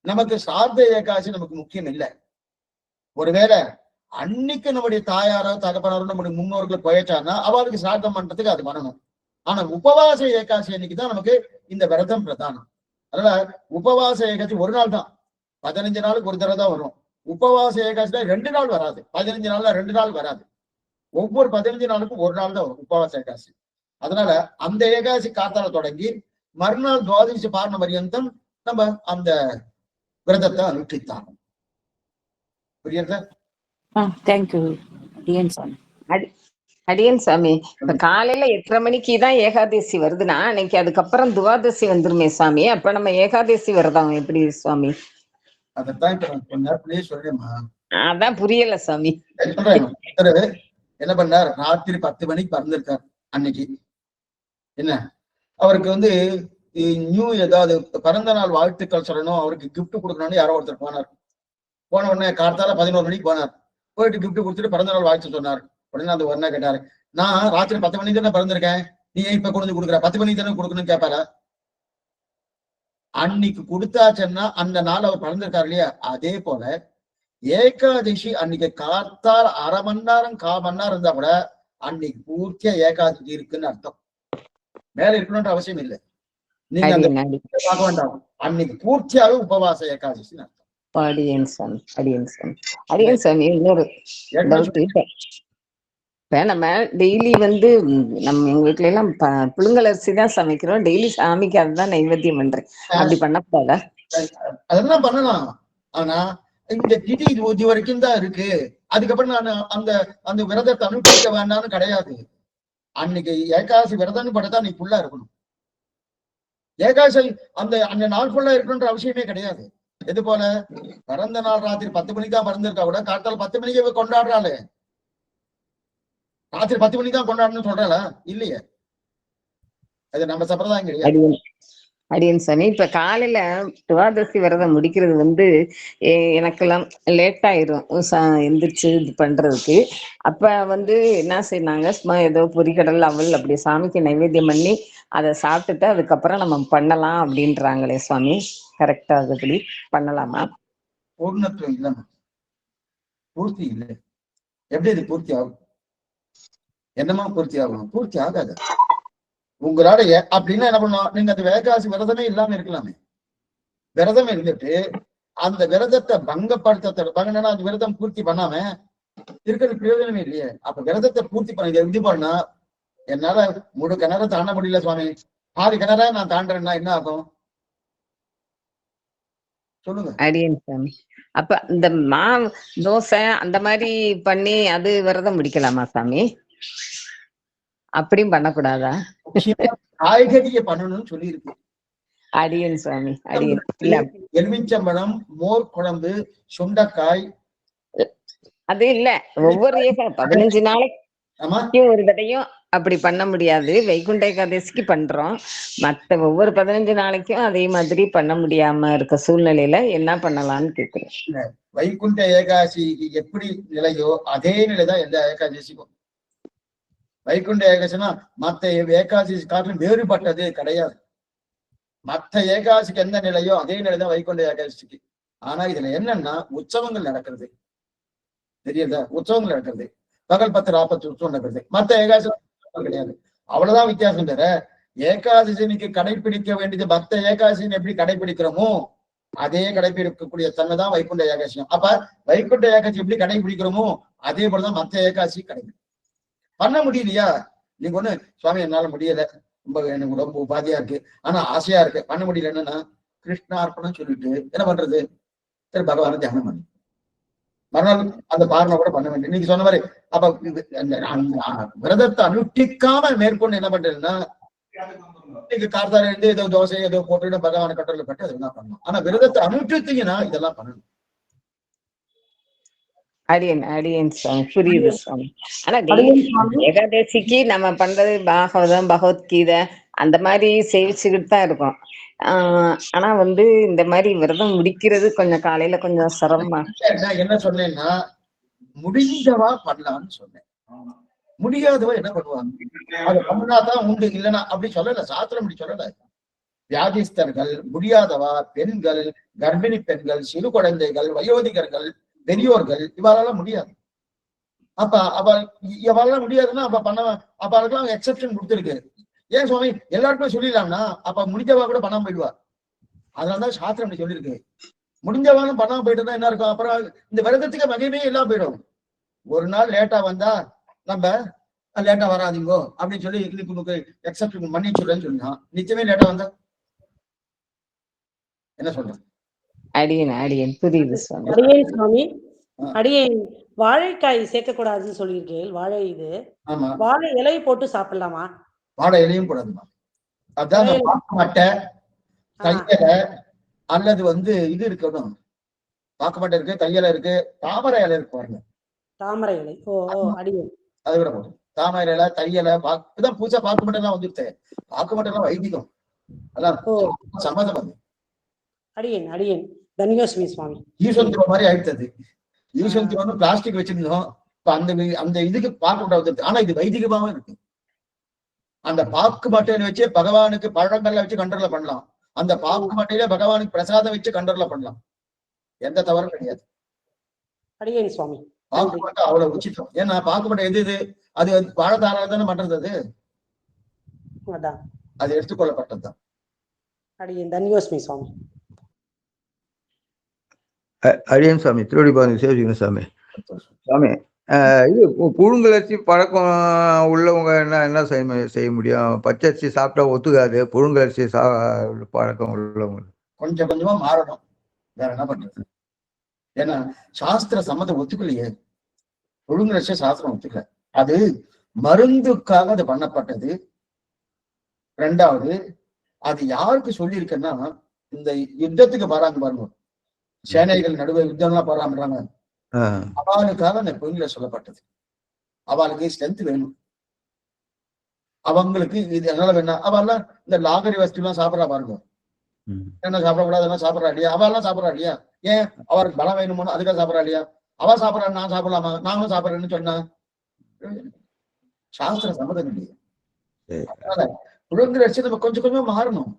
நமக்கு சார்த ஏகாசி நமக்கு முக்கியம் இல்லை. ஒருவேளை அன்னைக்கு நம்முடைய தாயாரோ தகப்பனாரோ நம்முடைய முன்னோர்கள் போயிட்டான்னா அவளுக்கு சார்த்தம் பண்றதுக்கு அது பண்ணணும். ஆனா உபவாச ஏகாசி அன்னைக்கு தான் நமக்கு இந்த விரதம் பிரதானம். அதனால உபவாச ஏகாசி ஒரு நாள் தான், 15 நாளுக்கு ஒரு தடவை தான் வரும். உபவாச ஏகாசில 2 நாள் வராது, 15 நாள்ல 2 நாள் வராது. ஒவ்வொரு 15 நாளுக்கும் ஒரு நாள் தான் வரும் உபவாச ஏகாசி. அதனால அந்த ஏகாசி காத்தால தொடங்கி மறுநாள் துவாதசி பாரண பரியந்தம் நம்ம அந்த விரதத்தை அனுஷ்டித்தாங்க. புரியுதா? அடியன் சாமி, இப்ப காலையில 8:30 மணிக்கு தான் ஏகாதசி வருதுன்னா அன்னைக்கு அதுக்கப்புறம் துவாதசி வந்துருமே சாமி. அப்ப நம்ம ஏகாதசி விரதம் எப்படி சுவாமி? அதான் இப்ப நான் கொஞ்ச நேரத்திலேயே சொல்றேம்மா. அதான் புரியல சாமி. என்ன பண்ணார், ராத்திரி 10 மணிக்கு பறந்துருக்கார் அன்னைக்கு. என்ன அவருக்கு வந்து நியூ ஏதாவது பிறந்த நாள் வாழ்த்துக்கள் சொல்லணும், அவருக்கு கிஃப்ட் கொடுக்கணும்னு யாரோ ஒருத்தர் போனார். போன உடனே கார்த்தால 11 மணிக்கு போனார். போயிட்டு கிஃப்ட் கொடுத்துட்டு பிறந்த நாள் வாழ்த்து சொன்னார். உடனே அந்த ஒரு நாள் கேட்டாரு, நான் ராத்திரி 10 மணிக்கு தானே பிறந்திருக்கேன், நீ ஏன் இப்ப கொண்டு வந்து கொடுக்குற, 10 மணிக்கு தானே கொடுக்கணும்னு கேட்பாரா? அன்னைக்கு கொடுத்தாச்சுன்னா அந்த நாள் அவர் பிறந்திருக்காரு இல்லையா? அதே போல ஏகாதசி அன்னைக்கு காத்தால் 1/2 மணி நேரம் 1/4 மணி நேரம் இருந்தா கூட அன்னைக்கு பூர்த்தியா ஏகாதசி இருக்குன்னு அர்த்தம். மேல இருக்கணும்ன்ற அவசியம் இல்லை. நீங்க அந்த பார்க்க வேண்டாம். அன்னைக்கு பூர்த்தியாவே உபவாச ஏகாதசின்னு அர்த்தம். அடியேன் சாமி இன்னொரு டவுட். இப்ப நம்ம டெய்லி வந்து நம்ம எங்க வீட்டுல எல்லாம் புழுங்கல் அரிசி தான் சமைக்கிறோம். டெய்லி சாமிக்கு அதுதான் நைவேத்தியம் பண்றேன். அப்படி பண்ணக்கூடாதா? அதெல்லாம் பண்ணலாம். ஆனா இந்த திதி இது வரைக்கும் தான் இருக்கு. அதுக்கப்புறம் நான் அந்த அந்த விரதத்தை அனுஷ்டிக்க வேண்டாம்னு கிடையாது. அன்னைக்கு ஏகாதசி விரதம்னு பட்டதா நீ ஃபுல்லா இருக்கணும். ஏகாதசி அந்த அந்த நாள் ஃபுல்லா இருக்கணும்ன்ற அவசியமே கிடையாது. எது போல பிறந்த நாள் ராத்திரி 10 மணிக்கு தான் பிறந்திருக்கா கூட காத்தால 10 மணிக்கு கொண்டாடுறாளே, ராத்திரி 10 மணிக்கு தான் கொண்டாடணும்னு சொல்றாளா? இல்லையே, அது நம்ம சம்பிரதாயம் கிடையாது. அடியன் சாமி, இப்ப காலையில துவாதசி விரதம் முடிக்கிறது வந்து எனக்கெல்லாம் லேட் ஆயிரும் எந்திரிச்சு இது பண்றதுக்கு. அப்ப வந்து என்ன செய்யறாங்க, சும்மா ஏதோ பொரிகடல் அவல் அப்படி சாமிக்கு நைவேத்தியம் பண்ணி அதை சாப்பிட்டுட்டு அதுக்கப்புறம் நம்ம பண்ணலாம் அப்படின்றாங்களே சுவாமி, கரெக்டா? அதுபடி பண்ணலாமா? பூர்ணத்துவம் இல்லைன்னா பூர்த்தி இல்லை. எப்படி இது பூர்த்தி ஆகும்? என்னமா பூர்த்தி ஆகும்? பூர்த்தி ஆகாது. உங்களால அப்படின்னா என்ன பண்ணுவோம், நீங்க அந்த ஏகாதசி விரதமே இல்லாம இருக்கலாமே. விரதம் இருந்துட்டு அந்த விரதத்தை பங்கப்படுத்த அந்த விரதம் பூர்த்தி பண்ணாம இருக்கிறது பிரயோஜனமே இல்லையே. அப்ப விரதத்தை பூர்த்தி பண்ண இது பண்ணா, என்னால முழு கிணற தாண்ட முடியல சுவாமி, 6 கிணறா நான் தாண்டேன்னா என்ன ஆகும் சொல்லுங்க? அடியன் சாமி, அப்ப இந்த தோசை அந்த மாதிரி பண்ணி அது விரதம் முடிக்கலாமா சாமி? அப்படியும் பண்ணக்கூடாதா? காய்கறியை பண்ணணும்னு சொல்லி இருக்கு. அடியன் சுவாமி, அடியன். எலுமிச்சம்பழம், மோர் குழம்பு, சுண்டைக்காய், அது இல்ல ஒவ்வொரு 15 நாளைக்கு ஒரு தடையும் அப்படி பண்ண முடியாது. வைகுண்ட ஏகாதசிக்கு பண்றோம். மத்த ஒவ்வொரு 15 நாளைக்கும் அதே மாதிரி பண்ண முடியாம இருக்க சூழ்நிலையில என்ன பண்ணலாம்னு கேக்குறேன். வைகுண்ட ஏகாதசிக்கு எப்படி நிலையோ அதே நிலைதான் எந்த ஏகாதசிக்கும். வைகுண்ட ஏகாதசினா மத்த ஏகாதசி காட்டிலும் வேறுபட்டது கிடையாது. மற்ற ஏகாதசிக்கு எந்த நிலையோ அதே நிலைதான் வைகுண்ட ஏகாதசிக்கு. ஆனா இதுல என்னன்னா உற்சவங்கள் நடக்கிறது, தெரியுதா? உற்சவங்கள் நடக்கிறது, பகல் 10 ராப்பத்து உற்சவம் நடக்கிறது. மற்ற ஏகாதசி கிடையாது. அவ்வளவுதான் வித்தியாசம். வேற ஏகாதசிக்கு கடைபிடிக்க வேண்டியது மற்ற ஏகாதசின்னு எப்படி கடைபிடிக்கிறோமோ அதே கடைபிடிக்கக்கூடிய தன்மைதான் வைகுண்ட ஏகாதசியம். அப்ப வைகுண்ட ஏகாதசி எப்படி கடைபிடிக்கிறோமோ அதே போலதான் மற்ற ஏகாதசி கடைபிடிக்கும். பண்ண முடியலையா? நீங்க ஒண்ணு சுவாமி என்னால முடியல, எனக்கு ரொம்ப உபாதியா இருக்கு, ஆனா ஆசையா இருக்கு, பண்ண முடியல, என்னன்னா கிருஷ்ணார்ப்பணம் சொல்லிட்டு என்ன பண்றது, சரி பகவான தியானம் பண்ணு, மறுநாள் அந்த பாரணை கூட பண்ண வேண்டிய நீங்க சொன்ன மாதிரி. அப்ப விரதத்தை அனுஷ்டிக்காம மேற்கொண்டு என்ன பண்றதுன்னா, நீங்க கார்த்தால இருந்து ஏதோ தோசை ஏதோ போட்டு பகவான கட்டளை பட்டு அதெல்லாம் பண்ணணும். ஆனா விரதத்தை அனுஷ்டித்தீங்கன்னா இதெல்லாம் பண்ணணும். அடியன் சுவாமி, புரியுது சுவாமி. ஆனா ஏகாதசிக்கு நம்ம பண்றது பாகவதம், பகவத்கீதை அந்த மாதிரி சேவிச்சுக்கிட்டு தான் இருக்கோம். ஆனா வந்து இந்த மாதிரி விரதம் முடிக்கிறது கொஞ்சம் காலையில கொஞ்சம் சிரமமா. என்ன சொன்னேன்னா முடிஞ்சவா பண்ணலாம்னு சொன்னேன். முடியாதவா என்ன பண்ணுவாங்க, அது பண்ணாதான் உண்டு, இல்லைன்னா அப்படி சொல்லல, சாஸ்திரம் அப்படி சொல்லல. வியாதிஸ்தர்கள், முடியாதவா, பெண்கள், கர்ப்பிணி பெண்கள், சிறு குழந்தைகள், வயோதிகர்கள், பெரியோர்கள், இவாளெல்லாம் முடியாது. அப்ப இவாளெல்லாம் முடியாதுன்னா அப்ப பண்ண அப்ப அதுக்கெல்லாம் எக்ஸப்ஷன் கொடுத்துருக்கு. ஏன் சுவாமி எல்லாருக்குமே சொல்லிடலாம்னா அப்ப முடிஞ்சவா கூட பண்ணாம போயிடுவா. அதனாலதான் சாஸ்திரம் அப்படி சொல்லியிருக்கு. முடிஞ்சவாலும் பண்ணாம போயிட்டு என்ன இருக்கும், அப்புறம் இந்த விரதத்துக்கு மகிமே எல்லாம் போயிடும். ஒரு நாள் லேட்டா வந்தா நம்ம லேட்டா வராதிங்கோ அப்படின்னு சொல்லி இதுக்கு எக்ஸப்ஷன் மன்னிச்சுடுறேன்னு சொன்னா, நிச்சயமே லேட்டா வந்தா என்ன சொல்றேன்? அடியன் புரியுது சுவாமி. சுவாமி, அடியேன் வாழைக்காய் சேர்க்க கூடாதுன்னு சொல்லியிருக்கேன். வாழை இது வாழை இலையை போட்டு சாப்பிடலாமா? வாழை இலையும் கூடாதுமா. அதான் பாக்கு மட்டை, தையலை அல்லது இது இருக்கணும். பாக்கு மட்டை இருக்கு, தையலை இருக்கு, தாமரை இலை இருக்கு பாருங்க. தாமரை இலை. அடியேன் அது கூட போதும். தாமரை இலை, தையலை, பாக்குதான் பூசா பாக்கு மட்டை எல்லாம் வந்துருச்சு. பாக்கு மட்டை எல்லாம் வைதிகம், அதான் சம்மதம். அடியேன் தன்யோஸ்மி சுவாமி. ஈஸ்வரன் மாதிரி ஆயிடுத்தது. ஈஸ்வரன் பிளாஸ்டிக் வச்சிருந்தோம். இப்ப அந்த இதுக்கு பார்க்க கூடாது. ஆனா இது வைதிகமாவும் இருக்கு. அந்த பாக்கு மட்டையில வச்சு பகவானுக்கு பழங்கள்ல வச்சு கண்ட்ரோல் பண்ணலாம். அந்த பாக்கு மட்டையில பகவானுக்கு பிரசாதம் வச்சு கண்ட்ரோல் பண்ணலாம். எந்த தவறும் கிடையாது. அடியேன் சுவாமி. பாக்கு மட்டை அவ்வளவு உச்சிதம். ஏன்னா பாக்கு மட்டை எது அது வாழைத்தாரால தானே பண்றது. அது அது எடுத்துக்கொள்ளப்பட்டதுதான். அடியேன் தன்யோஸ்மி சுவாமி. அடியேன் சுவாமி. திருவடி பாருங்க சேவிச்சுக்கணும் சாமி. சாமி இது புழுங்கலரிசி பழக்கம் உள்ளவங்க என்ன செய்ய முடியும்? பச்சரிசி சாப்பிட்டா ஒத்துக்காது. புழுங்கலரிசி பழக்கம் உள்ளவங்க கொஞ்சம் கொஞ்சமா மாறணும். வேற என்ன பண்றது? ஏன்னா சாஸ்திர சம்மதம் ஒத்துக்கலையே. புழுங்கலரிசி சாஸ்திரம் ஒத்துக்கல. அது மருந்துக்காக அது பண்ணப்பட்டது. ரெண்டாவது அது யாருக்கு சொல்லி இருக்குன்னா, இந்த யுத்தத்துக்கு வராங்க பாருங்க, சேனைகள் நடுவே யுத்தம்லாம் போறாங்க, அவளுக்காக அந்த பொருளில் சொல்லப்பட்டது. அவளுக்கு ஸ்ட்ரென்த் வேணும். அவங்களுக்கு இது என்னால வேணா. அவெல்லாம் இந்த லாகரி வஸ்து எல்லாம் சாப்பிடறா பாருங்க. என்ன சாப்பிடக்கூடாது சாப்பிடறா இல்லையா? அவெல்லாம் சாப்பிடறா இல்லையா? ஏன் அவருக்கு பலம் வேணுமோ அதுக்காக சாப்பிடறா இல்லையா? அவ சாப்பிடறா, நான் சாப்பிடலாமா? நாங்களும் சாப்பிடறேன்னு சொன்னா சாஸ்திர சம்மதம் இல்லையா? அதனால புழுங்கலரிசி நம்ம கொஞ்சம் கொஞ்சம் மாறணும்.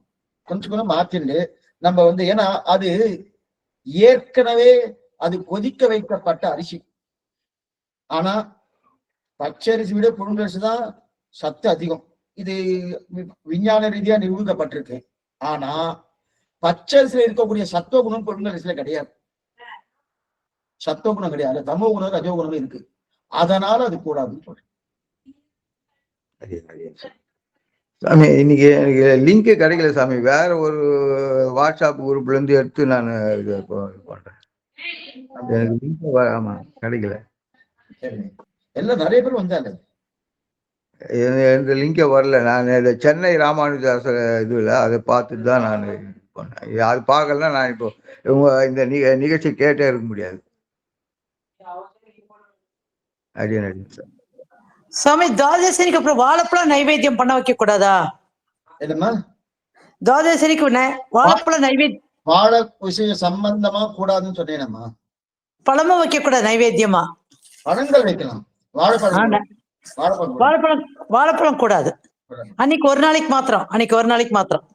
கொஞ்சம் கொஞ்சம் மாத்திட்டு நம்ம ஏன்னா அது ஏற்கனவே அது கொதிக்க வைக்கப்பட்ட அரிசி. ஆனா பச்சரிசி விட புழுங்கலரிசி தான் சத்து அதிகம். இது விஞ்ஞான ரீதியா நிரூபிக்கப்பட்டிருக்கு. ஆனா பச்சரிசியில இருக்கக்கூடிய சத்துவ குணம் புழுங்கலரிசியில கிடையாது. சத்துவ குணம் கிடையாது, தமோ குணம் ரஜோ குணம் இருக்கு. அதனால அது கூடாதுன்னு சொல்றேன். சாமி இன்னைக்கு எனக்கு லிங்க் கிடைக்கல சாமி. வேற ஒரு வாட்ஸ்அப் குரூப்ல இருந்து எடுத்து நான் இது பண்றேன். எனக்கு லிங்க் ஆமா கிடைக்கல. எல்லாம் நிறைய பேர் வந்தாங்க. இந்த லிங்கே வரல. நான் இந்த சென்னை ராமானுஜாசர் இதுல அதை பார்த்துட்டு தான் நான் பண்ணேன். அது பார்க்கலன்னா நான் இப்போ இந்த நிகழ்ச்சி கேட்டே இருக்க முடியாது. அடியன் சார். சாமி துவாதசனிக்கு அப்புறம் வாழைப்பழம் நைவேத்தியம் பண்ண வைக்க கூடாதா? என்னம்மா துவாதசனிக்கு வாழைப்பழம் நைவேத்தியம் வாழை விஷயம் சம்பந்தமா கூடாதுன்னு சொன்னேனம்மா. பழமும் வைக்க கூடாது நைவேத்தியமா? பழங்கள் வைக்கலாம். வாழைப்பழம் கூடாது. அன்னைக்கு ஒரு நாளைக்கு மாத்திரம்.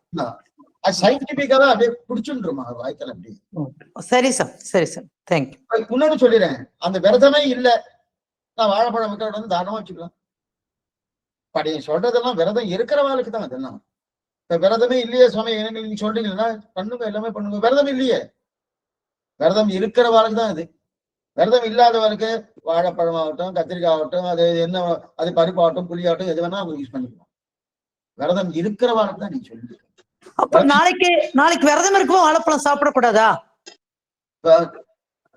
சயின்டிபிக்காவே அப்படியே குடிச்சுருமா வாய்க்கல அப்படி. சரி சார் தேங்க்யூ. இன்னொன்னு சொல்லிடுறேன், அந்த விரதமே இல்ல, நான் வாழைப்பழம் வைக்கிறத தாராளமா வச்சுக்கலாம். படி சொல்றதெல்லாம் விரதம் இருக்கிறவாளுக்கு தான். அதெல்லாம் இப்ப விரதமே இல்லையே சுவாமி நீங்க சொல்றீங்கன்னா பண்ணுங்க, எல்லாமே பண்ணுங்க. விரதம் இல்லையே, விரதம் இருக்கிறவாளுக்கு தான் அது. விரதம் இல்லாதவருக்கு வாழைப்பழம் ஆகட்டும், கத்திரிக்காய் ஆகட்டும், அது என்ன அது பருப்பாகட்டும், புளியாகட்டும், எது வேணா அவங்க யூஸ் பண்ணிக்கலாம். விரதம் இருக்கிறவாளுக்கு தான் நீங்க சொல்லுங்க. அப்ப நாளைக்கு விரதம் இருக்கும்போது வாழைப்பழம் சாப்பிடக்கூடாதா?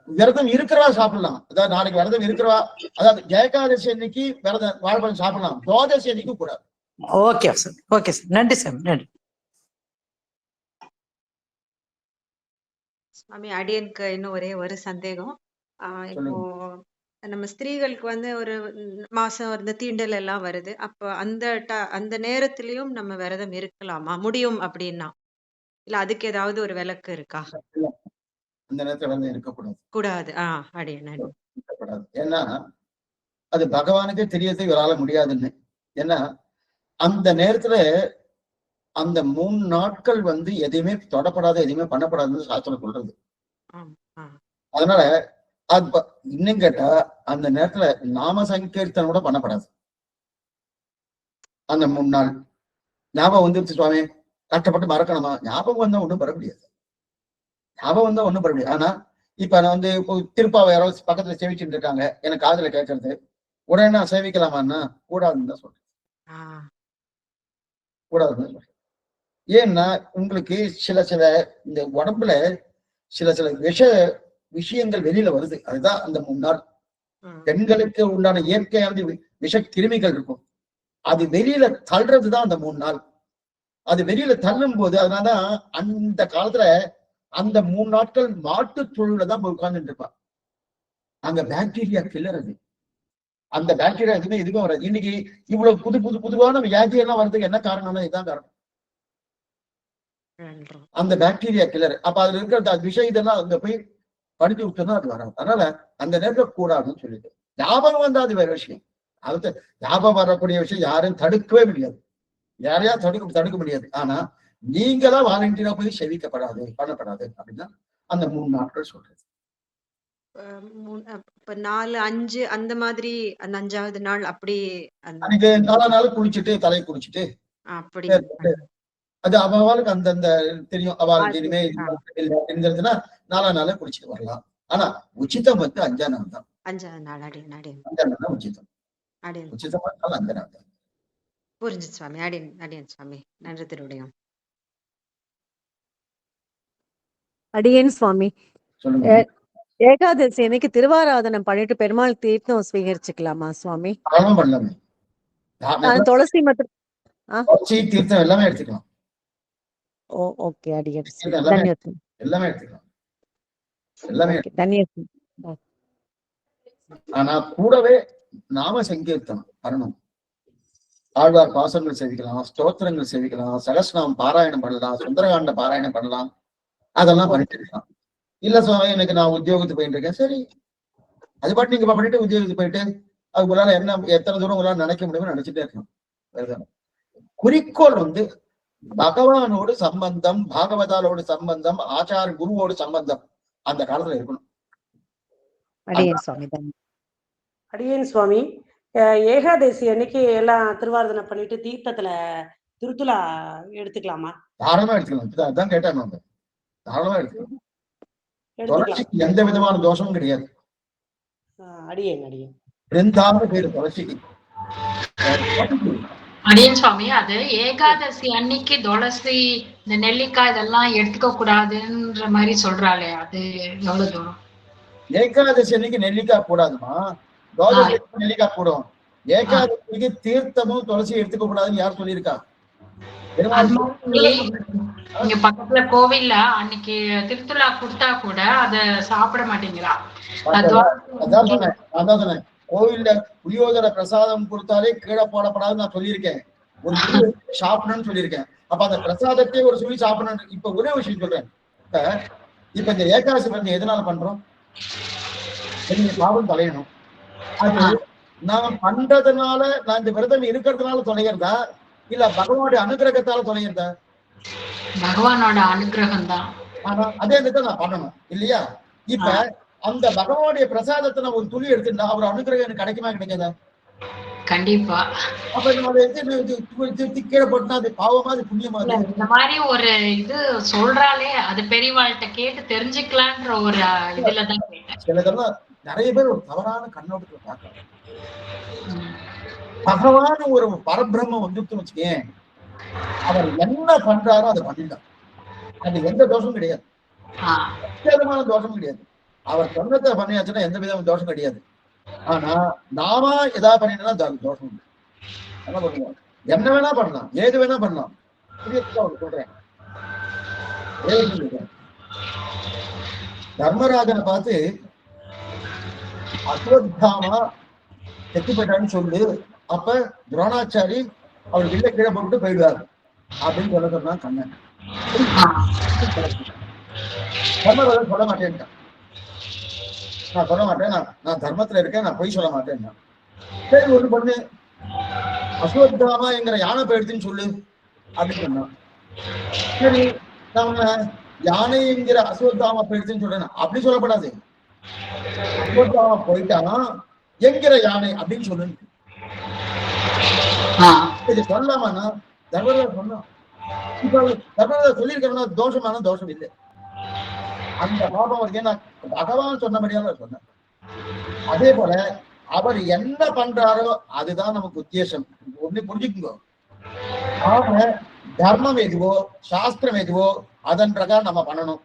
விரதம் இருக்கிறவா சாப்பிடலாம். அதாவது நாளைக்கு விரதம் இருக்கிறவா, அதாவது ஏகாதசி அன்னைக்கு விரதம் வாழைப்பழம் சாப்பிடலாம், துவாதசி அன்னைக்கு கூடாது. Okay sir. நன்றி சார். நன்றி சுவாமி. அடியனுக்கு இன்னும் ஒரே ஒரு சந்தேகம். இப்போ நம்ம ஸ்திரீகளுக்கு ஒரு மாசம் இந்த தீண்டல் எல்லாம் வருது. அப்ப அந்த நேரத்திலயும் நம்ம விரதம் இருக்கலாமா? முடியும் அப்படின்னா, இல்ல அதுக்கு ஏதாவது ஒரு விலக்கு இருக்கா? அந்த நேரத்துல வந்து இருக்கக்கூடாது. கூடாது. அடியேன் இருக்கக்கூடாது. ஏன்னா அது பகவானுக்கே தெரியறது இவரால முடியாதுன்னு. ஏன்னா அந்த நேரத்துல அந்த 3 நாட்கள் எதையுமே தொடப்படாது, எதையுமே பண்ணப்படாதுன்னு சாஸ்திரம் சொல்றது. அதனால அது இன்னும் கேட்டா அந்த நேரத்துல நாம சங்கீர்த்தனம் கூட பண்ணப்படாது. அந்த 3 நாள் ஞாபகம் வந்துருச்சு சுவாமி, கஷ்டப்பட்டு மறக்கணுமா? ஞாபகம் வந்தா ஒண்ணும் பெற முடியாது. ஆனா இப்ப நான் இப்போ திருப்பாவை யாரோ பக்கத்துல சேவிச்சுட்டு இருக்காங்க, எனக்கு காதுல கேட்கறது, உடனே நான் சேவிக்கலாமான்னா கூடாதுன்னு தான் சொல்றேன். கூடாதுன்னு சொல்றேன். ஏன்னா உங்களுக்கு சில இந்த உடம்புல சில விஷயங்கள் வெளியில வருது. அதுதான் அந்த 3 நாள். பெண்களுக்கு உண்டான இயற்கையானது விஷ கிருமிகள் இருக்கும். அது வெளியில தள்ளுறதுதான் அந்த 3 நாள். அது வெளியில தள்ளும் போது, அதனாலதான் அந்த காலத்துல அந்த 3 நாட்கள் மாட்டு தொழுல தான் போய் உட்கார்ந்துட்டு இருப்பா. அங்க பாக்டீரியா கில்லர் அது. அந்த பாக்டீரியா எதுவுமே வராது. இன்னைக்கு இவ்வளவு புதுவான வியாதி எல்லாம் வர்றதுக்கு என்ன காரணம்னா இதுதான் காரணம். அந்த பாக்டீரியா கிளர். அப்ப அதுல இருக்கிற விஷயம் இதெல்லாம் அங்க போய் படிச்சு விட்டோம்னா அது வராது. அதனால அந்த நேரத்துல கூடாதுன்னு சொல்லிட்டு ஞாபகம் வந்தா அது வேற விஷயம். அது ஞாபகம் வரக்கூடிய விஷயம் யாரும் தடுக்கவே முடியாது, யாரையா தடுக்க முடியாது. ஆனா நீங்களா வாலண்டியரா போய் செவிக்கப்படாது, பண்ணப்படாது அப்படின்னா அந்த 3 நாட்கள் சொல்றது. இப்ப 4, 5 அந்த மாதிரி அந்த 5வது நாள் அப்படி அன்னைக்கு 4 நாள் குளிச்சுட்டு தலை குளிச்சுட்டு அப்படி அது அவளுக்கு அந்தந்த தெரியும். அவளுக்கு இனிமே இல்லைங்கிறதுனா 4 நாள குளிச்சுட்டு வரலாம். ஆனா உச்சிதம் வந்து 5ஆம் நாள் தான். 5வது நாள். அடியன் 5ஆம் நாள் தான் உச்சிதம். உச்சிதம் 5ஆம் நாள் தான். புரிஞ்சு சுவாமி. அடியன் சுவாமி. நன்றி திருவிடையம். அடியேன் சுவாமி. சொல்லுங்க. ஏகாதசி அன்னைக்கு திருவாராதனம் பண்ணிட்டு பெருமாள் தீர்த்தம் ஸ்வீகரிச்சுக்கலாமா சுவாமி? பண்ணலாமே. துளசி மற்றும் தீர்த்தம் எல்லாமே எடுத்துக்கலாம். ஓகே அடியேன். தன்யவாதம். எல்லாமே எடுத்துக்கலாம். எல்லாமே தன்யவாதம். ஆனா கூடவே நாம சங்கீர்த்தனம் பண்ணணும். ஆழ்வார் பாசங்கள் சேவிக்கலாம், ஸ்தோத்திரங்கள் சேவிக்கலாம், சகஸ்நாமம் பாராயணம் பண்ணலாம், சுந்தரகாண்ட பாராயணம் பண்ணலாம். அதெல்லாம் பண்ணிட்டு இருக்கலாம். இல்ல சுவாமி எனக்கு நான் உத்தியோகத்துக்கு போயிட்டு இருக்கேன், சரி அது பாட்டு நீங்க பண்ணிட்டு உத்தியோகத்துக்கு போயிட்டு அதுக்குள்ளால என்ன எத்தனை தூரம் உங்களால நினைக்க முடியுமோ நினைச்சிட்டே இருக்கணும். குறிக்கோள் வந்து பகவானோடு சம்பந்தம், பாகவதாலோடு சம்பந்தம், ஆச்சார குருவோடு சம்பந்தம் அந்த காலத்துல இருக்கணும். அடியேன் சுவாமி. ஏகாதசி அன்னைக்கு எல்லாம் திருவாராதனை பண்ணிட்டு தீர்த்தத்துல திருத்துலா எடுத்துக்கலாமா? தாராளமா எடுத்துக்கலாம். அதான் கேட்டாங்க அவங்க. தாராளமா எடுத்துக்கலாம். எந்த விதமான தோஷமும் கிடையாது. அடியன் சுவாமி, அது ஏகாதசி அன்னைக்கு துளசி இந்த நெல்லிக்காய் இதெல்லாம் எடுத்துக்க கூடாதுன்ற மாதிரி சொல்றாளே, அது எவ்வளவு தூரம்? ஏகாதசி அன்னைக்கு நெல்லிக்காய் கூடாதுமா, துவாதசி நெல்லிக்காய் கூடும். ஏகாதசிக்கு தீர்த்தமும் துளசி எடுத்துக்க கூடாதுன்னு யார் சொல்லியிருக்கா? இங்க பக்கத்துல கோவில்ல அன்னைக்கு திருத்துலா கொடுத்தா கூட அத சாப்பிட மாட்டேங்கிறா. அதான் சொன்னேன் கோவில்ல புளியோதரை பிரசாதம் கொடுத்தாலே கீழே போடப்படாதுன்னு நான் சொல்லியிருக்கேன். ஒரு சாப்பிடணும்னு சொல்லியிருக்கேன். அப்ப அந்த பிரசாதத்தையே ஒரு சொல்லி சாப்பிடணும். இப்ப ஒரே விஷயம் சொல்றேன். இப்ப இந்த ஏகாதசி விரதம் எதனால பண்றோம்? பாவம் தொலையணும். அது நான் பண்றதுனால, நான் இந்த விரதம் இருக்கிறதுனால தொலைகிறதா இல்ல பகவானுடைய அனுகிரகத்தால தொலைகிறதா? பகவானோட அனுகிரகம் தான். ஆனா அதே நான் பண்ணணும் இல்லையா? இப்ப அந்த பகவானுடைய பிரசாதத்தை நான் ஒரு துளி எடுத்துட்டா அவர் அனுகிரகம் எனக்கு கிடைக்குமா கிடைக்காதா? கண்டிப்பா. அப்ப கீழே போட்டுனா அது பாவமா அது புண்ணியமா? இந்த மாதிரி ஒரு இது சொல்றாலே அது பெரியவாள்கிட்ட கேட்டு தெரிஞ்சுக்கலான்ற ஒரு இதுலதான் கேட்டேன். சிலதெல்லாம் நிறைய பேர் ஒரு தவறான கண்ணோட்டத்துல பார்க்கறாங்க. பகவான் ஒரு பரபிரம்மம் வந்துட்டு வச்சுக்கேன், அவர் என்ன பண்றாரோ அதை பண்ணிட்டார். அது எந்த தோஷமும் கிடையாது, எந்த விதமான தோஷமும் கிடையாது. அவர் சொன்னதை பண்ணியாச்சுன்னா எந்த விதமான தோஷம் கிடையாது. ஆனா நாம ஏதாவது பண்ணிட்டோம்னா தோஷம் உண்டு. என்ன பண்ணுவோம்? என்ன வேணா பண்ணலாம், ஏது வேணா பண்ணலாம். சொல்றேன், தர்மராஜனை பார்த்து அஸ்வத்தாமா செத்து போயிட்டான்னு சொல்லு, அப்ப துரோணாச்சாரி அவர் வில்ல கீழே போட்டு போயிடுவார் அப்படின்னு சொல்ல சொன்னா கண்ணன். தர்மராஜன் சொல்ல மாட்டேன்ட்டான். நான் சொல்ல மாட்டேன், நான் தர்மத்துல இருக்கேன், நான் பொய் சொல்ல மாட்டேன். சரி ஒண்ணு பண்ணு, அஸ்வத்தாமா என்கிற யானை போயிடுச்சுன்னு சொல்லு அப்படின்னு சொன்னான். சரி நம்ம யானை என்கிற அஸ்வத்தாமா போயிடுச்சுன்னு சொல்றேன், அப்படி சொல்லப்படாது. அஸ்வத்தாமா போயிட்டானா என்கிற யானை அப்படின்னு சொல்லு. இது சொல்லாமன்னா தர்மராஜன் சொன்னான். இப்ப தர்மராஜன் சொல்லியிருக்கா தோஷமான தோஷம் இல்லை. அந்த பாபம் அவருக்கு நான் பகவான் சொன்னபடியாக சொன்னேன். அதே போல அவர் என்ன பண்றாரோ அதுதான் நமக்கு உத்தேசம். ஒண்ணு புரிஞ்சுக்குங்க, நாம தர்மம் எதுவோ சாஸ்திரம் எதுவோ அதன் பிரகாரம் நம்ம பண்ணணும்.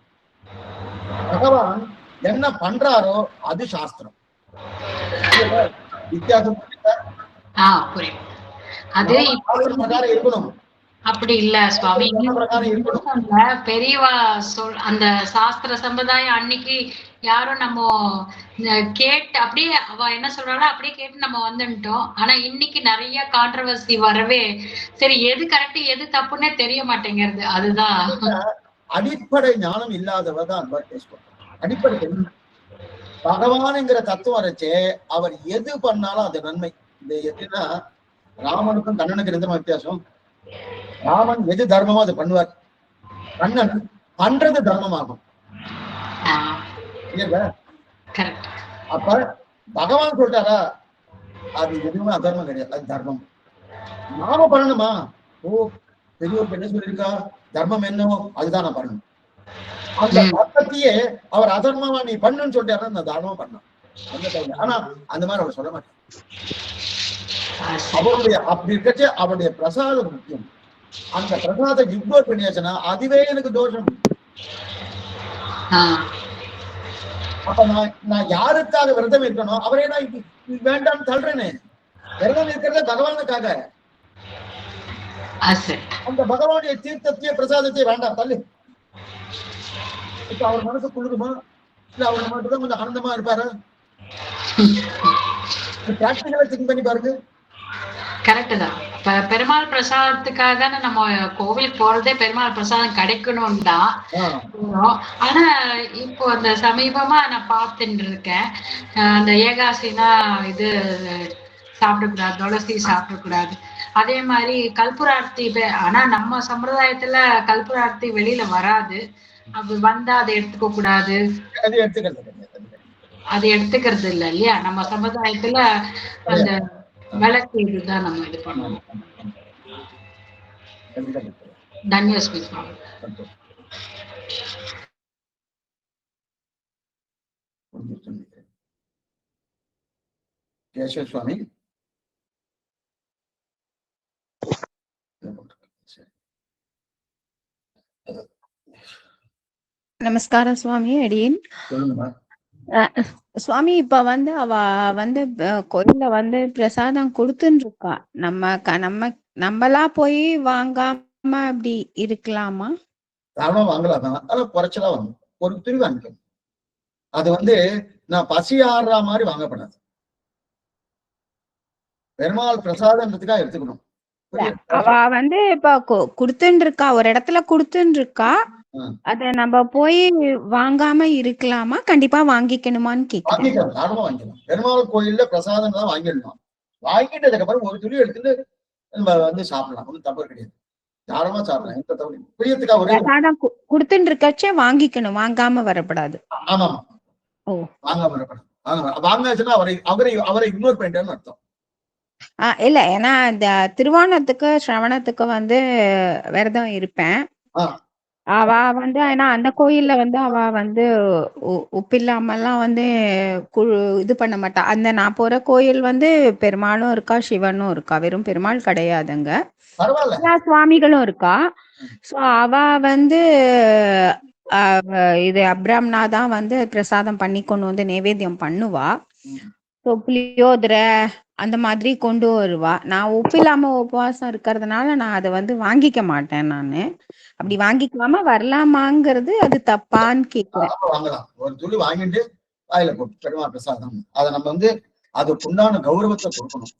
பகவான் என்ன பண்றாரோ அது சாஸ்திரம். வித்தியாசம் அது பிரகாரம் இருக்கணும். அப்படி இல்ல சுவாமி. பெரியவா அந்த சாஸ்திர சம்பிரதாயம் அன்னைக்கு யாரும் நம்ம கேட்டு அப்படியே அவ என்ன சொல்றாளோ அப்படியே கேட்டு நம்ம வந்துட்டோம். ஆனா இன்னைக்கு நிறைய கான்ட்ரவர்சி வரவே சரி எது கரெக்ட் எது தப்புன்னே தெரிய மாட்டேங்கிறது. அதுதான் அடிப்படை ஞானம் இல்லாதவதான் அடிப்படை பகவானுங்கிற தத்துவம் வரைச்சே அவர் எது பண்ணாலும் அது நன்மை. இந்த எதுனா ராமனுக்கும் கண்ணனுக்கு எந்த வித்தியாசம்? ராமன் எது தர்மமோ அதை பண்ணுவார், கண்ணன் பண்றது தர்மமாகும். அப்ப பகவான் சொல்றாரா அது எதுவுமே அதர்மம் கிடையாது, அது தர்மம். நாம பண்ணணுமா? ஓ பெரியவருக்கு என்ன சொல்லியிருக்கா, தர்மம் என்னவோ அதுதான் நான் பண்ணணும். அந்த பக்கத்தையே அவர் அதர்மமா நீ பண்ணுன்னு சொல்லிட்டாருன்னா நான் தானமா பண்ணேன். ஆனா அந்த மாதிரி அவர் சொல்ல மாட்டேன். அவருடைய அப்படி இருக்கச்சு அவருடைய பிரசாதம் முக்கியம். அந்த பிரசாதத்தை இக்னோர் பண்ணியாச்சுன்னா அதுவே எனக்கு தோஷம். அப்ப நான் யாருக்காக விரதம் இருக்கணும் அவரே நான் வேண்டாம்னு தள்ளுறேனே. விரதம் இருக்கிறத பகவானுக்காக. அந்த பகவானுடைய தீர்த்தத்தையே பிரசாதத்தையே வேண்டாம் தள்ளு. இப்ப அவர் மனசு குளிருமா? இல்ல அவர் மட்டும்தான் கொஞ்சம் ஆனந்தமா இருப்பாரு. பிராக்டிகலா திங்க் பண்ணி பாருங்க. கரெக்ட் தான். பெருமாள் பிரசாதத்துக்காக தானே நம்ம கோவிலுக்கு போறதே பெருமாள் பிரசாதம் கிடைக்கணும் தான். ஆனா இப்போ அந்த சமீபமா நான் பார்த்துட்டு இருக்கேன், அந்த ஏகாசினா இது சாப்பிடக்கூடாது, துளசி சாப்பிடக்கூடாது. அதே மாதிரி கல்பூரார்த்தி, ஆனா நம்ம சம்பிரதாயத்துல கல்பூரார்த்தி வெளியில வராது. அப்படி வந்தா அதை எடுத்துக்க கூடாது, அது எடுத்துக்கிறது இல்ல இல்லையா? நம்ம சம்பிரதாயத்துல அந்த விளக்கு இதுதான் நம்ம இது பண்ணணும். தன்யஸ்மி சுவாமி. கேசவ சுவாமி நமஸ்காரம் சுவாமி. அடியேன் சுவாமி, இப்ப அவ கோயில்ல பிரசாதம் கொடுத்துன்னு இருக்கா. நம்மளா போய் வாங்காம அப்படி இருக்கலாமா? தானமா வாங்கலாம், ஆனா குறைச்சலா வாங்க. ஒரு துணி வாங்கிக்கணும். அது நான் பசி ஆடுற மாதிரி வாங்கப்படாது. பெருமாள் பிரசாதன்றதுக்காக எடுத்துக்கணும். அவ இப்ப குடுத்துன்னு இருக்கா, ஒரு இடத்துல குடுத்துன்னு இருக்கா. அத நம்ம போய் வாங்காம இருக்கலாமா? கண்டிப்பா வாங்கிக்கணுமான்னு கேக்குறேன். தாராளமா வாங்கிக்கலாம். பெருமாள் கோயில்ல பிரசாதம் தான் வாங்கிடணும். வாங்கிட்டதுக்கு அப்புறம் ஒரு துணி எடுத்துட்டு நம்ம சாப்பிடலாம், ஒன்றும் தப்பு கிடையாது. தாராளமா சாப்பிடலாம், எந்த தவறு. பிரியத்துக்காக பிரசாதம் குடுத்துன்னு இருக்கச்சே வாங்கிக்கணும், வாங்காம வரப்படாது. ஆமா, வாங்காம வரப்படாது. வாங்கினா அவரை இக்னோர் பண்ணிட்டேன்னு அர்த்தம். இல்ல, ஏன்னா இந்த திருவோணத்துக்கு ஸ்ரவணத்துக்கு விரதம் இருப்பேன். அவ ஏன்னா அந்த கோயில்ல அவ உப்பு இல்லாமல்லாம் இது பண்ண மாட்டா. நான் போற கோயில் பெருமாளும் இருக்கா, சிவனும் இருக்கா, வெறும் பெருமாள் கிடையாதுங்க, எல்லா சுவாமிகளும் இருக்கா. சோ அவ இது அப்ராம்னா தான் பிரசாதம் பண்ணி கொண்டு நைவேத்தியம் பண்ணுவா. புளியோதரை அந்த மாதிரி கொண்டு வருவா. நான் உப்பு இல்லாம உபவாசம் இருக்கிறதுனால நான் அதை வாங்கிக்க மாட்டேன். நானு அப்படி வாங்கிக்காம வரலாமாங்கிறது அது தப்பான்னு கேக்குறேன். வாங்கலாம், ஒரு துளி வாங்கிட்டு வாயில போட்டு பெருமாள் பிரசாதம் அதை நம்ம அதுக்கு உண்டான கௌரவத்தை கொடுக்கணும்.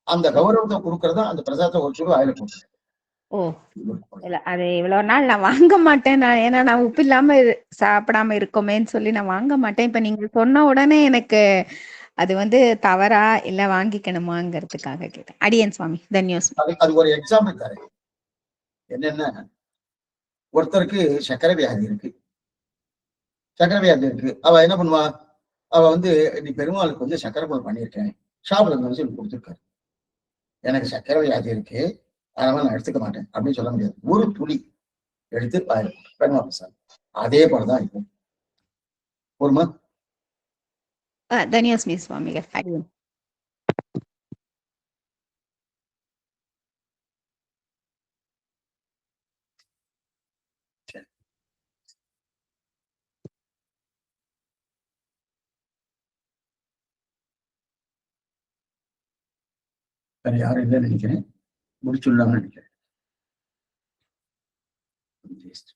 அந்த கௌரவத்தை கொடுக்கறதா அந்த பிரசாதத்தை ஒரு துளி வாயில போட்டு. இல்ல, அது இவ்வளவு நாள் நான் வாங்க மாட்டேன். ஏன்னா நான் உப்பு இல்லாம சாப்பிடாம இருக்கோமேன்னு சொல்லி நான் வாங்க மாட்டேன். இப்ப நீங்க சொன்ன உடனே எனக்கு அது தவறா இல்ல வாங்கிக்கணுமாங்கிறதுக்காக கேட்டேன். அடியேன் சுவாமி, தன்யோஸ்மி. அது ஒரு எக்ஸாம்பிள் தரேன். என்னன்னா, ஒருத்தருக்கு சக்கரை வியாதி இருக்கு. அவ என்ன பண்ணுவா, அவ நீ பெருமாளுக்கு சக்கரை பொங்கல் பண்ணியிருக்கேன், சாப்பிடுங்க சொல்லி கொடுத்துருக்காரு. எனக்கு சக்கரை வியாதி இருக்கு, அதனால நான் எடுத்துக்க மாட்டேன் அப்படின்னு சொல்ல முடியாது. ஒரு துளி எடுத்து பெருமாள் பிரசாதம் அதே போலதான் இருக்கும். ஒருமா தன்யோஸ்மி சுவாமிகள். அடியேன். யாரும் இல்லைன்னு நினைக்கிறேன், முடிச்சுடலாம்னு நினைக்கிறேன். taste.